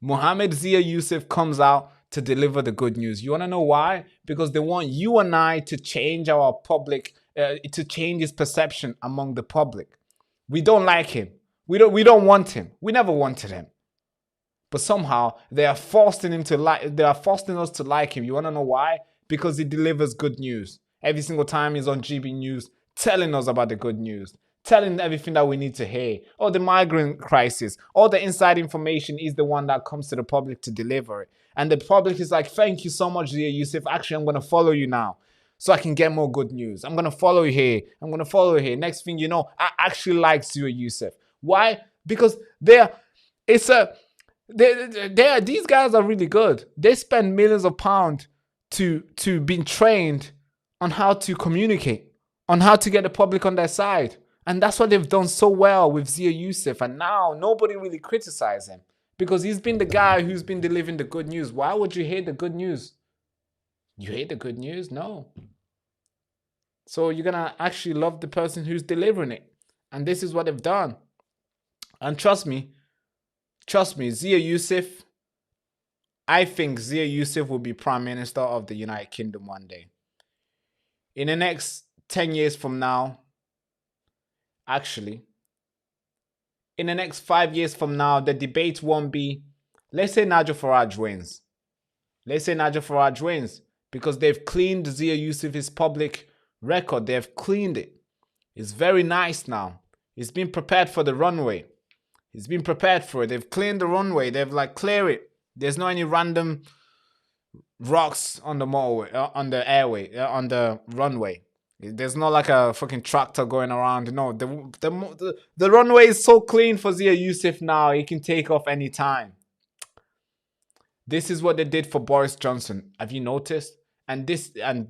Mohammed Zia Yusuf comes out to deliver the good news. You want to know why? Because they want you and I to change our public, to change his perception among the public. We don't like him. We don't want him. We never wanted him. But somehow they are forcing us to like him. You want to know why? Because he delivers good news. Every single time he's on GB News, telling us about the good news, telling everything that we need to hear, or the migrant crisis, all the inside information is the one that comes to the public to deliver it. And the public is like, thank you so much, Zia Yusuf. Actually, I'm going to follow you now so I can get more good news. I'm going to follow you here. I'm going to follow you here. Next thing you know, I actually like Zia Yusuf. Why? Because these guys are really good. They spend millions of pounds to be trained on how to communicate, on how to get the public on their side. And that's what they've done so well with Zia Yusuf. And now nobody really criticizes him because he's been the guy who's been delivering the good news. Why would you hate the good news? You hate the good news? No. So you're going to actually love the person who's delivering it. And this is what they've done. And trust me, Zia Yusuf, I think Zia Yusuf will be Prime Minister of the United Kingdom one day. In the next 10 years from now, actually, in the next 5 years from now, the debate won't be, let's say Nigel Farage wins. Let's say Nigel Farage wins because they've cleaned Zia Yusuf's public record. They've cleaned it. It's very nice now. It's been prepared for the runway. It's been prepared for it. They've cleaned the runway. They've clear it. There's not any random rocks on the motorway, on the runway. There's not like a fucking tractor going around. No, the runway is so clean for Zia Yusuf now. He can take off any time. This is what they did for Boris Johnson. Have you noticed? And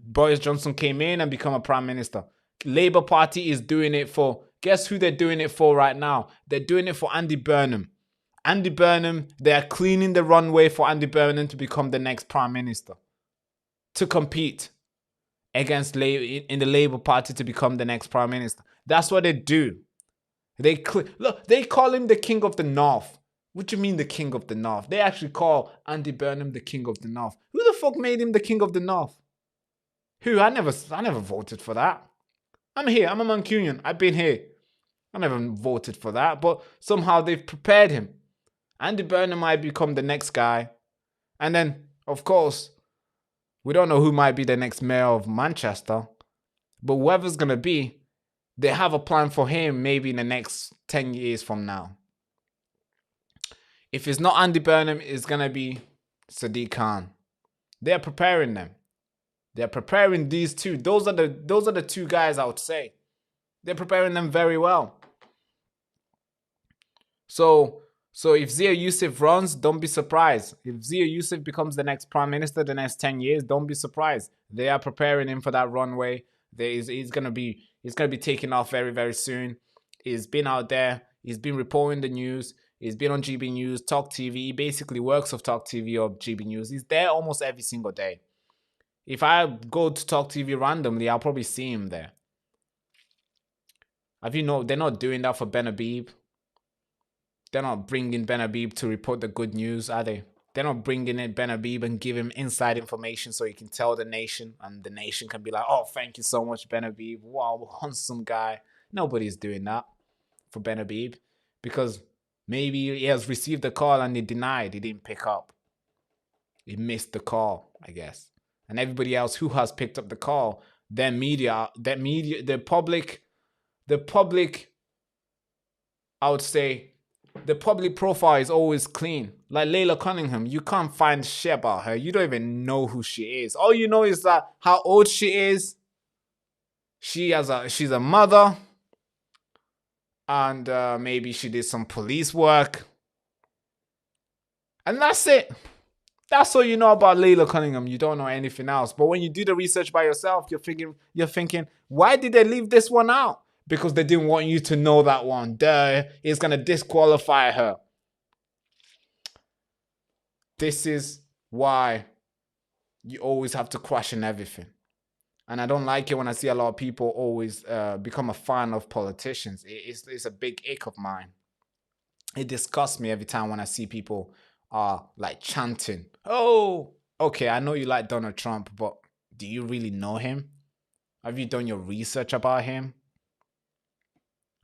Boris Johnson came in and become a prime minister. Labour Party is doing it for. Guess who they're doing it for right now? They're doing it for Andy Burnham. Andy Burnham, they are cleaning the runway for Andy Burnham to become the next prime minister. To compete against in the Labour Party to become the next prime minister. That's what they do. They call him the king of the north. What do you mean the king of the north? They actually call Andy Burnham the king of the north. Who the fuck made him the king of the north? Who? I never voted for that. I'm here. I'm a Mancunian. I've been here. I never voted for that. But somehow they've prepared him. Andy Burnham might become the next guy. And then, of course, we don't know who might be the next mayor of Manchester. But whoever's going to be, they have a plan for him maybe in the next 10 years from now. If it's not Andy Burnham, it's going to be Sadiq Khan. They're preparing them. They're preparing these two. Those are the two guys I would say. They're preparing them very well. So if Zia Yusuf runs, don't be surprised. If Zia Yusuf becomes the next prime minister the next 10 years, don't be surprised. They are preparing him for that runway. He's gonna be He's going to be taking off very, very soon. He's been out there. He's been reporting the news. He's been on GB News, Talk TV. He basically works with Talk TV or GB News. He's there almost every single day. If I go to Talk TV randomly, I'll probably see him there. Have you know they're not doing that for Ben Habib? They're not bringing Ben Habib to report the good news, are they? They're not bringing in Ben Habib and give him inside information so he can tell the nation, and the nation can be like, oh, thank you so much, Ben Habib. Wow, handsome guy. Nobody's doing that for Ben Habib because maybe he has received the call and he denied. He didn't pick up. He missed the call, I guess. And everybody else who has picked up the call, the public, I would say, the public profile is always clean. Like Laila Cunningham, you can't find shit about her. You don't even know who she is. All you know is that how old she is. She's a mother. And maybe she did some police work. And that's it. That's all you know about Laila Cunningham. You don't know anything else. But when you do the research by yourself, you're thinking, why did they leave this one out? Because they didn't want you to know that one. Duh, it's going to disqualify her. This is why you always have to question everything. And I don't like it when I see a lot of people always become a fan of politicians. It's a big ick of mine. It disgusts me every time when I see people like chanting, oh, okay, I know you like Donald Trump, but do you really know him? Have you done your research about him?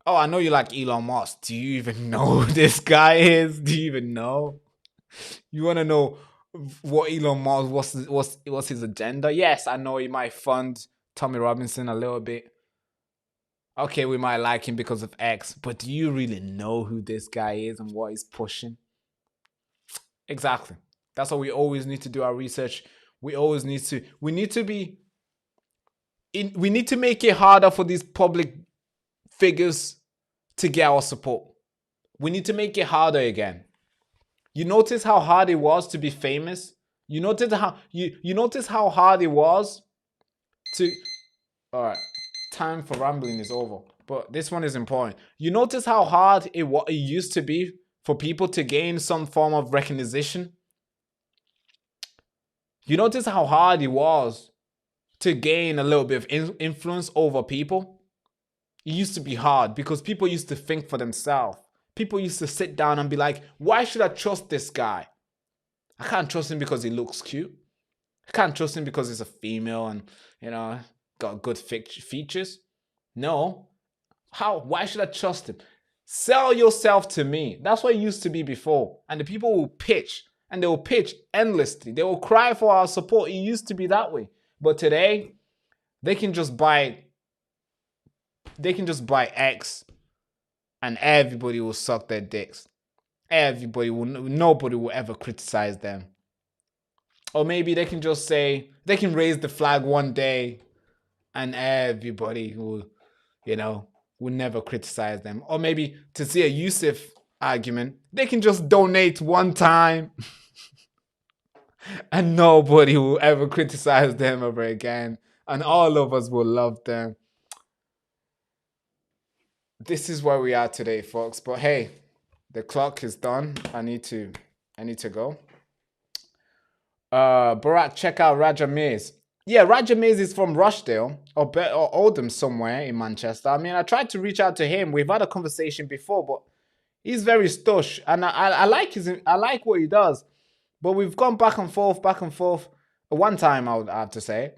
Oh, I know you like Elon Musk. Do you even know who this guy is? Do you even know? You want to know what Elon Musk, what's his agenda? Yes, I know he might fund Tommy Robinson a little bit. Okay, we might like him because of X, but do you really know who this guy is and what he's pushing? Exactly. That's why we always need to do our research. We need to make it harder for these public figures to get our support. We need to make it harder again. You notice how hard it was to be famous? You notice how hard it was to... Alright, time for rambling is over. But this one is important. You notice how hard it used to be for people to gain some form of recognition? You notice how hard it was to gain a little bit of influence over people? It used to be hard because people used to think for themselves. People used to sit down and be like, why should I trust this guy? I can't trust him because he looks cute. I can't trust him because he's a female and, got good features. No. How? Why should I trust him? Sell yourself to me. That's what it used to be before. And the people will pitch. And they will pitch endlessly. They will cry for our support. It used to be that way. But today, they can just buy X and everybody will suck their dicks. Nobody will ever criticize them. Or maybe they can just say, they can raise the flag one day and everybody will, will never criticize them. Or maybe to see a Yusuf argument, they can just donate one time and nobody will ever criticize them ever again. And all of us will love them. This is where we are today, folks. But hey, the clock is done. I need to go. Barak, check out Raja Mays. Yeah, Raja Mays is from Rochdale or Oldham somewhere in Manchester. I mean, I tried to reach out to him. We've had a conversation before, but he's very stush, and I like what he does. But we've gone back and forth. One time, I would have to say.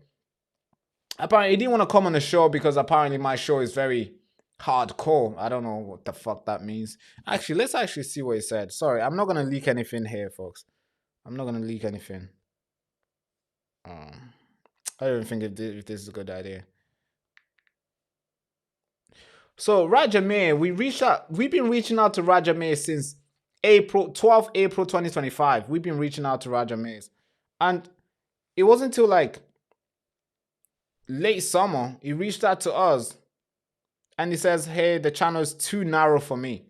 Apparently, he didn't want to come on the show because apparently my show is very hardcore. I don't know what the fuck that means. Actually, let's actually see what he said. Sorry, I'm not going to leak anything here, folks. I'm not going to leak anything. I don't think if this is a good idea. So, Raja May, we've been reaching out to Raja May since 12 April 2025. We've been reaching out to Raja May. And it wasn't until like late summer, he reached out to us. And he says, hey, the channel is too narrow for me.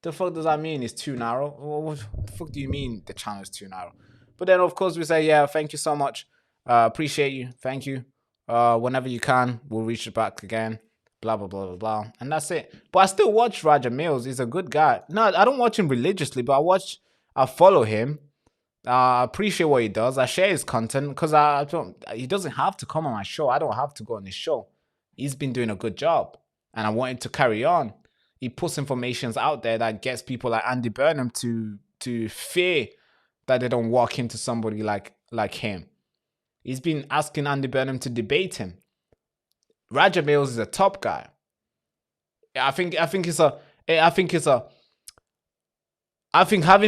The fuck does that mean? It's too narrow? What the fuck do you mean the channel is too narrow? But then, of course, we say, yeah, thank you so much. Appreciate you. Thank you. Whenever you can, we'll reach it back again. Blah, blah, blah, blah, blah. And that's it. But I still watch Raja Mills. He's a good guy. No, I don't watch him religiously, but I follow him. I appreciate what he does. I share his content because he doesn't have to come on my show. I don't have to go on his show. He's been doing a good job and I want him to carry on. He puts information out there that gets people like Andy Burnham to fear that they don't walk into somebody like him. He's been asking Andy Burnham to debate him. Raja Mills is a top guy. I think having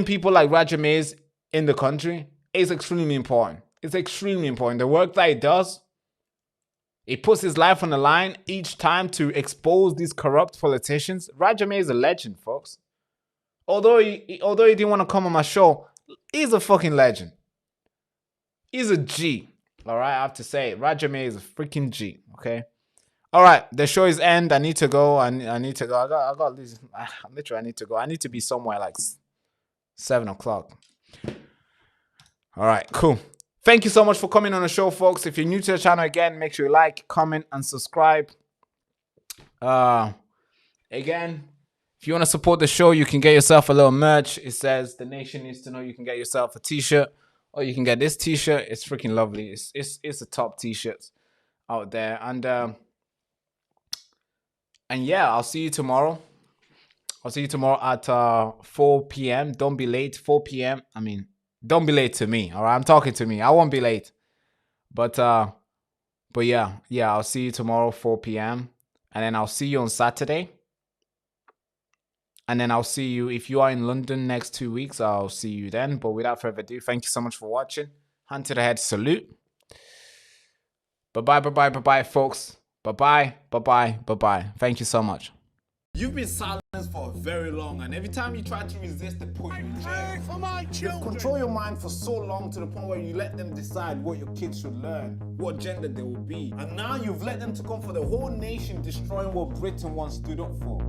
people like Raja Mills in the country is extremely important. It's extremely important. The work that he does, he puts his life on the line each time to expose these corrupt politicians. Raja Mills is a legend, folks. Although he didn't want to come on my show, he's a fucking legend. He's a G. All right, I have to say it. Raja Mills is a freaking G. Okay. All right, the show is end. I need to go. I need to go. I got this. Literally, I need to go. I need to be somewhere like 7 o'clock. All right, cool. Thank you so much for coming on the show, folks. If you're new to the channel, again, make sure you like, comment, and subscribe. Again, if you want to support the show, you can get yourself a little merch. It says "The Nation Needs to Know." You can get yourself a T-shirt, or you can get this T-shirt. It's freaking lovely. It's a top T-shirt out there, and yeah, I'll see you tomorrow. I'll see you tomorrow at 4 p.m. Don't be late. 4 p.m. I mean, don't be late to me. All right, I'm talking to me. I won't be late. But yeah, I'll see you tomorrow 4 p.m. and then I'll see you on Saturday. And then I'll see you if you are in London next 2 weeks. I'll see you then. But without further ado, thank you so much for watching. Hand to the head salute. Bye-bye, folks. Bye-bye. Thank you so much. You've been silenced for very long, and every time you try to resist, they put you in jail. For my children. You've controlled your mind for so long to the point where you let them decide what your kids should learn, what gender they will be. And now you've let them to come for the whole nation, destroying what Britain once stood up for.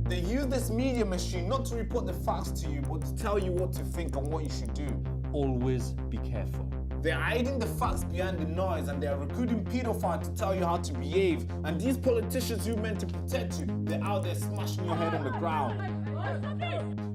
They use this media machine not to report the facts to you, but to tell you what to think and what you should do. Always be careful. They're hiding the facts behind the noise, and they're recruiting pedophiles to tell you how to behave. And these politicians who meant to protect you, they're out there smashing your head on the ground.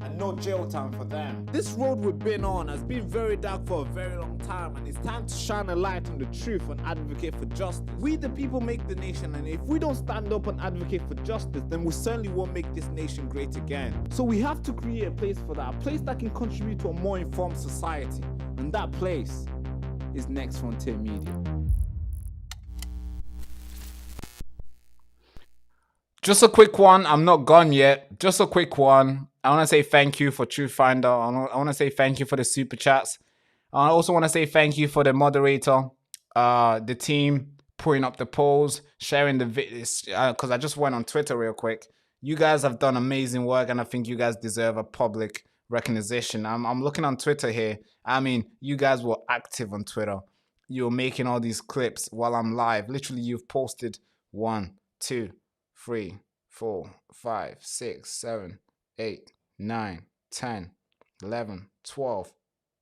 And no jail time for them. This road we've been on has been very dark for a very long time, and it's time to shine a light on the truth and advocate for justice. We the people make the nation, and if we don't stand up and advocate for justice, then we certainly won't make this nation great again. So we have to create a place for that, a place that can contribute to a more informed society. And that place is Next Frontier Media. Just a quick one. I'm not gone yet. Just a quick one. I want to say thank you for Truth Finder. I want to say thank you for the super chats. I also want to say thank you for the moderator, the team putting up the polls, sharing the videos. Because I just went on Twitter real quick. You guys have done amazing work, and I think you guys deserve a public recognition. I'm looking on Twitter here. I mean, you guys were active on Twitter. You're making all these clips while I'm live. Literally, you've posted 1, 2, 3, 4, 5, 6, 7, 8, 9, 10, 11, 12,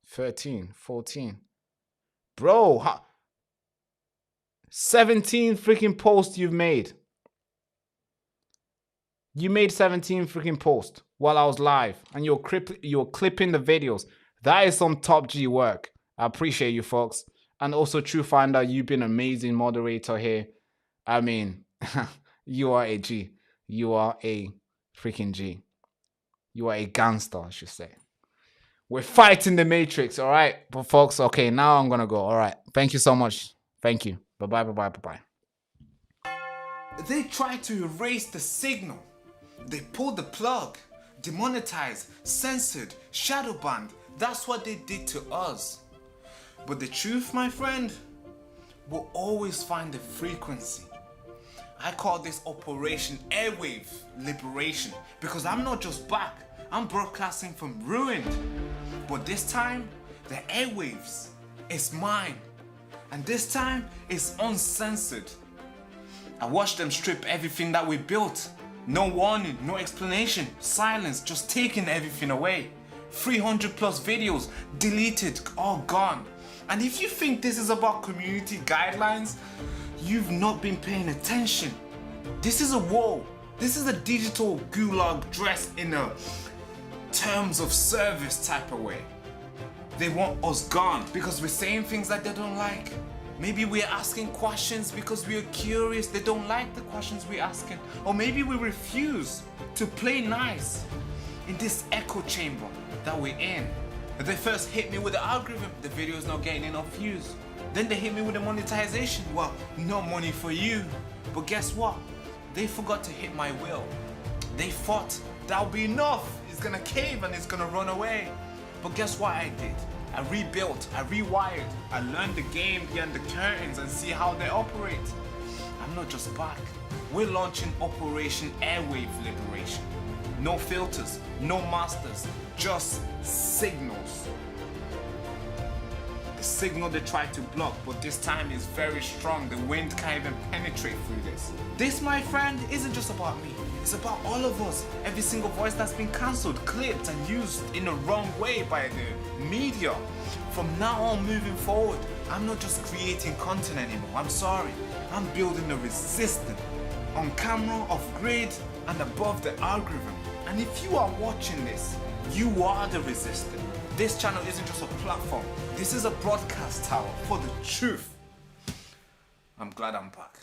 13, 14. Bro, 17 freaking posts you've made. You made 17 freaking posts while I was live, and you're clipping the videos. That is some top G work. I appreciate you, folks. And also, True Finder, you've been an amazing moderator here. I mean, you are a G. You are a freaking G. You are a gangster, I should say. We're fighting the Matrix, all right? But folks, okay, now I'm going to go. All right. Thank you so much. Thank you. Bye-bye. They tried to erase the signal. They pulled the plug, demonetized, censored, shadow banned. That's what they did to us. But the truth, my friend, will always find the frequency. I call this Operation Airwave Liberation, because I'm not just back, I'm broadcasting from ruined. But this time, the airwaves is mine. And this time, it's uncensored. I watched them strip everything that we built. No warning, no explanation, silence, just taking everything away. 300 plus videos, deleted, all gone. And if you think this is about community guidelines, you've not been paying attention. This is a war. This is a digital gulag dressed in a terms of service type of way. They want us gone because we're saying things that they don't like. Maybe we're asking questions because we're curious. They don't like the questions we're asking. Or maybe we refuse to play nice in this echo chamber that we're in. They first hit me with the algorithm. The video's not getting enough views. Then they hit me with the monetization. Well, no money for you. But guess what? They forgot to hit my will. They thought that'll be enough. It's gonna cave and it's gonna run away. But guess what I did? I rebuilt, I rewired, I learned the game behind the curtains and see how they operate. I'm not just back. We're launching Operation Airwave Liberation. No filters, no masters, just signals. The signal they tried to block, but this time is very strong. The wind can't even penetrate through this. This, my friend, isn't just about me. It's about all of us. Every single voice that's been cancelled, clipped, and used in the wrong way by the media. From now on, moving forward, I'm not just creating content anymore. I'm sorry. I'm building a resistance on camera, off grid, and above the algorithm. And if you are watching this, you are the resistance. This channel isn't just a platform. This is a broadcast tower for the truth. I'm glad I'm back.